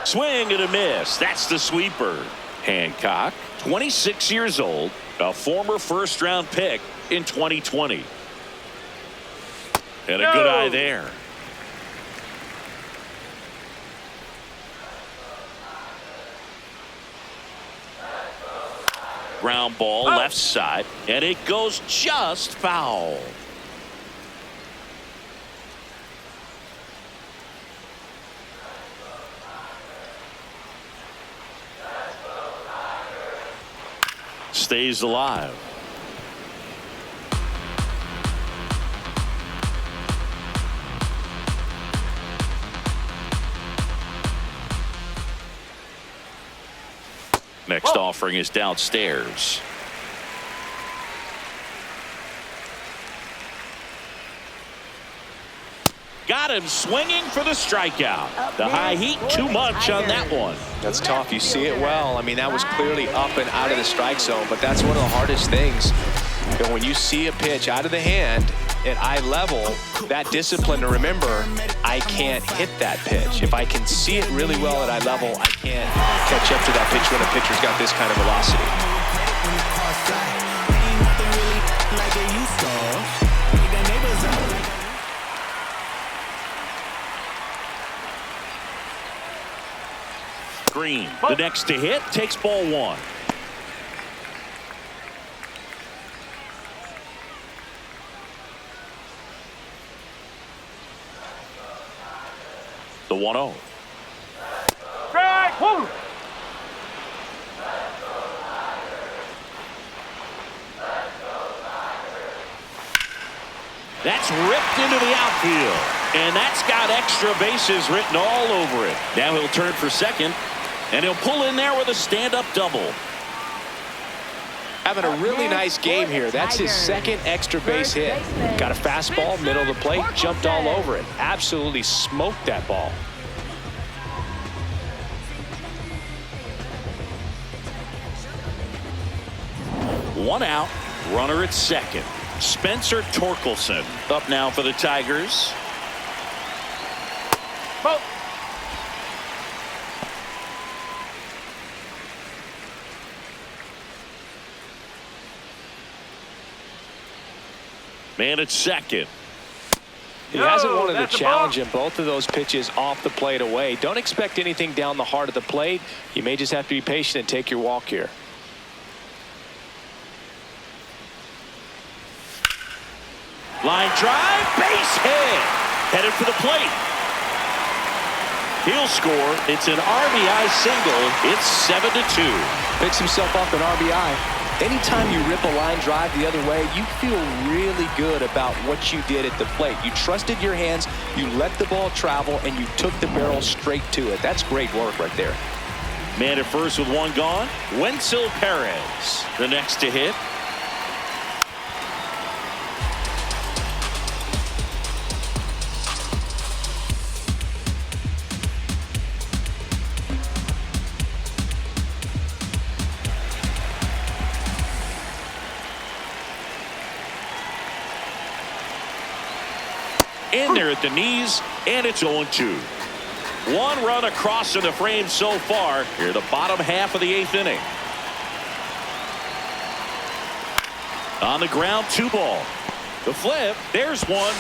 A: Swing and a miss. That's the sweeper. Hancock, 26 years old, a former first-round pick in 2020. And a good eye there. Ground ball left side, and it goes just foul. Stays alive. Next offering is downstairs. Got him swinging for the strikeout. The high heat too much on that one.
C: That's tough. You see it well. I mean, that was clearly up and out of the strike zone, but that's one of the hardest things. You know, when you see a pitch out of the hand at eye level, that discipline to remember, I can't hit that pitch. If I can see it really well at eye level, I can't catch up to that pitch when a pitcher's got this kind of velocity.
A: Green, the next to hit, takes ball 1. The 1-0.
D: Strike. Woo.
A: That's ripped into the outfield. And that's got extra bases written all over it. Now he'll turn for second. And he'll pull in there with a stand-up double.
C: Having a really nice game here. That's his second extra base hit. Got a fastball, middle of the plate, jumped all over it. Absolutely smoked that ball.
A: One out, runner at second. Spencer Torkelson up now for the Tigers.
D: Ball.
A: Man at second.
C: He hasn't wanted to challenge him. Both of those pitches off the plate away. Don't expect anything down the heart of the plate. You may just have to be patient and take your walk here.
A: Line drive, base hit. Headed for the plate. He'll score. It's an RBI single. It's 7-2.
C: Picks himself up an RBI. Anytime you rip a line drive the other way, you feel really good about what you did at the plate. You trusted your hands, you let the ball travel, and you took the barrel straight to it. That's great work right there.
A: Man at first with one gone. Wenzel Perez, the next to hit. Into there at the knees, and it's 0-2. One run across in the frame so far here, the bottom half of the 8th inning. On the ground, 2 ball. The flip, there's one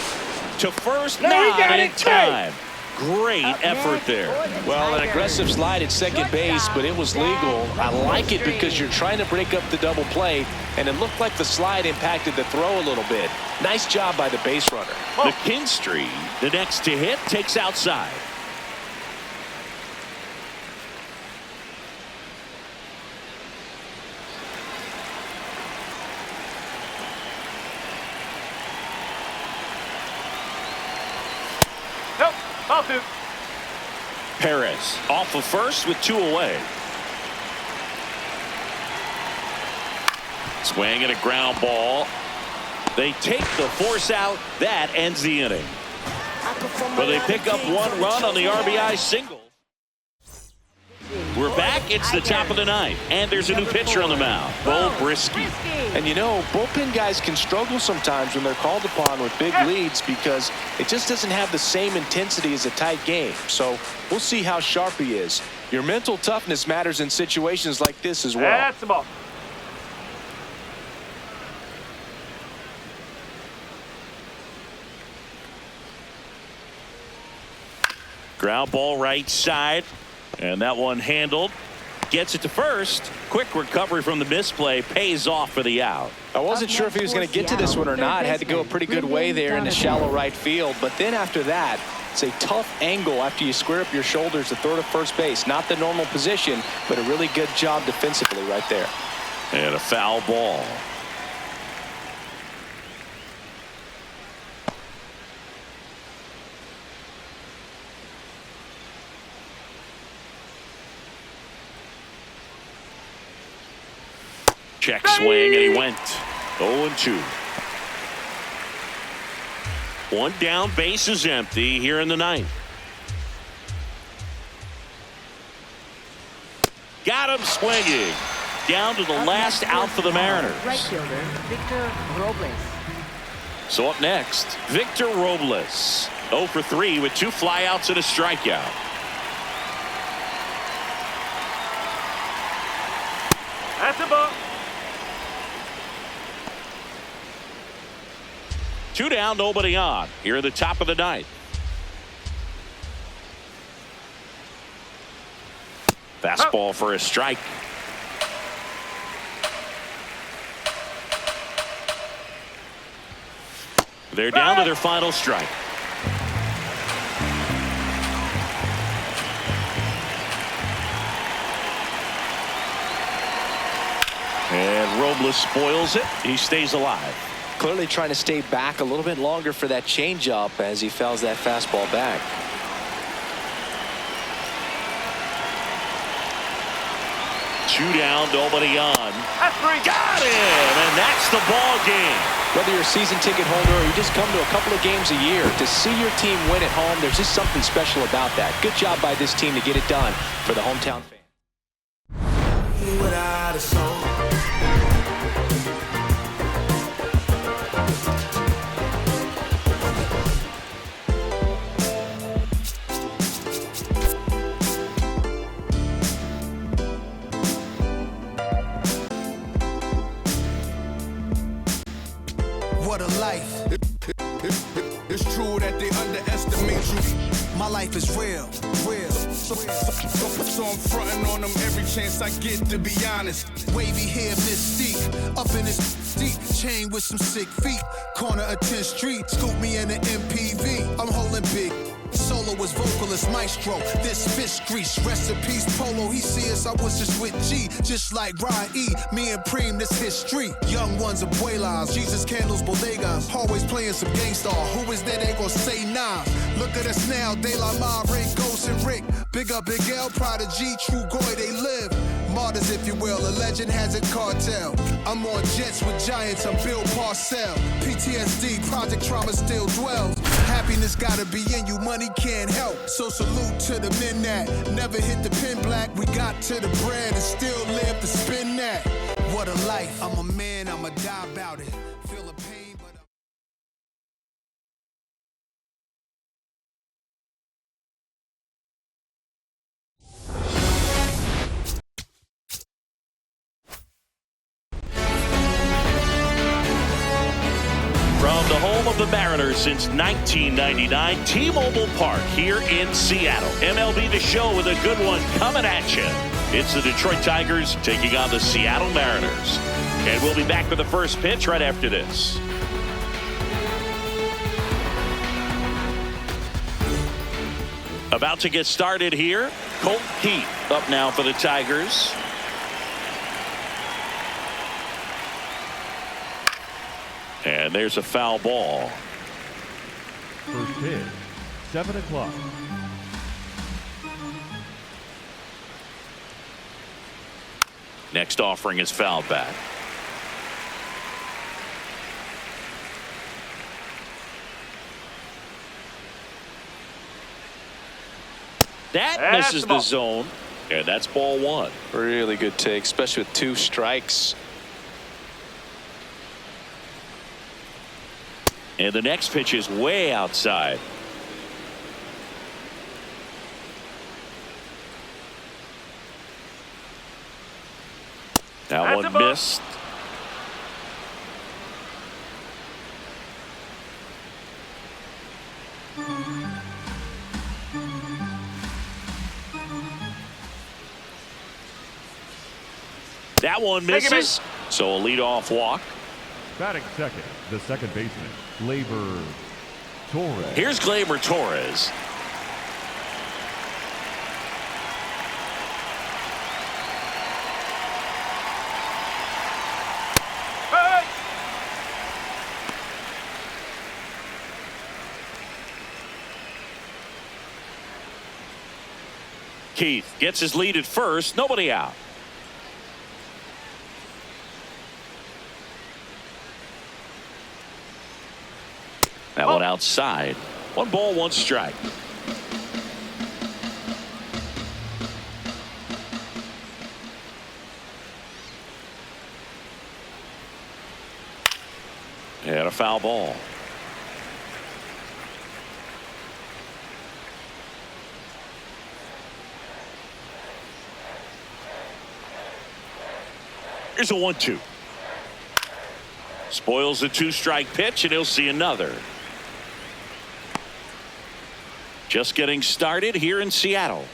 A: to first, not in time. Great effort there.
C: Well, an aggressive slide at second base, but it was legal. I like it because you're trying to break up the double play, and it looked like the slide impacted the throw a little bit. Nice job by the base runner.
A: McKinstry, the next to hit, takes outside.
D: Nope. I'll do.
A: Perez off of first with 2 away. Swing and a ground ball. They take the force out. That ends the inning. But they pick up 1 run on the RBI single. We're back. It's the top of the 9th. And there's a new pitcher on the mound, Bo Brisky.
C: And you know, bullpen guys can struggle sometimes when they're called upon with big leads because it just doesn't have the same intensity as a tight game. So we'll see how sharp he is. Your mental toughness matters in situations like this as well.
D: That's the ball.
A: Ground ball right side. And that one handled. Gets it to first. Quick recovery from the misplay. Pays off for the out.
C: I wasn't sure if he was going to get to this one or not. Had to go a pretty good way there in the shallow right field. But then after that, it's a tough angle after you square up your shoulders to throw to first base. Not the normal position, but a really good job defensively right there.
A: And a foul ball. Check swing, and he went 0-2. 1 down, base is empty here in the 9th. Got him swinging. Down to the last out for the Mariners.
B: Right fielder, Victor Robles.
A: So up next, Victor Robles. 0 for 3 with 2 flyouts and a strikeout.
D: That's the ball.
A: 2 down, nobody on. Here at the top of the 9th. Fastball for a strike. They're down to their final strike. And Robles spoils it. He stays alive.
C: Clearly trying to stay back a little bit longer for that changeup as he fouls that fastball back.
A: Two down, nobody on.
D: That's 3.
A: Got him, and that's the ball game.
C: Whether you're a season ticket holder or you just come to a couple of games a year, to see your team win at home, there's just something special about that. Good job by this team to get it done for the hometown fans.
E: Without a song.
H: What a life. It's true that they underestimate you. My life is real. So I'm fronting on them every chance I get, to be honest. Wavy hair, mystique, up in his deep chain with some sick feet. Corner of 10th Street, scoop me in an MPV. I'm holding big. Soloist, vocalist, maestro. This fish grease, rest in peace, Polo. He see us, I was just with G, just like Ryan E. Me and Preem, this history. Young ones, abuelas, Jesus candles, bodegas. Always playing some gangsta. Who is that? They gon' say nah. Look at us now, De La Mare, Ghost and Rick. Big up Big L, Prodigy, True Goy, they live. Martyrs, if you will, a legend has a cartel. I'm on jets with giants, I'm Bill Parcell. PTSD, project trauma still dwells. Happiness gotta be in you, money can't help. So salute to the men that never hit the pin black. We got to the bread and still live to spin that. What a life, I'm a man, I'ma die about it. Feel a pain.
A: the Mariners since 1999, T-Mobile Park here in Seattle. MLB The Show with a good one coming at you. It's the Detroit Tigers taking on the Seattle Mariners. And we'll be back for the first pitch right after this. About to get started here. Colt Keith up now for the Tigers. And there's a foul ball.
I: First pitch, 7 o'clock.
A: Next offering is fouled back. That misses the zone. And that's ball one.
C: Really good take, especially with 2 strikes.
A: And the next pitch is way outside. That one missed. That one misses. So a leadoff walk.
I: Batting second, the second baseman, Gleyber Torres.
A: Here's Gleyber Torres. Keith gets his lead at first. Nobody out. That one outside. 1 ball, 1 strike. And a foul ball. Here's a 1-2. Spoils the 2-strike pitch, and he'll see another. Just getting started here in Seattle.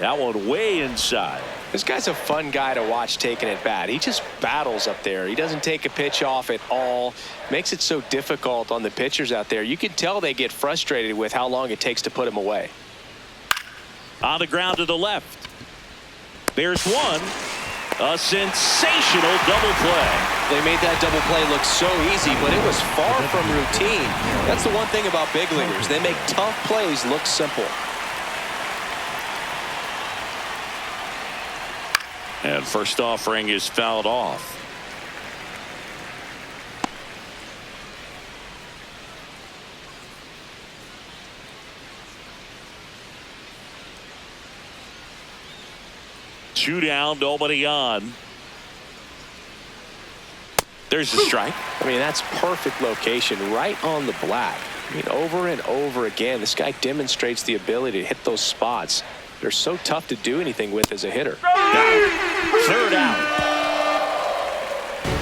A: That one way inside.
C: This guy's a fun guy to watch taking at bat. He just battles up there. He doesn't take a pitch off at all. Makes it so difficult on the pitchers out there. You can tell they get frustrated with how long it takes to put him away.
A: On the ground to the left. There's one. A sensational double play.
C: They made that double play look so easy, but it was far from routine. That's the one thing about big leaguers. They make tough plays look simple.
A: And first offering is fouled off. Two down, nobody on. There's a strike.
C: I mean, that's perfect location, right on the black. I mean, over and over again, this guy demonstrates the ability to hit those spots. They're so tough to do anything with as a hitter.
A: Third out.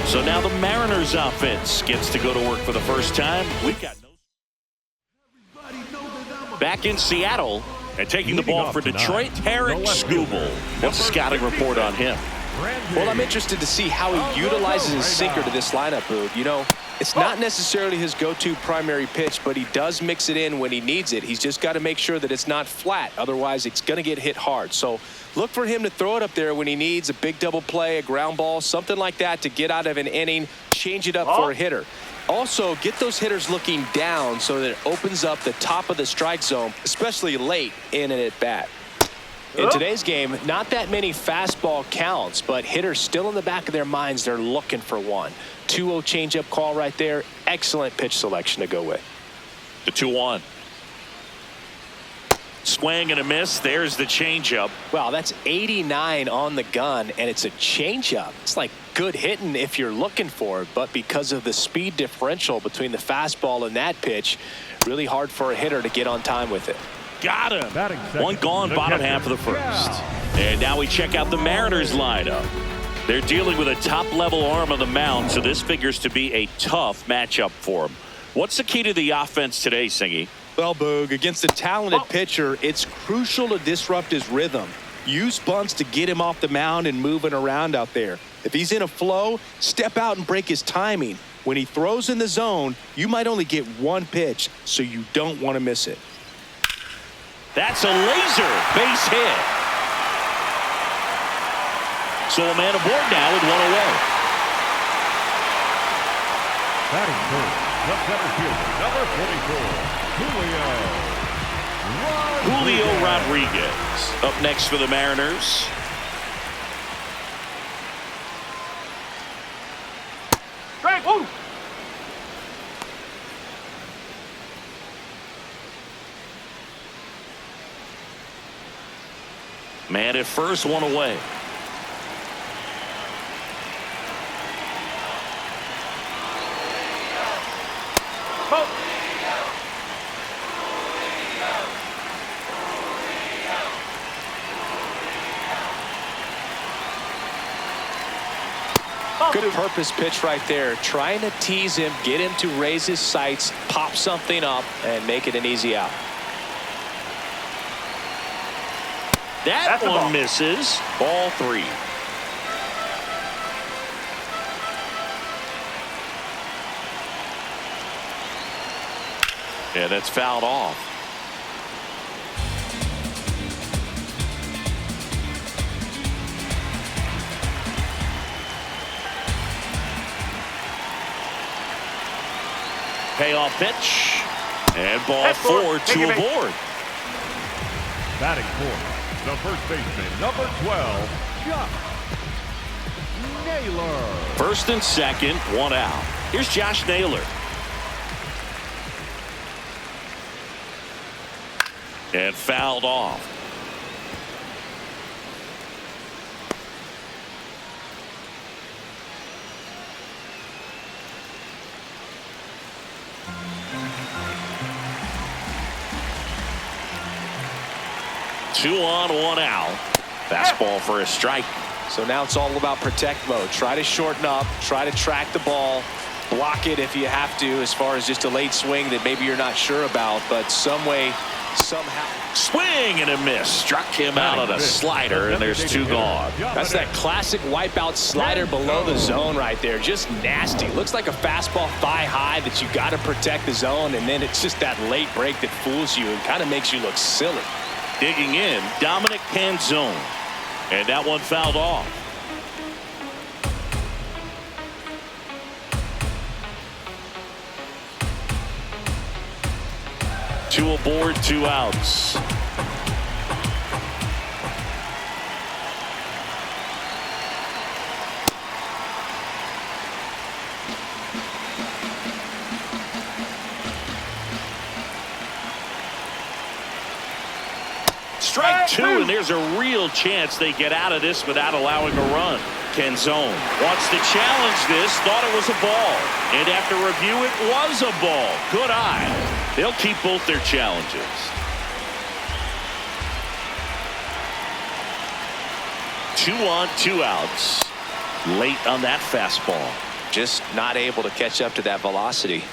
A: So now the Mariners offense gets to go to work for the first time. We've got back in Seattle and taking the ball for Detroit, Eric Skubal. What's the scouting report on him?
C: Well, I'm interested to see how he utilizes his sinker to this lineup, Boog. You know, it's not necessarily his go-to primary pitch, but he does mix it in when he needs it. He's just got to make sure that it's not flat. Otherwise, it's going to get hit hard. So look for him to throw it up there when he needs a big double play, a ground ball, something like that to get out of an inning, change it up for a hitter. Also, get those hitters looking down so that it opens up the top of the strike zone, especially late in an at-bat. In today's game, not that many fastball counts, but hitters still in the back of their minds, they're looking for one. 2-0 changeup call right there. Excellent pitch selection to go with.
A: The 2-1. Swing and a miss. There's the changeup.
C: Wow, that's 89 on the gun, and it's a changeup. It's like good hitting if you're looking for it, but because of the speed differential between the fastball and that pitch, really hard for a hitter to get on time with it.
A: Got him. One gone, bottom half of the first. And now we check out the Mariners lineup. They're dealing with a top-level arm on the mound, so this figures to be a tough matchup for them. What's the key to the offense today, Singy?
C: Well, Boog, against a talented pitcher, it's crucial to disrupt his rhythm. Use bunts to get him off the mound and moving around out there. If he's in a flow, step out and break his timing. When he throws in the zone, you might only get one pitch, so you don't want to miss it.
A: That's a laser base hit. So a man aboard now with one away.
I: Batting third, the center fielder, number 44,
A: Julio Rodriguez up next for the Mariners.
D: Strike, woo!
A: Man at first, one away.
C: Good purpose pitch right there. Trying to tease him, get him to raise his sights, pop something up, and make it an easy out.
A: That one misses. Ball 3. Yeah, that's fouled off. Payoff pitch. And ball 4, 2 aboard.
I: batting fourth, the first baseman, number 12, Josh Naylor.
A: First and second, one out. Here's Josh Naylor. And fouled off. Two on, one out. Fastball for a strike.
C: So now it's all about protect mode. Try to shorten up, try to track the ball, block it if you have to, as far as just a late swing that maybe you're not sure about, but some way, somehow.
A: Swing and a miss. Struck him out on a slider, and there's two gone.
C: That's that classic wipeout slider below the zone right there. Just nasty. Looks like a fastball thigh high that you got to protect the zone, and then it's just that late break that fools you and kind of makes you look silly.
A: Digging in, Dominic Canzone. And that one fouled off. Two aboard, two outs. Strike two, and there's a real chance they get out of this without allowing a run. Canzone wants to challenge this, thought it was a ball. And after review, it was a ball. Good eye. They'll keep both their challenges. Two on, two outs. Late on that fastball.
C: Just not able to catch up to that velocity.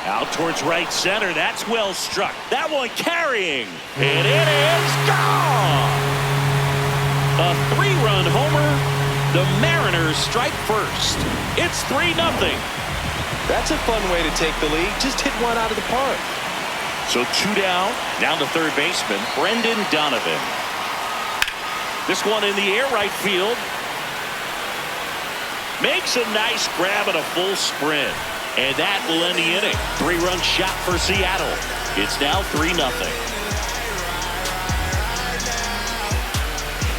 A: Out towards right center. That's well struck. That one carrying. And it is gone. A three-run homer. The Mariners strike first. It's 3-0.
C: That's a fun way to take the lead. Just hit one out of the park.
A: So two down. Down to third baseman, Brendan Donovan. This one in the air right field. Makes a nice grab and a full sprint. And that will end the inning. Three-run shot for Seattle. It's now 3-0.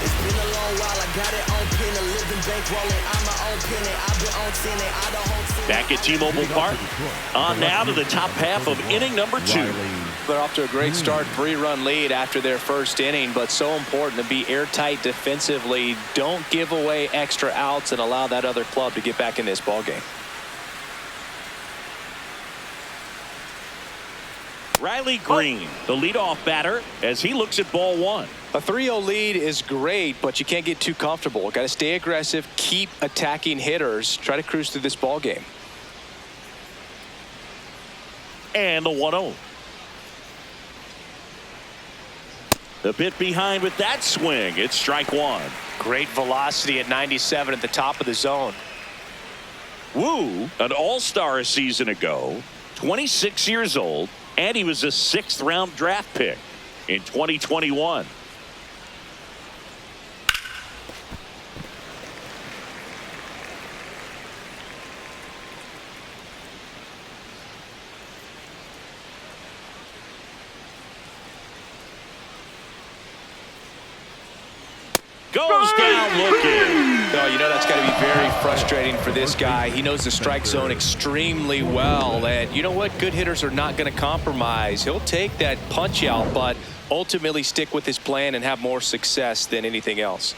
F: It's been a long while. I got it on pin, a living bankrolling. I'm my own penny. I've been on 10 and I don't hold.
A: Back at T-Mobile Park. On now to the top half of inning number 2.
C: They're off to a great start, 3-run lead after their first inning, but so important to be airtight defensively. Don't give away extra outs and allow that other club to get back in this ballgame.
A: Riley Green, the leadoff batter, as he looks at ball one.
C: A 3-0 lead is great, but you can't get too comfortable. Got to stay aggressive, keep attacking hitters, try to cruise through this ball game.
A: And the 1-0. The bit behind with that swing. It's strike one.
C: Great velocity at 97 at the top of the zone.
A: Woo, an all-star a season ago, 26 years old, and he was a 6th-round draft pick in 2021. Goes down looking.
C: No, you know that's got to be very frustrating for this guy. He knows the strike zone extremely well, and you know what? Good hitters are not going to compromise. He'll take that punch out, but ultimately stick with his plan and have more success than anything else.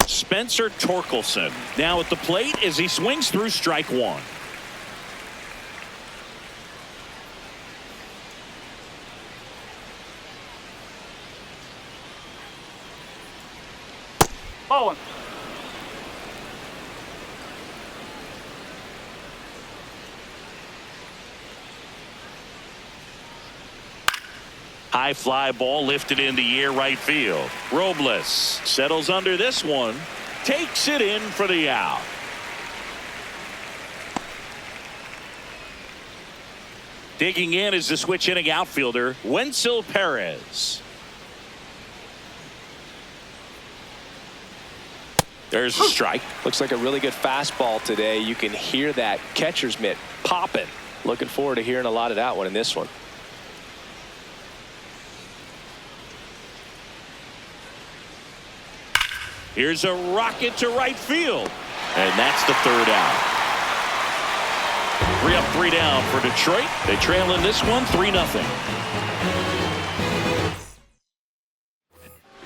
A: Spencer Torkelson now at the plate as he swings through strike one.
D: Ball one.
A: High fly ball lifted in the air right field. Robles settles under this one. Takes it in for the out. Digging in is the switch inning outfielder, Wenzel Perez. There's a strike.
C: Looks like a really good fastball today. You can hear that catcher's mitt popping. Looking forward to hearing a lot of that one in this one.
A: Here's a rocket to right field. And that's the 3rd out. 3 up, 3 down for Detroit. They trail in this one 3-0.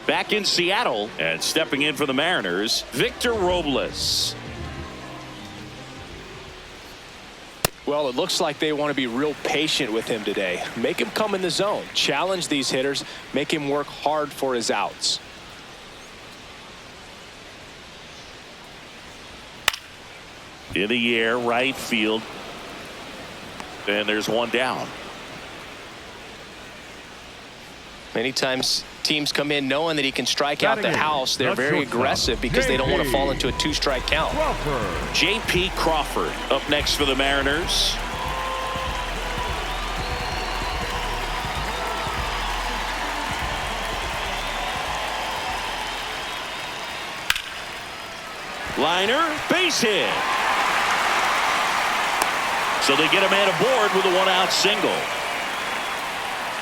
A: Back in Seattle and stepping in for the Mariners, Victor Robles.
C: Well, it looks like they want to be real patient with him today. Make him come in the zone. Challenge these hitters. Make him work hard for his outs.
A: In the air, right field. And there's one down.
C: Many times teams come in knowing that he can strike out the house. They're very aggressive because they don't want to fall into a 2-strike count.
A: J.P. Crawford up next for the Mariners. Liner, base hit. So they get a man aboard with a 1-out single.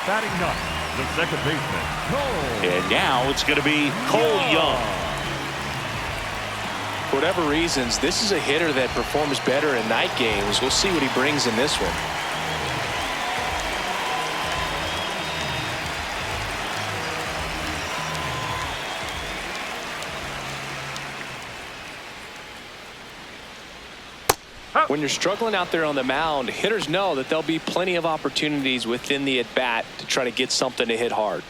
I: Batting ninth, the second baseman, Cole.
A: And now it's going to be Cole Young.
C: For whatever reasons, this is a hitter that performs better in night games. We'll see what he brings in this one. When you're struggling out there on the mound, hitters know that there'll be plenty of opportunities within the at-bat to try to get something to hit hard.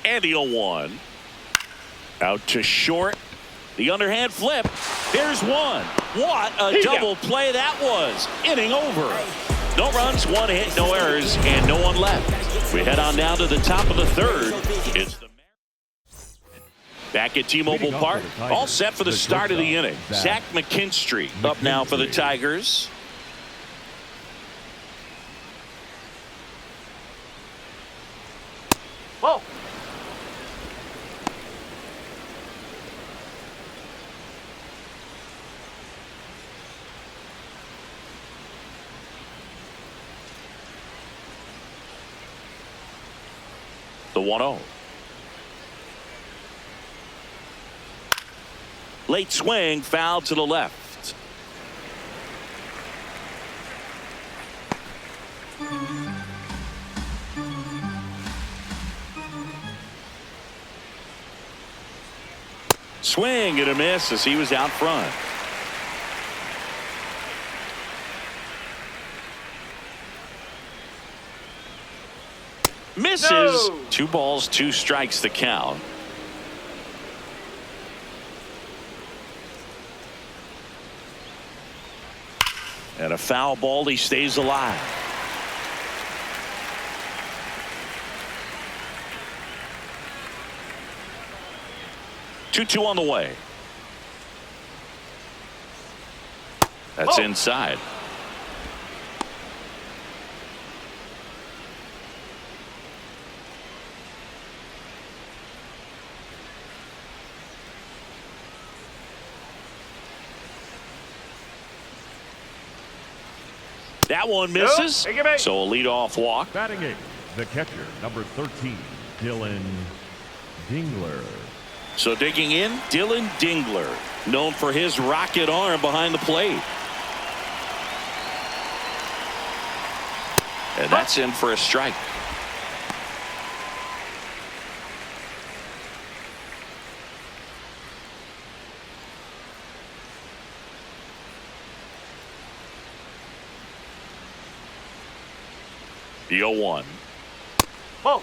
A: And the 0-1. Out to short. The underhand flip. Here's one. What a double play that was. Inning over. No runs, 1 hit, no errors, and no one left. We head on down to the top of the 3rd. It's the back at T-Mobile Park, all set for the start of the inning. Zach McKinstry up now for the Tigers.
D: Whoa.
A: The 1-0. Late swing, foul to the left. Swing and a miss as he was out front. Misses.
D: No.
A: 2 balls, 2 strikes the count. And a foul ball. He stays alive. Two on the way. That's inside. That one misses.
D: Nope.
A: So a leadoff walk.
I: Batting 8, the catcher, number 13, Dylan Dingler.
A: So digging in, Dylan Dingler, known for his rocket arm behind the plate. And that's in for a strike. The 0-1.
D: Whoa.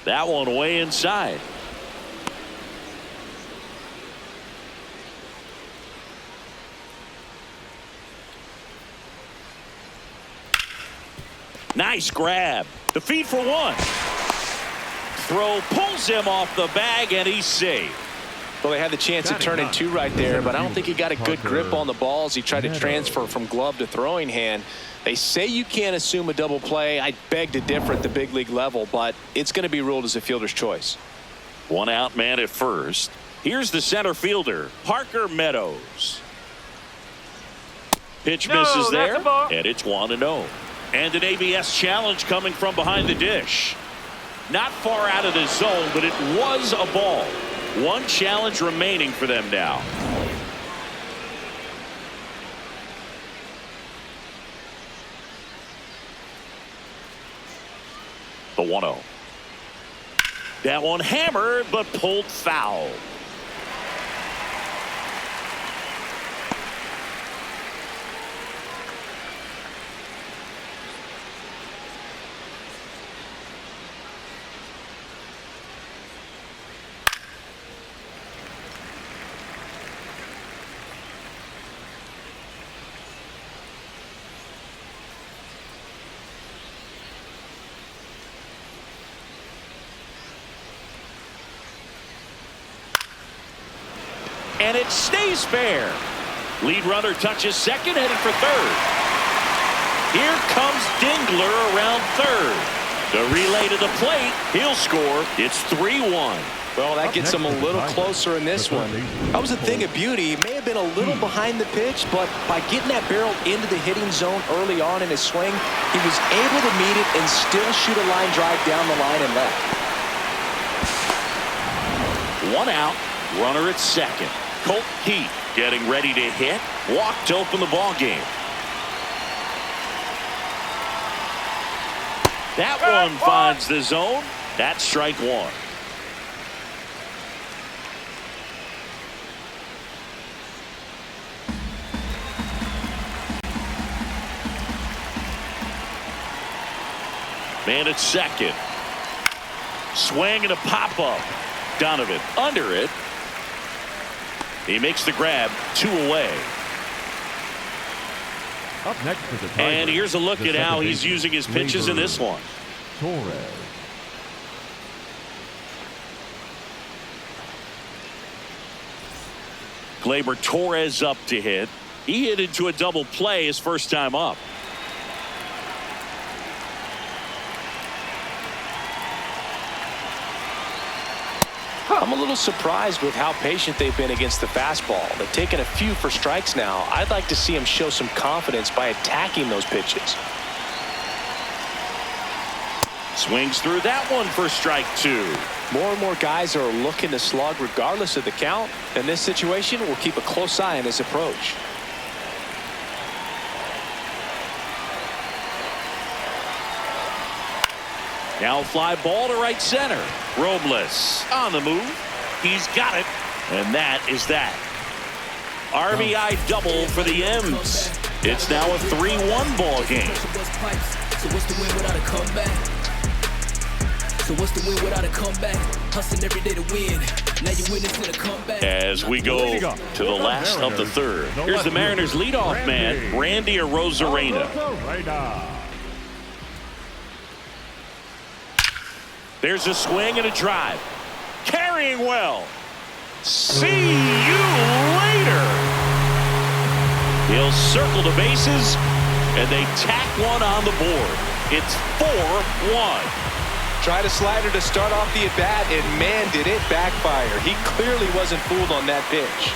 A: That one way inside. Nice grab. The feed for 1. Throw pulls him off the bag and he's safe.
C: Well, they had the chance to turn in 2 right there, but I don't think he got a good grip on the balls. He tried to transfer from glove to throwing hand. They say you can't assume a double play. I beg to differ at the big league level, but it's going to be ruled as a fielder's choice.
A: 1 out, man at first. Here's the center fielder, Parker Meadows. Pitch misses there, and it's 1-0. And an ABS challenge coming from behind the dish. Not far out of the zone, but it was a ball. 1 challenge remaining for them now. The 1-0. That one hammered, but pulled foul. And it stays fair. Lead runner touches second, headed for third. Here comes Dingler around third. The relay to the plate. He'll score. It's 3-1.
C: Well, that gets him a little closer in this one. That was a thing of beauty. He may have been a little behind the pitch, but by getting that barrel into the hitting zone early on in his swing, he was able to meet it and still shoot a line drive down the line and left.
A: 1 out. Runner at second. Colt Heath getting ready to hit. Walk to open the ball game. That one finds the zone. That's strike 1. Man at second. Swing and a pop-up. Donovan under it. He makes the grab. 2 away.
I: Up next to the Tigers,
A: and here's a look
I: the
A: at how he's
I: second
A: using his
I: baseman,
A: pitches in this one.
I: Torres.
A: Gleyber Torres up to hit. He hit into a double play his first time up.
C: I'm a little surprised with how patient they've been against the fastball. They've taken a few for strikes now. I'd like to see them show some confidence by attacking those pitches.
A: Swings through that one for strike 2.
C: More and more guys are looking to slug regardless of the count. In this situation, we'll keep a close eye on his approach.
A: Now fly ball to right center. Robles on the move. He's got it. And that is that. RBI double for the M's. It's now a 3-1 ball game.
F: So what's the win without a comeback? So what's the win without a comeback? Hustling every day to win. Now you win into the comeback.
A: As we go to the last of the third. Here's the Mariners leadoff man, Randy Arozarena. There's a swing and a drive. Carrying well. See you later. He'll circle the bases, and they tack one on the board. It's 4-1.
C: Tried a slider to start off the at-bat, and man, did it backfire. He clearly wasn't fooled on that pitch.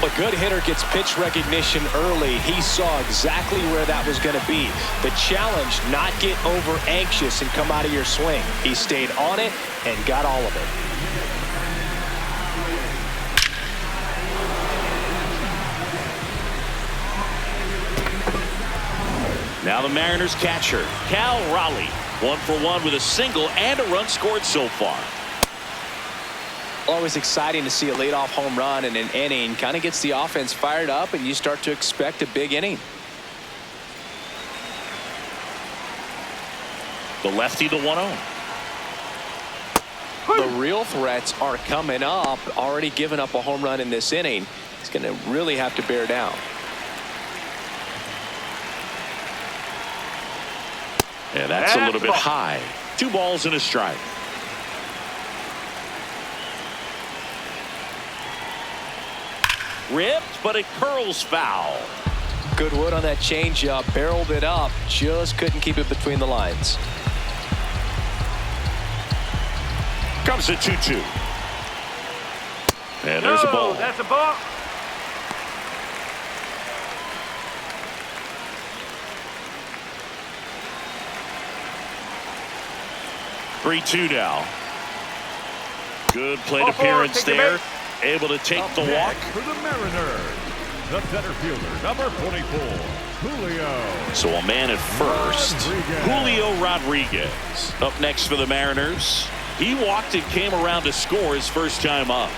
C: A good hitter gets pitch recognition early. He saw exactly where that was going to be. The challenge, not get over anxious and come out of your swing. He stayed on it and got all of it.
A: Now the Mariners catcher, Cal Raleigh. 1 for 1 with a single and a run scored so far.
C: Always exciting to see a leadoff home run in an inning. Kind of gets the offense fired up, and you start to expect a big inning.
A: The lefty, the 1-0.
C: The real threats are coming up. Already given up a home run in this inning. He's going to really have to bear down.
A: Yeah, that's a little bit high. 2 balls and a strike. Ripped, but it curls foul.
C: Good wood on that changeup. Barreled it up. Just couldn't keep it between the lines.
A: Comes a 2-2. And there's a ball.
D: That's a ball.
A: Three-2 now. Good plate appearance there. Able to take the walk.
I: For the Mariners, the center fielder, number 44, Julio.
A: So a man at first, Julio Rodriguez. Up next for the Mariners. He walked and came around to score his first time up.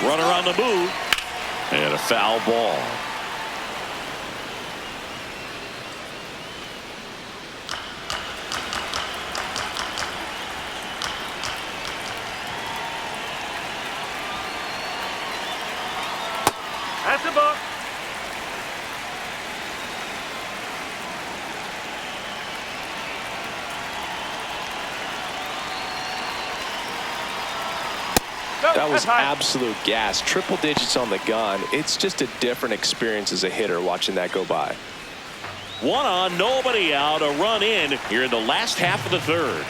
A: Runner on the move. And a foul ball.
D: That's a ball.
C: That was absolute gas. Triple digits on the gun. It's just a different experience as a hitter watching that go by.
A: 1 on, nobody out. A run in here in the last half of the third.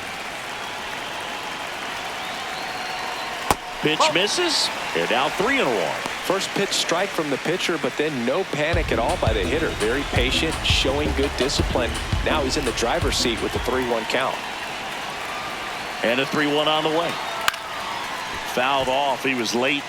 A: Pitch misses. They're down 3-1.
C: First pitch strike from the pitcher, but then no panic at all by the hitter. Very patient, showing good discipline. Now he's in the driver's seat with the 3-1 count.
A: And a 3-1 on the way. Fouled off. He was late.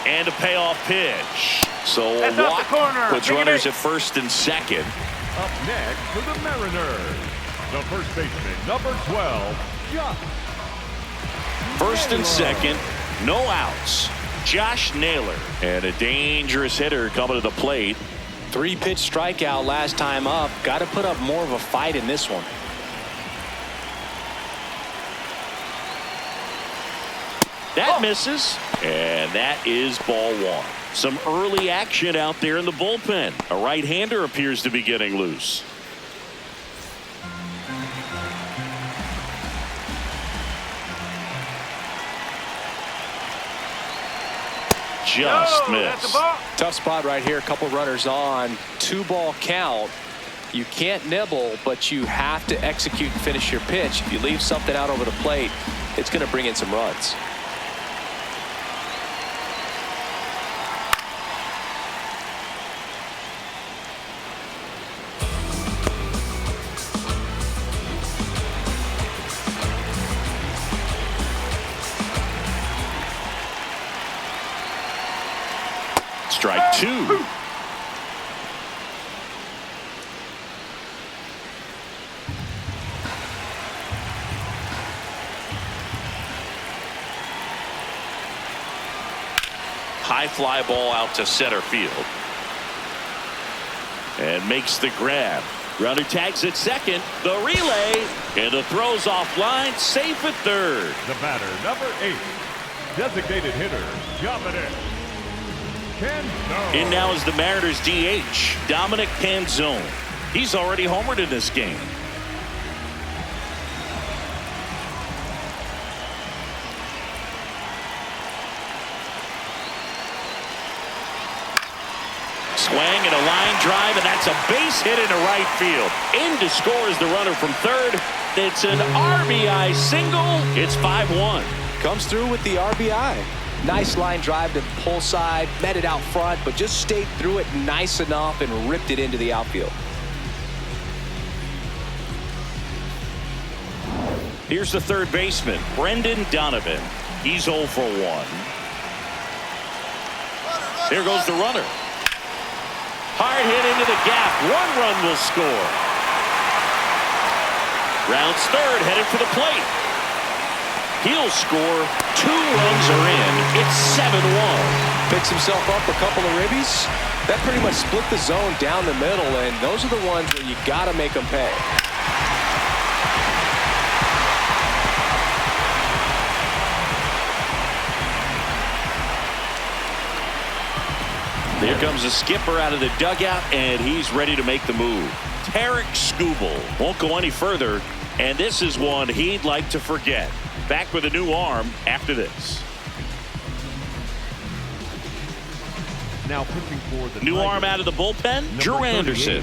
A: And a payoff pitch. So a walk puts runners at first and second.
I: Up next for the Mariners, the first baseman, number 12, Josh.
A: First and second, no outs. Josh Naylor. And a dangerous hitter coming to the plate.
C: 3-pitch strikeout last time up. Got to put up more of a fight in this one.
A: That misses. And that is ball 1. Some early action out there in the bullpen. A right-hander appears to be getting loose. just missed.
C: Tough spot right here. A couple runners on. 2-ball count. You can't nibble, but you have to execute and finish your pitch. If you leave something out over the plate, it's going to bring in some runs.
A: Strike 2. High fly ball out to center field. And makes the grab. Runner tags at second. The relay. And the throw's offline. Safe at third.
I: The batter, number 8. Designated hitter, Dominic Canzone.
A: In now is the Mariners DH, Dominic Canzone. He's already homered in this game. Swing and a line drive, and that's a base hit into right field. In to score is the runner from third. It's an RBI single. It's 5-1.
C: Comes through with the RBI. Nice line drive to the pull side, met it out front, but just stayed through it nice enough and ripped it into the outfield.
A: Here's the third baseman, Brendan Donovan. He's 0 for 1. Here goes the runner. Hard hit into the gap. 1 run will score. Rounds third, headed for the plate. He'll score. 2 runs are in. It's 7-1.
C: Picks himself up a couple of ribbies. That pretty much split the zone down the middle, and those are the ones where you got to make them pay.
A: Here comes the skipper out of the dugout, and he's ready to make the move. Tarek Skubal won't go any further, and this is one he'd like to forget. Back with a new arm after this.
I: Now pitching for the
A: New arm out of the bullpen, Drew Anderson.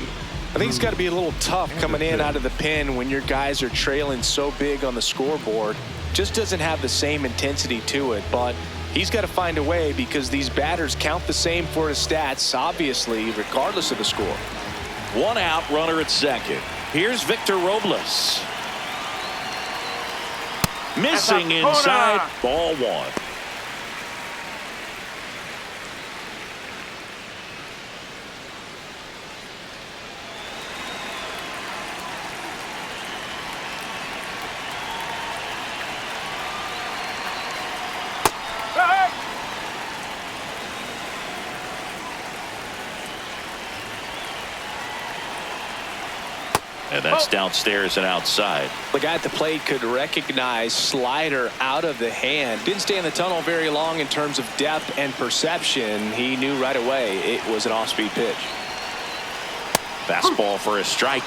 C: I think it's got to be a little tough coming in out of the pen when your guys are trailing so big on the scoreboard. Just doesn't have the same intensity to it, but he's got to find a way because these batters count the same for his stats, obviously, regardless of the score.
A: 1 out, runner at second. Here's Victor Robles. Missing inside, ball 1. And that's downstairs and outside.
C: The guy at the plate could recognize slider out of the hand. Didn't stay in the tunnel very long in terms of depth and perception. He knew right away it was an off-speed pitch.
A: Fastball for a strike.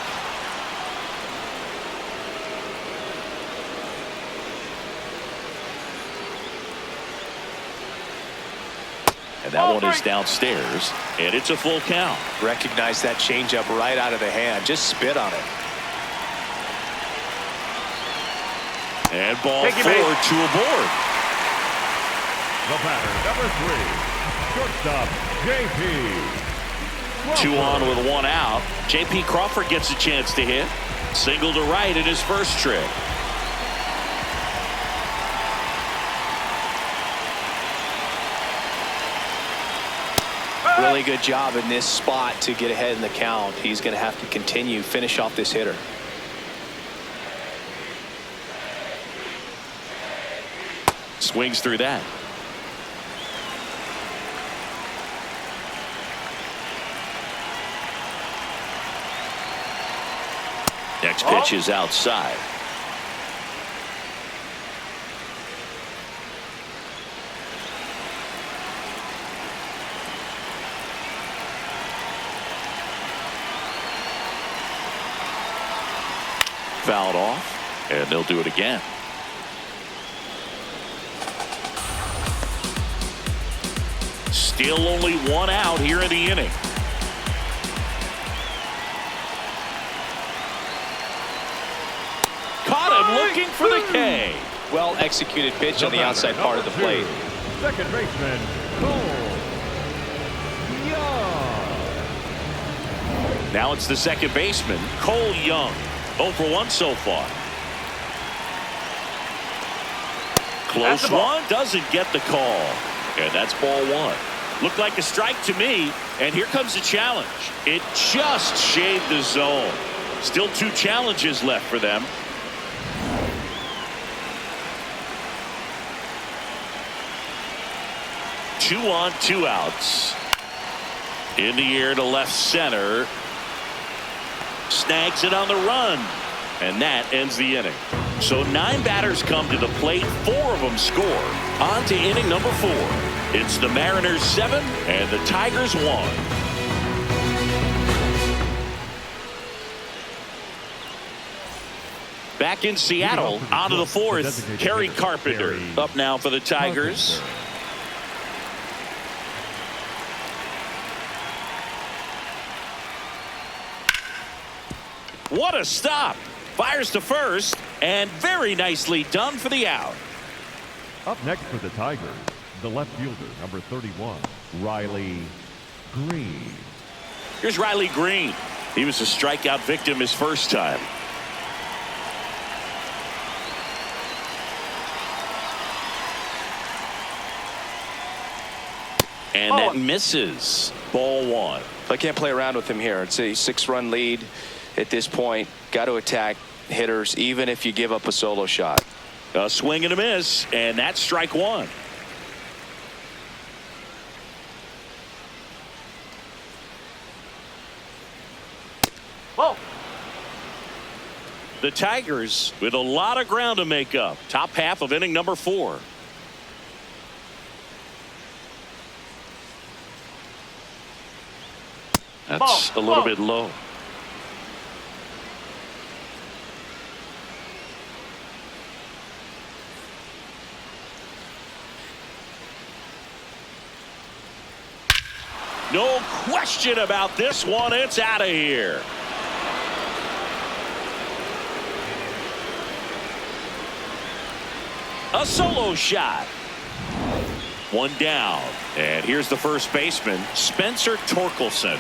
A: And that one is downstairs, and it's a full count.
C: Recognize that changeup right out of the hand. Just spit on it.
A: And ball 4, 2 aboard.
I: The batter, number 3, shortstop, JP.
A: 2 on with 1 out. JP Crawford gets a chance to hit. Single to right in his first trip.
C: Really good job in this spot to get ahead in the count. He's going to have to continue, finish off this hitter.
A: Swings through that. Next pitch is outside. Fouled off, and they'll do it again. Still only one out here in the inning. Caught him looking for the K.
C: Well executed pitch on the outside part of the plate.
I: Second baseman, Cole Young.
A: Now it's the second baseman, Cole Young. 0 for 1 so far. Close one, doesn't get the call. And that's ball 1. Looked like a strike to me, and here comes the challenge. It just shaved the zone. Still 2 challenges left for them. Two on, 2 outs. In the air to left center. Snags it on the run. And that ends the inning. So 9 batters come to the plate. 4 of them score. On to inning number 4. It's the Mariners 7 and the Tigers 1. Back in Seattle, on to the 4th, Kerry Carpenter. Up now for the Tigers. What a stop. Fires to first, and very nicely done for the out.
I: Up next for the Tigers, the left fielder, number 31, Riley Green.
A: Here's Riley Green. He was a strikeout victim his first time. And that misses. Ball 1.
C: I can't play around with him here. It's a 6-run lead at this point. Got to attack hitters even if you give up a solo shot.
A: A swing and a miss, and that's strike 1.
D: Whoa.
A: The Tigers with a lot of ground to make up. Top half of inning number 4. That's a little bit low. No question about this one. It's out of here. A solo shot. 1 down. And here's the first baseman, Spencer Torkelson.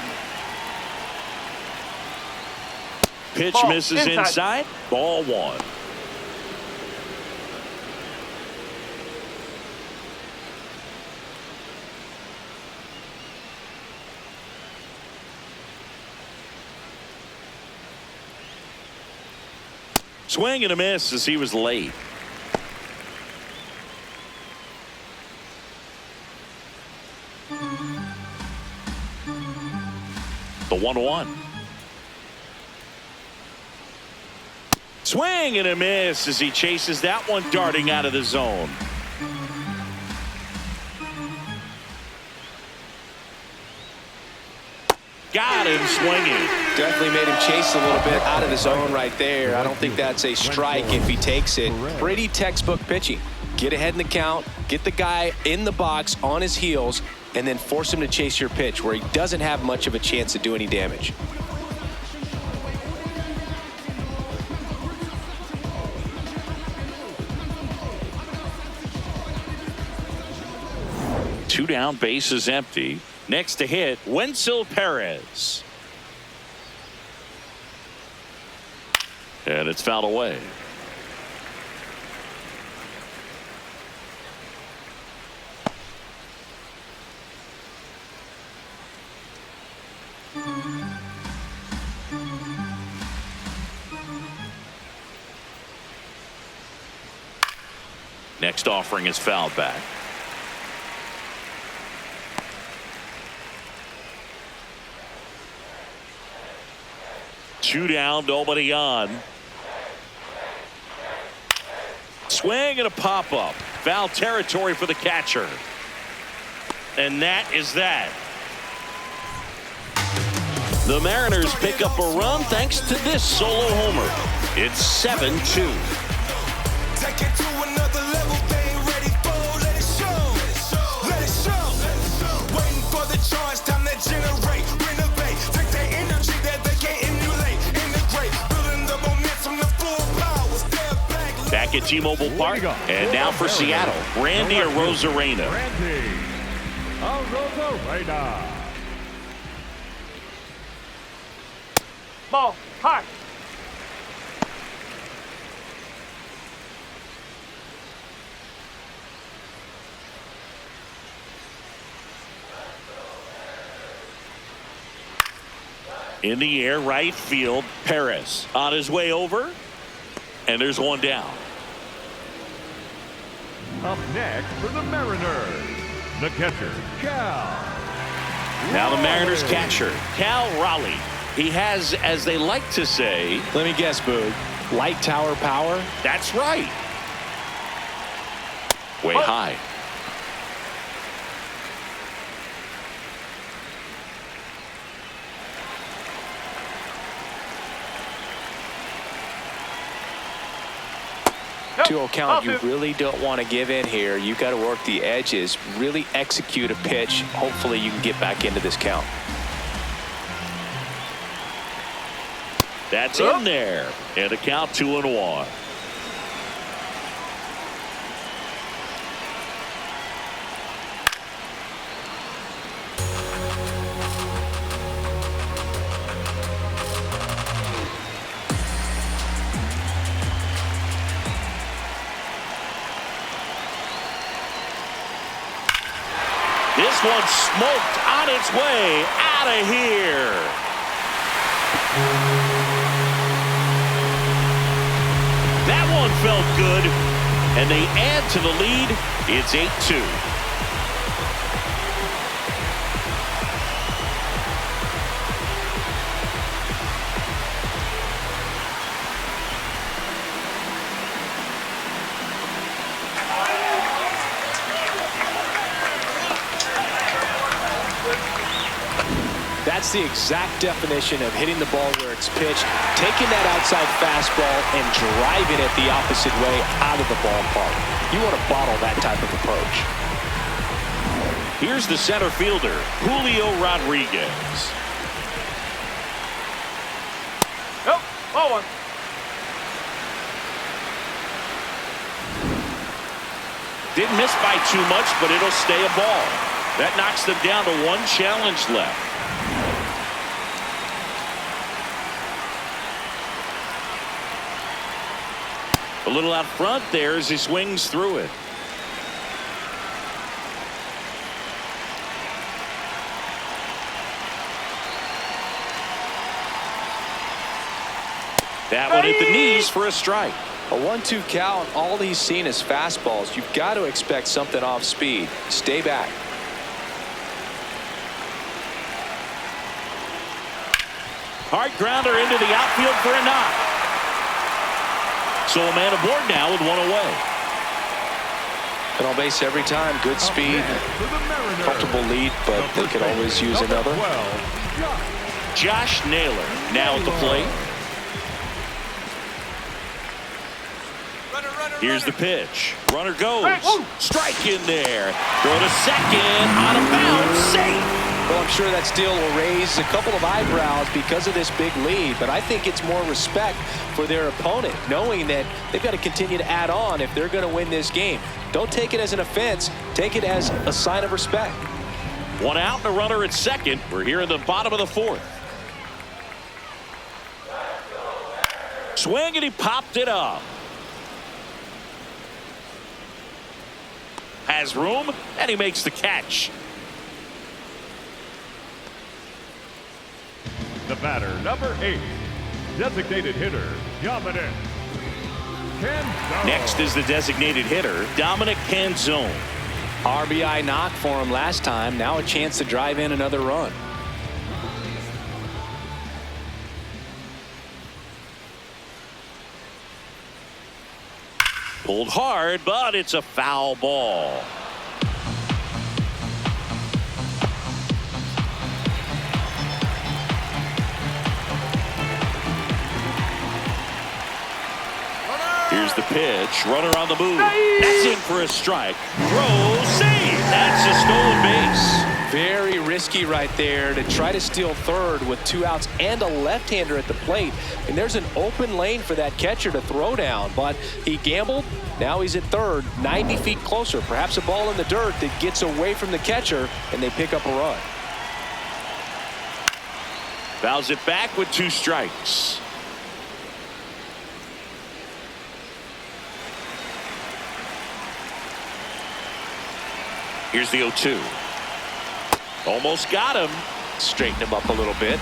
A: Pitch misses inside. Ball 1. Swing and a miss as he was late. The 1-1. Swing and a miss as he chases that one darting out of the zone. Got him swinging.
C: Definitely made him chase a little bit out of the zone right there. I don't think that's a strike if he takes it. Pretty textbook pitching. Get ahead in the count, get the guy in the box on his heels, and then force him to chase your pitch where he doesn't have much of a chance to do any damage.
A: Two down, bases empty. Next to hit, Wenzel Perez. And it's fouled away. Next offering is fouled back. Two down, nobody on. Swing and a pop-up. Foul territory for the catcher. And that is that. The Mariners pick up a run thanks to this solo homer. It's 7-2.
H: Take it to another level, they ain't ready for, let it show. Let it show.
A: back at T-Mobile Park. And now for Seattle, Randy Arozarena.
I: Randy Arozarena.
D: Ball. High.
A: In the air, right field, Perez on his way over. And there's one down.
I: Up next for the Mariners, the catcher, Cal.
A: Now the Mariners catcher, Cal Raleigh. He has, as they like to say,
C: Let me guess, Boog. Light tower power?
A: that's right. Way high.
C: To a count, you really don't want to give in here. You got to work the edges, really execute a pitch. Hopefully you can get back into this count.
A: That's in there. And a count 2-1. This one smoked on its way out of here. That one felt good, and they add to the lead. It's 8-2.
C: That's the exact definition of hitting the ball where it's pitched, taking that outside fastball and driving it the opposite way out of the ballpark. You want to bottle that type of approach.
A: Here's the center fielder, Julio Rodriguez.
D: Nope. Ball one.
A: Didn't miss by too much, but it'll stay a ball. That knocks them down to one challenge left. A little out front there as he swings through it. That one hit the knees for a strike.
C: A 1-2 count, all he's seen is fastballs. You've got to expect something off speed. Stay back.
A: Hard grounder into the outfield for a knock. So a man aboard now with one away.
C: And on base every time. Good speed. Comfortable lead, but they could always use another.
A: Josh Naylor now at the plate. Here's the pitch. Runner goes. Strike in there. Throw to second. Out of bounds. Safe.
C: Well, I'm sure that steal will raise a couple of eyebrows because of this big lead, but I think it's more respect for their opponent, knowing that they've got to continue to add on if they're going to win this game. Don't take it as an offense. Take it as a sign of respect.
A: One out and a runner at second. We're here in the bottom of the fourth. Swing, and he popped it up. Has room, and he makes the catch.
I: The batter, number 8, designated hitter, Dominic Canzone.
A: Next is the designated hitter, Dominic Canzone.
C: RBI knock for him last time. Now a chance to drive in another run.
A: Pulled hard, but it's a foul ball. Here's the pitch. Runner on the move. That's in for a strike. Throw, save. That's a stolen base.
C: Very risky risky right there to try to steal third with 2 outs and a left-hander at the plate. And there's an open lane for that catcher to throw down, but he gambled. Now he's at third, 90 feet closer. Perhaps a ball in the dirt that gets away from the catcher, and they pick up a run.
A: Fouls it back with 2 strikes. Here's the 0-2. Almost got him.
C: Straighten him up a little bit.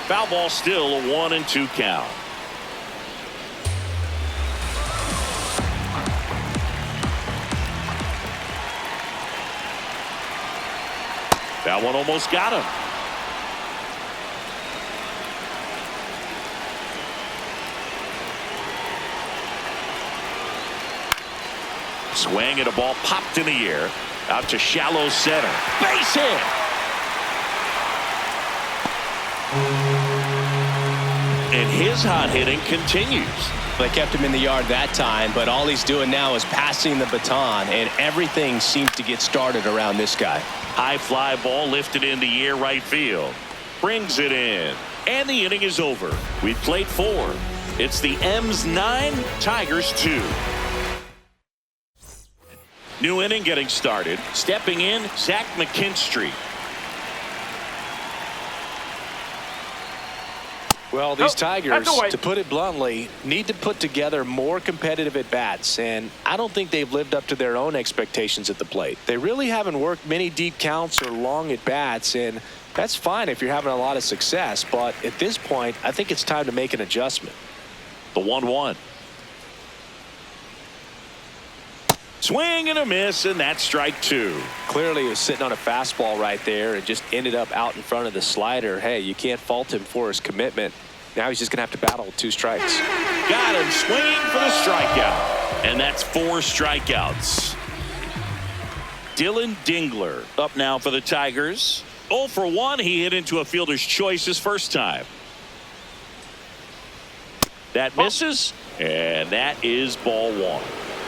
A: Foul ball, still a 1-2 count. That one almost got him. Swing and a ball popped in the air. Out to shallow center. Base hit. And his hot hitting continues.
C: They kept him in the yard that time, but all he's doing now is passing the baton, and everything seems to get started around this guy.
A: High fly ball lifted in the air right field. Brings it in. And the inning is over. We've played 4. It's the M's 9, Tigers 2. New inning getting started. Stepping in, Zach McKinstry.
C: Well, these Tigers, to put it bluntly, need to put together more competitive at-bats, and I don't think they've lived up to their own expectations at the plate. They really haven't worked many deep counts or long at-bats, and that's fine if you're having a lot of success, but at this point, I think it's time to make an adjustment.
A: The 1-1. Swing and a miss, and that's strike 2.
C: Clearly, he was sitting on a fastball right there and just ended up out in front of the slider. Hey, you can't fault him for his commitment. Now he's just going to have to battle with 2 strikes.
A: Got him swinging for the strikeout. And that's 4 strikeouts. Dylan Dingler up now for the Tigers. 0 for 1. He hit into a fielder's choice his first time. That misses, and that is ball 1.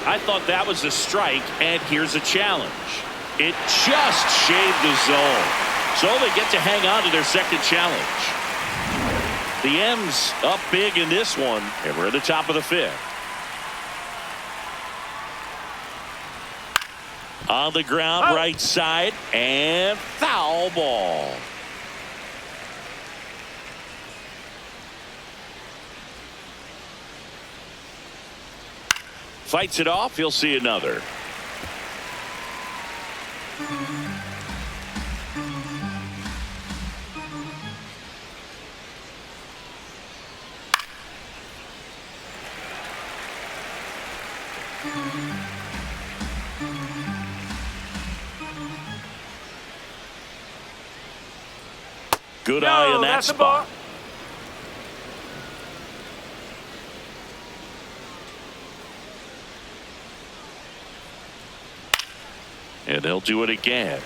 A: I thought that was a strike, and here's a challenge. It just shaved the zone. So they get to hang on to their second challenge. The M's up big in this one, and we're at the top of the 5th. On the ground, right side, and foul ball. Fights it off. He'll see another. Good eye in that spot. And they'll do it again.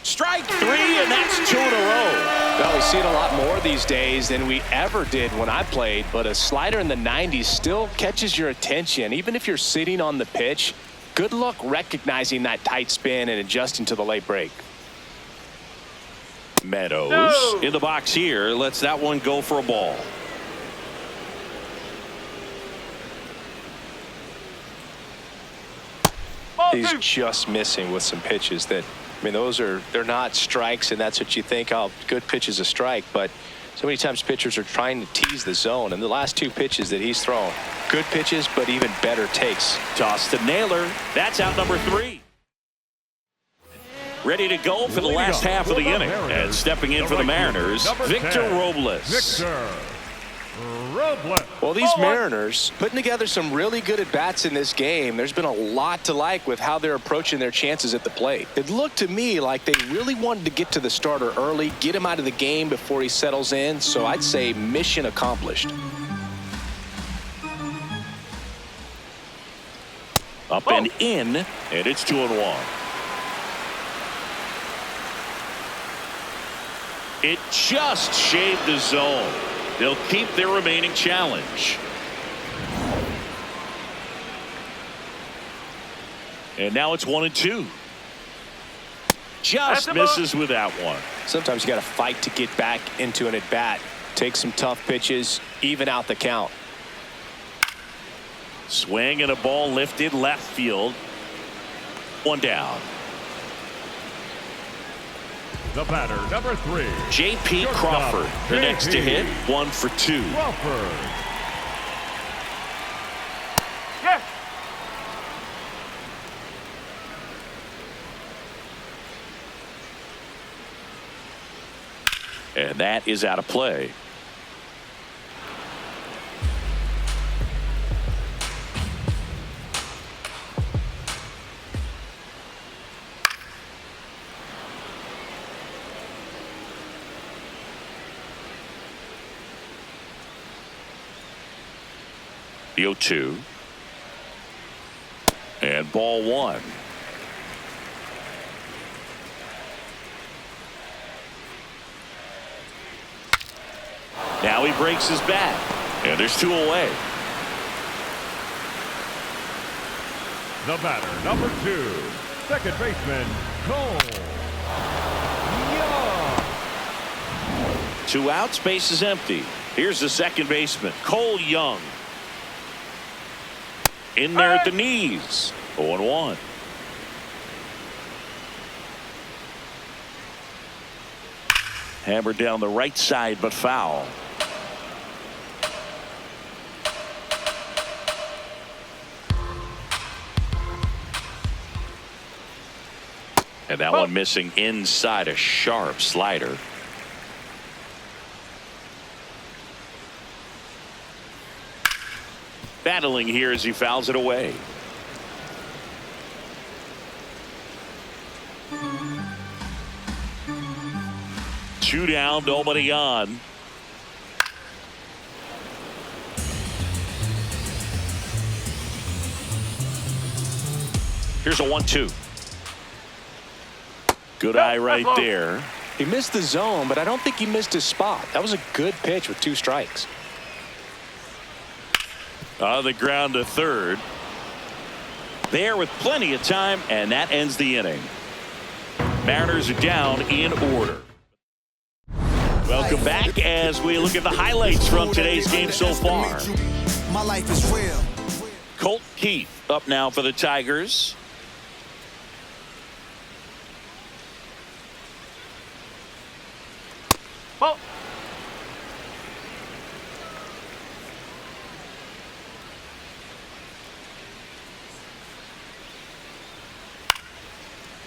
A: Strike 3, and that's 2 in a row.
C: Well, we see it a lot more these days than we ever did when I played, but a slider in the 90s still catches your attention. Even if you're sitting on the pitch, good luck recognizing that tight spin and adjusting to the late break.
A: Meadows in the box here, lets that one go for a ball.
C: He's just missing with some pitches that, I mean, they're not strikes, and that's what you think, oh, good pitch is a strike, but so many times pitchers are trying to tease the zone, and the last 2 pitches that he's thrown, good pitches, but even better takes.
A: Toss to Naylor. That's out number 3. Ready to go for the last half of the inning. And stepping in for the Mariners, Victor Robles.
C: Well, these Mariners putting together some really good at-bats in this game. There's been a lot to like with how they're approaching their chances at the plate. It looked to me like they really wanted to get to the starter early, get him out of the game before he settles in. So I'd say mission accomplished.
A: Up and in, and it's 2-1. It just shaved the zone. They'll keep their remaining challenge. And now it's 1-2. Just misses with that one.
C: Sometimes you got to fight to get back into an at-bat. Take some tough pitches, even out the count.
A: Swing and a ball lifted left field. One down.
I: The batter, number 3.
A: J.P. Crawford, the next to hit, 1 for 2.
I: Crawford.
D: Yeah.
A: And that is out of play. The 0-2. And ball 1. Now he breaks his bat. And there's 2 away.
I: The batter, number 2. Second baseman, Cole Young.
A: 2 outs, base is empty. Here's the second baseman, Cole Young. In there at the knees. 0-1. Hammered down the right side, but foul. And that one missing inside, a sharp slider. Battling here as he fouls it away. Two down, nobody on. Here's a 1-2. Good eye right there.
C: He missed the zone, but I don't think he missed his spot. That was a good pitch with 2 strikes.
A: On the ground to third. There with plenty of time, and that ends the inning. Mariners are down in order. Welcome back as we look at the highlights from today's game so far.
H: My life is real.
A: Colt Keith up now for the Tigers.
D: Oh.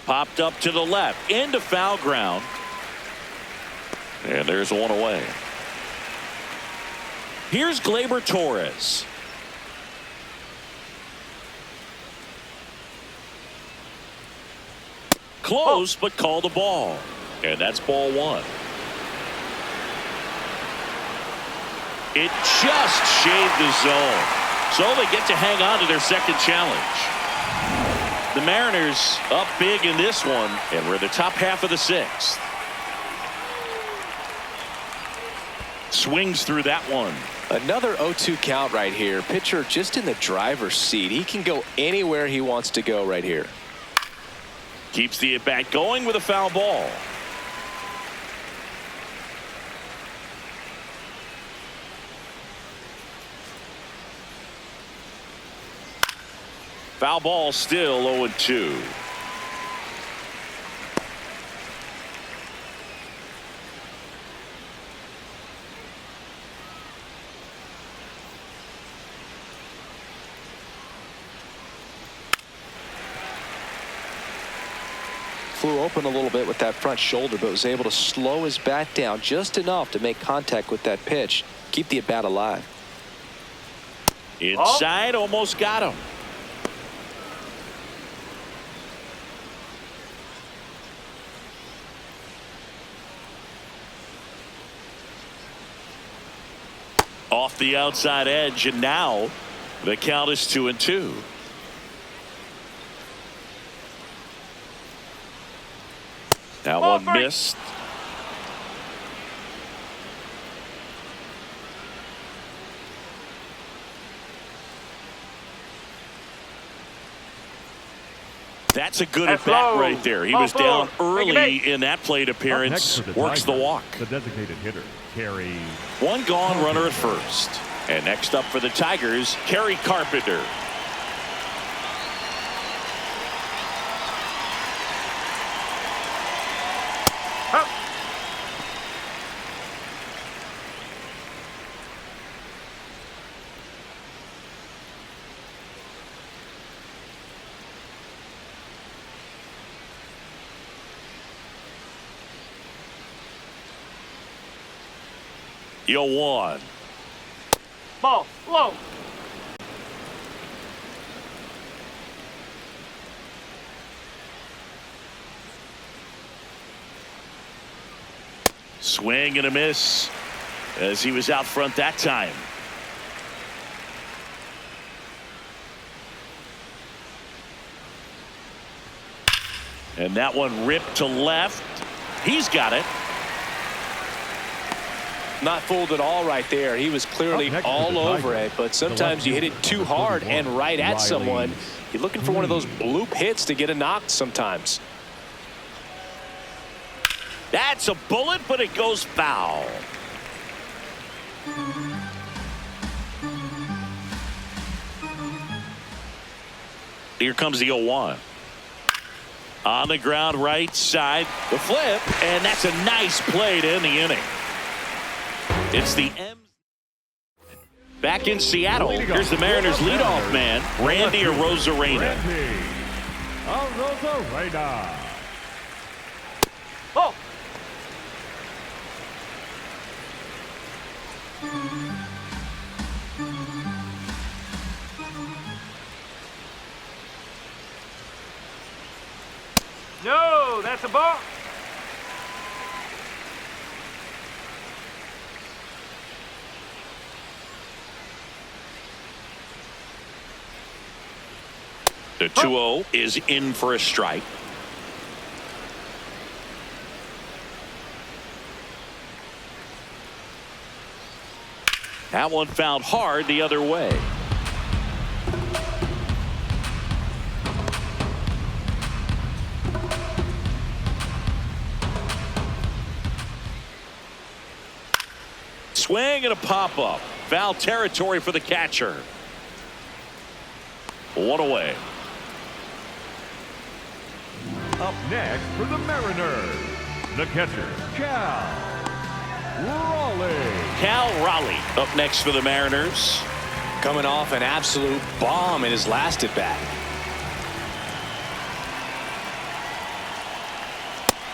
A: Popped up to the left into foul ground. And there's 1 away. Here's Gleyber Torres. Close, but called a ball. And that's ball 1. It just shaved the zone. So they get to hang on to their second challenge. The Mariners up big in this one, and we're in the top half of the 6th. Swings through that one.
C: Another 0-2 count right here. Pitcher just in the driver's seat. He can go anywhere he wants to go right here.
A: Keeps the at bat going with a foul ball. Foul ball, still 0-2.
C: Flew open a little bit with that front shoulder, but was able to slow his bat down just enough to make contact with that pitch. Keep the at bat alive.
A: Inside, almost got him. Off the outside edge, and now the count is 2-2. That one missed. That's a good
D: That's
A: at-bat
D: low.
A: right there. He
D: Ball
A: was
D: four.
A: down
D: Make it
A: early
D: 8.
A: in that plate
I: Up
A: appearance.
I: next for the
A: Works the
I: Tigers,
A: walk.
I: The designated hitter, Carey.
A: One gone, runner at first. And next up for the Tigers, Kerry Carpenter.
D: Up.
A: Yo one.
D: Ball. Low.
A: Swing and a miss as he was out front that time. And that one ripped to left. He's got it.
C: Not fooled at all right there. He was clearly
I: Up next for
C: all
I: the
C: over
I: Tigers,
C: it, but
I: the
C: sometimes you hit it too hard and right at
I: Riley.
C: someone. You're looking for one of those bloop hits to get a knock sometimes.
A: That's a bullet, but it goes foul. Here comes the 0-1. On the ground, right side, the flip, and that's a nice play to end the inning. It's the M. Back in Seattle, here's the Mariners leadoff man, Randy Arozarena.
I: Randy Arozarena.
D: Ball. No, that's a ball.
A: The 2-0 is in for a strike. That one fouled hard the other way. Swing and a pop-up. Foul territory for the catcher. One away.
I: Up next for the Mariners, the catcher, Cal Raleigh.
A: Cal Raleigh up next for the Mariners.
C: Coming off an absolute bomb in his last at bat.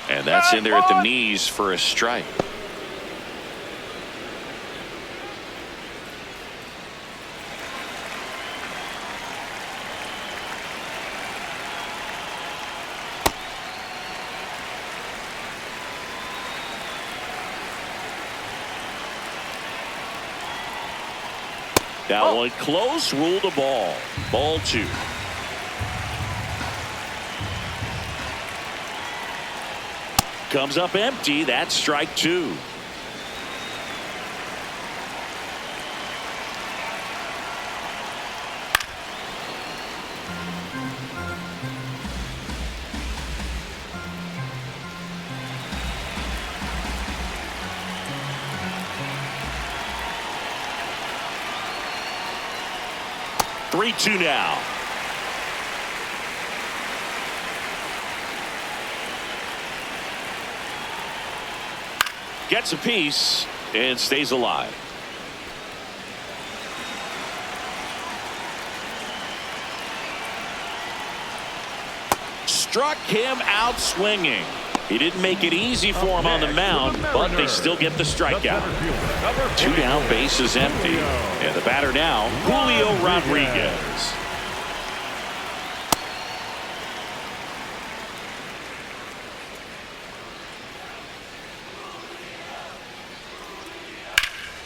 A: And that's in there at the knees for a strike. That one close, ruled a ball. Ball 2. Comes up empty. That's strike 2. Three, 2 now. Gets a piece and stays alive. Struck him out swinging. He didn't make it easy for him on the mound, but they still get the strikeout. 2 down, base is empty. And the batter now, Julio Rodriguez.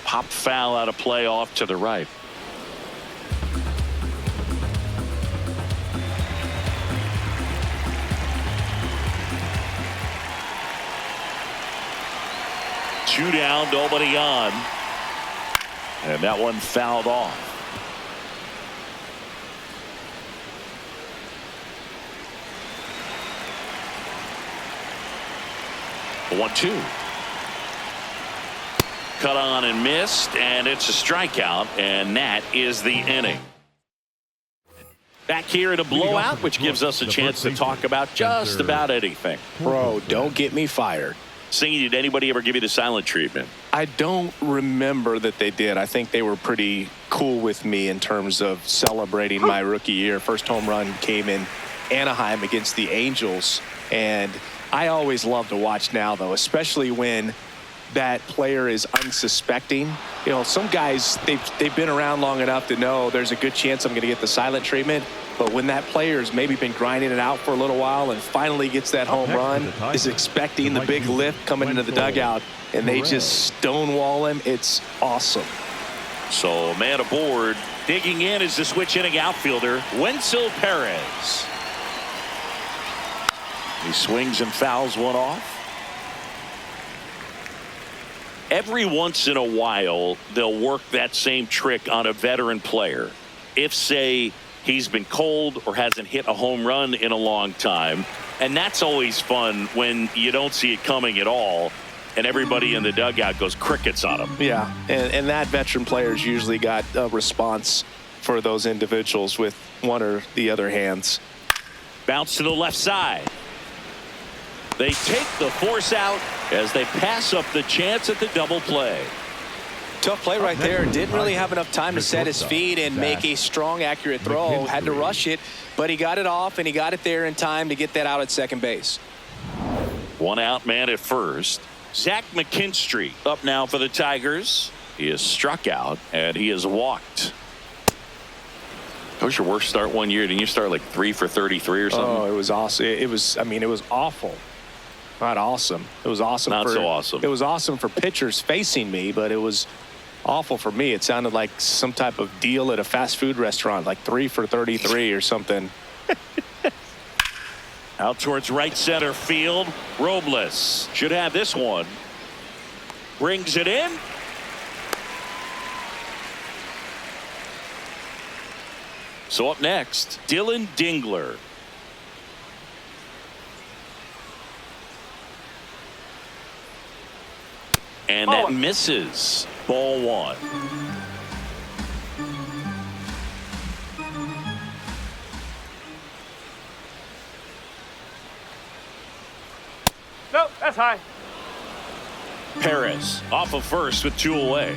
A: Pop foul out of play off to the right. Two down, nobody on. And that one fouled off. The 1-2. Cut on and missed, and it's a strikeout, and that is the inning. Back here at a blowout, which gives us a chance to talk about just about anything.
C: Bro, don't get me fired.
A: Singy, did anybody ever give you the silent treatment?
C: I don't remember that they did. I think they were pretty cool with me in terms of celebrating my rookie year. First home run came in Anaheim against the Angels, and I always love to watch now, though, especially when that player is unsuspecting. You know, some guys, they've been around long enough to know there's a good chance I'm going to get the silent treatment. But when that player's maybe been grinding it out for a little while and finally gets that home run, is expecting the big lift coming into the dugout, and they just stonewall him, it's awesome.
A: So, man aboard. Digging in is the switch inning outfielder, Wenzel Perez. He swings and fouls one off. Every once in a while, they'll work that same trick on a veteran player. If, say, he's been cold or hasn't hit a home run in a long time. And that's always fun when you don't see it coming at all and everybody in the dugout goes crickets on him.
C: Yeah, and that veteran player's usually got a response for those individuals with one or the other hands.
A: Bounce to the left side. They take the force out as they pass up the chance at the double play.
C: Tough play right there. Didn't really have enough time to set his feet and make a strong, accurate throw. Had to rush it, but he got it off, and he got it there in time to get that out at second base.
A: One out man at first. Zach McKinstry up now for the Tigers. He is struck out, and he is walked. That was your worst start one year. Didn't you start like 3 for 33 or something?
C: Oh, it was awesome. It was awful. Not awesome. It was awesome.
A: Not so awesome.
C: It was awesome for pitchers facing me, but it was awful for me. It sounded like some type of deal at a fast food restaurant, like 3 for 33 or something.
A: Out towards right center field. Robles should have this one. Brings it in. So up next, Dylan Dingler. And that misses. Ball one.
D: Nope, that's high.
A: Perez off of first with 2 away.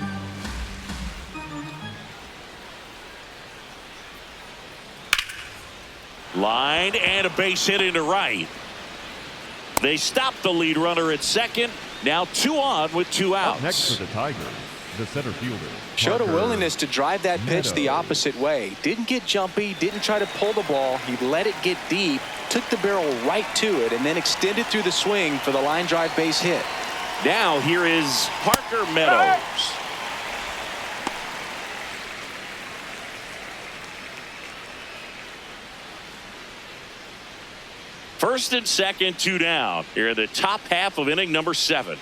A: Line and a base hit into right. They stop the lead runner at second. Now 2 on with 2 outs.
I: Up next for the Tigers, the center fielder.
C: Showed a willingness to drive that pitch the opposite way. Didn't get jumpy, didn't try to pull the ball. He let it get deep, took the barrel right to it, and then extended through the swing for the line drive base hit.
A: Now here is Parker Meadows. First and second, 2 down. Here in the top half of inning number 7.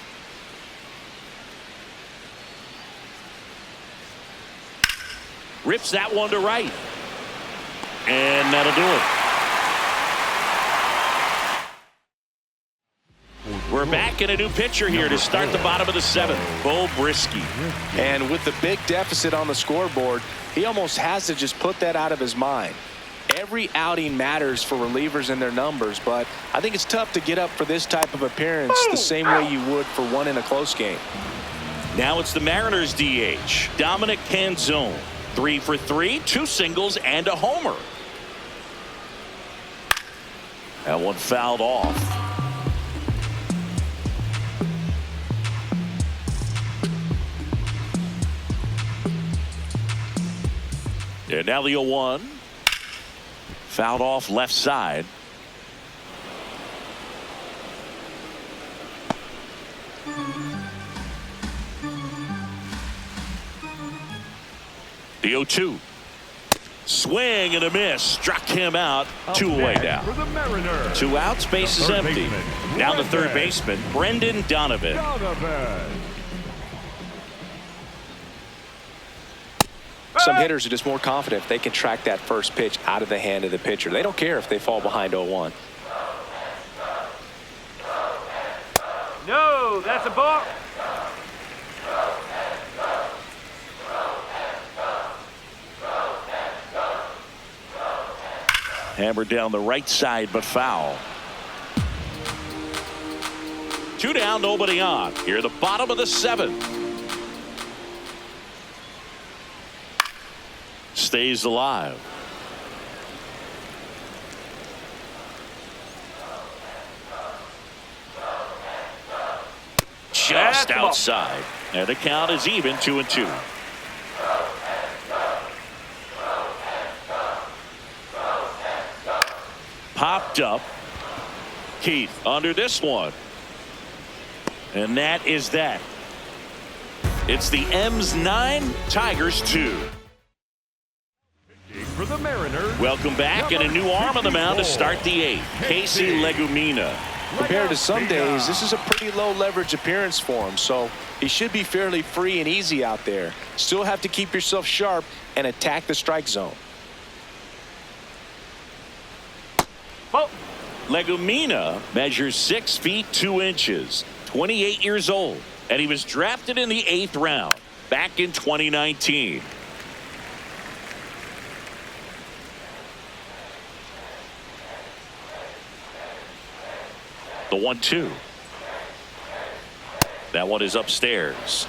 A: Rips that one to right. And that'll do it. We're back in a new pitcher here to start the bottom of the 7th. Bo Brisky.
C: And with the big deficit on the scoreboard, he almost has to just put that out of his mind. Every outing matters for relievers and their numbers, but I think it's tough to get up for this type of appearance the same way you would for one in a close game.
A: Now it's the Mariners DH, Dominic Canzone. 3 for 3, 2 singles and a homer. That one fouled off. And now the 0-1. Fouled off left side. The 0-2. Swing and a miss. Struck him out. 2 away now. 2 outs. Base is empty. Now the third baseman, Brendan Donovan.
C: Some hitters are just more confident if they can track that first pitch out of the hand of the pitcher. They don't care if they fall behind 0-1.
D: No. No, that's a ball.
A: Hammered down the right side, but foul. 2 down, nobody on. Here at the bottom of the 7th. Stays alive. Just outside. And the count is even, 2-2. Popped up. Keith under this one. And that is that. It's the M's 9, Tigers 2.
I: For the Mariners.
A: Welcome back, and a new arm on the mound to start the 8th. Casey Legumina.
C: Compared to some days, this is a pretty low leverage appearance for him, so he should be fairly free and easy out there. Still have to keep yourself sharp and attack the strike zone.
D: Ball.
A: Legumina measures 6 feet 2 inches, 28 years old, and he was drafted in the 8th round back in 2019. The 1-2. That one is upstairs.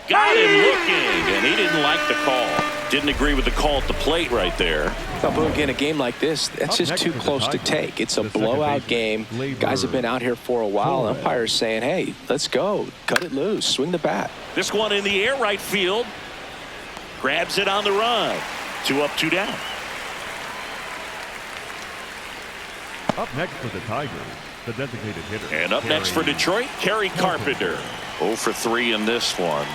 A: Got him looking, and he didn't like the call. Didn't agree with the call at the plate right there.
C: Boog, in a game like this, that's just too close to take. It's a blowout game. Guys have been out here for a while. Umpires saying, hey, let's go. Cut it loose. Swing the bat.
A: This one in the air right field. Grabs it on the run. 2 up, 2 down.
I: Up next for the Tigers, the designated hitter.
A: And up next for Detroit, Kerry Carpenter. 0 for 3 in this one.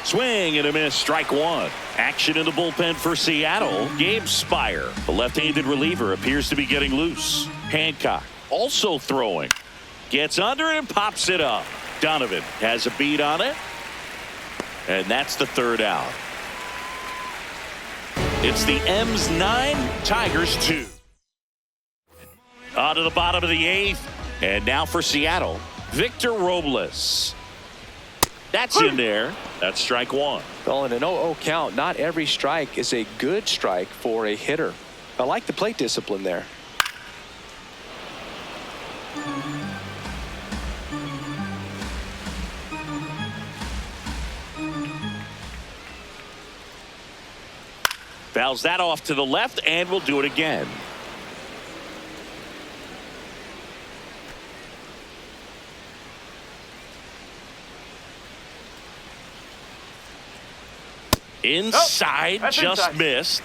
A: Swing and a miss, strike 1. Action in the bullpen for Seattle. Gabe Spire, the left-handed reliever, appears to be getting loose. Hancock also throwing. Gets under it and pops it up. Donovan has a beat on it. And that's the 3rd out. It's the M's 9, Tigers 2. On to the bottom of the 8th. And now for Seattle, Victor Robles. That's in there. That's strike 1.
C: Well, in an 0-0 count, not every strike is a good strike for a hitter. I like the plate discipline there.
A: Fouls that off to the left, and we'll do it again. Inside,
D: that's
A: just
D: inside.
A: missed.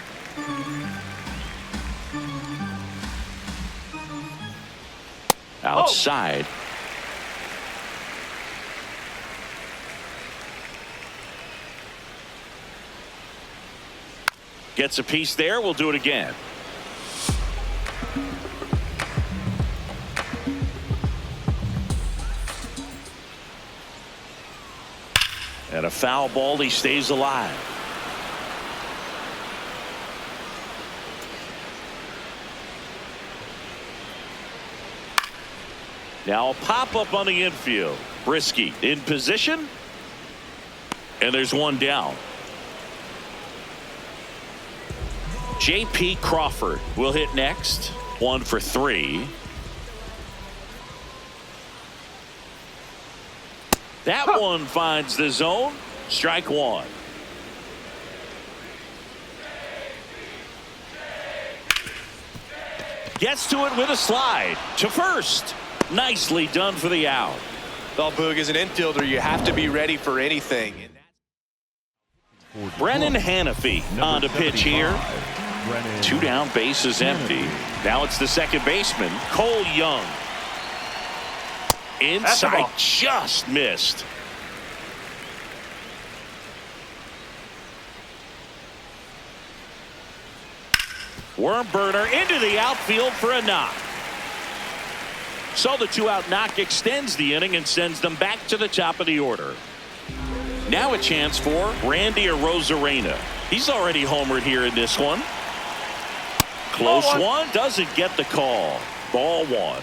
A: Outside. Gets a piece there. We'll do it again. And a foul ball. He stays alive. Now a pop-up on the infield. Brisky in position. And there's one down. J.P. Crawford will hit next. 1 for 3. That one finds the zone. Strike 1. Gets to it with a slide to first. Nicely done for the out.
C: Well, Boog, as an infielder, you have to be ready for anything.
A: Brennan Hanafy on to pitch here. 2 down, base is empty. Now it's the second baseman, Cole Young. Inside, just missed. Worm burner into the outfield for a knock. So the 2-out knock extends the inning and sends them back to the top of the order. Now a chance for Randy Arozarena. He's already homered here in this one. Close
D: Ball one.
A: one. Doesn't get the call. Ball one.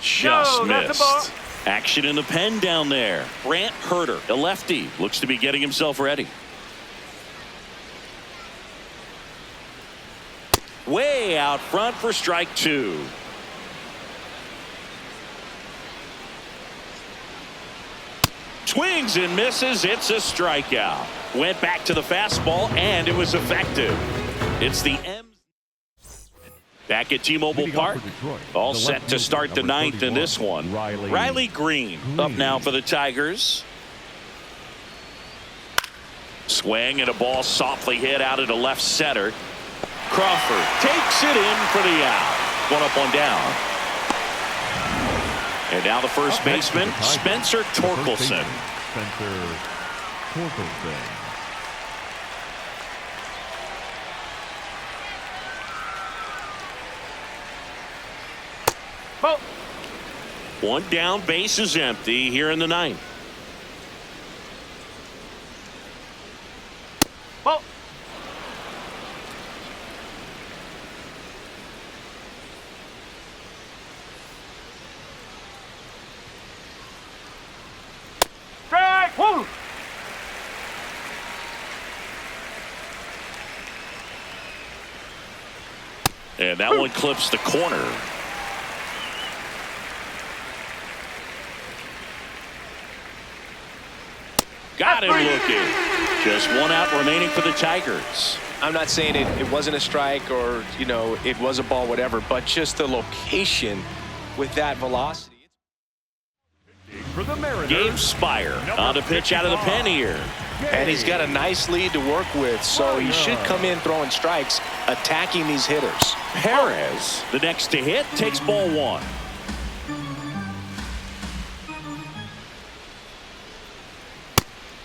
A: Just
D: No, that's a ball.
A: missed. Action in the pen down there. Brant Herter, the lefty, looks to be getting himself ready. Way out front for strike two. Swings and misses. It's a strikeout. Went back to the fastball, and it was effective. It's the M. Back at T-Mobile Park, all set to start the ninth in this one. Riley Green up now for the Tigers. Swing and a ball softly hit out into left center. Crawford takes it in for the out. One up, one down. And now the first baseman, Spencer Torkelson.
I: Spencer Torkelson.
D: Ball.
A: One down, base is empty here in the ninth.
D: Ball. Strike. Whoa.
A: And that one clips the corner. Got him looking. Just one out remaining for the Tigers.
C: I'm not saying it wasn't a strike or, you know, it was a ball, whatever, but just the location with that velocity.
I: For the Mariners,
A: Gabe Spire on the pitch out of the pen here.
C: And he's got a nice lead to work with, so he should come in throwing strikes, attacking these hitters.
A: Perez, the next to hit, takes ball one.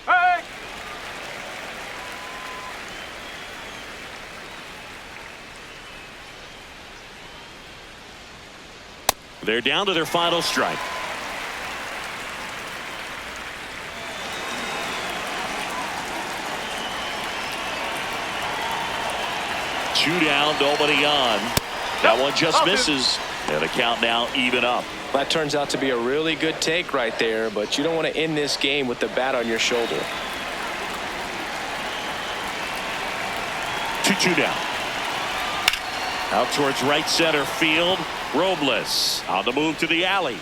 D: Hey.
A: They're down to their final strike. Two down, nobody on. That one just misses. And the count now even up.
C: That turns out to be a really good take right there, but you don't want to end this game with the bat on your shoulder.
A: 2-2 down. Out towards right center field. Robles on the move to the alley.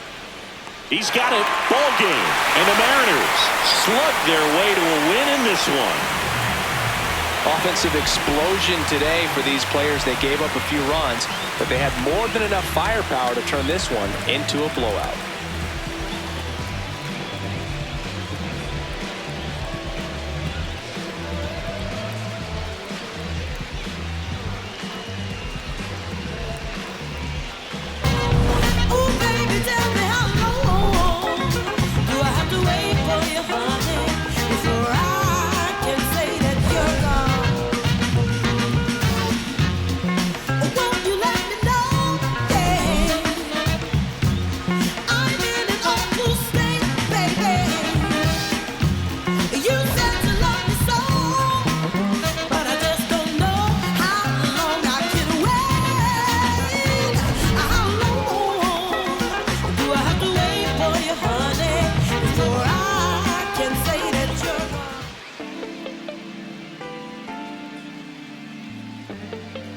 A: He's got it. Ball game. And the Mariners slug their way to a win in this one.
C: Offensive explosion today for these players. They gave up a few runs, but they had more than enough firepower to turn this one into a blowout.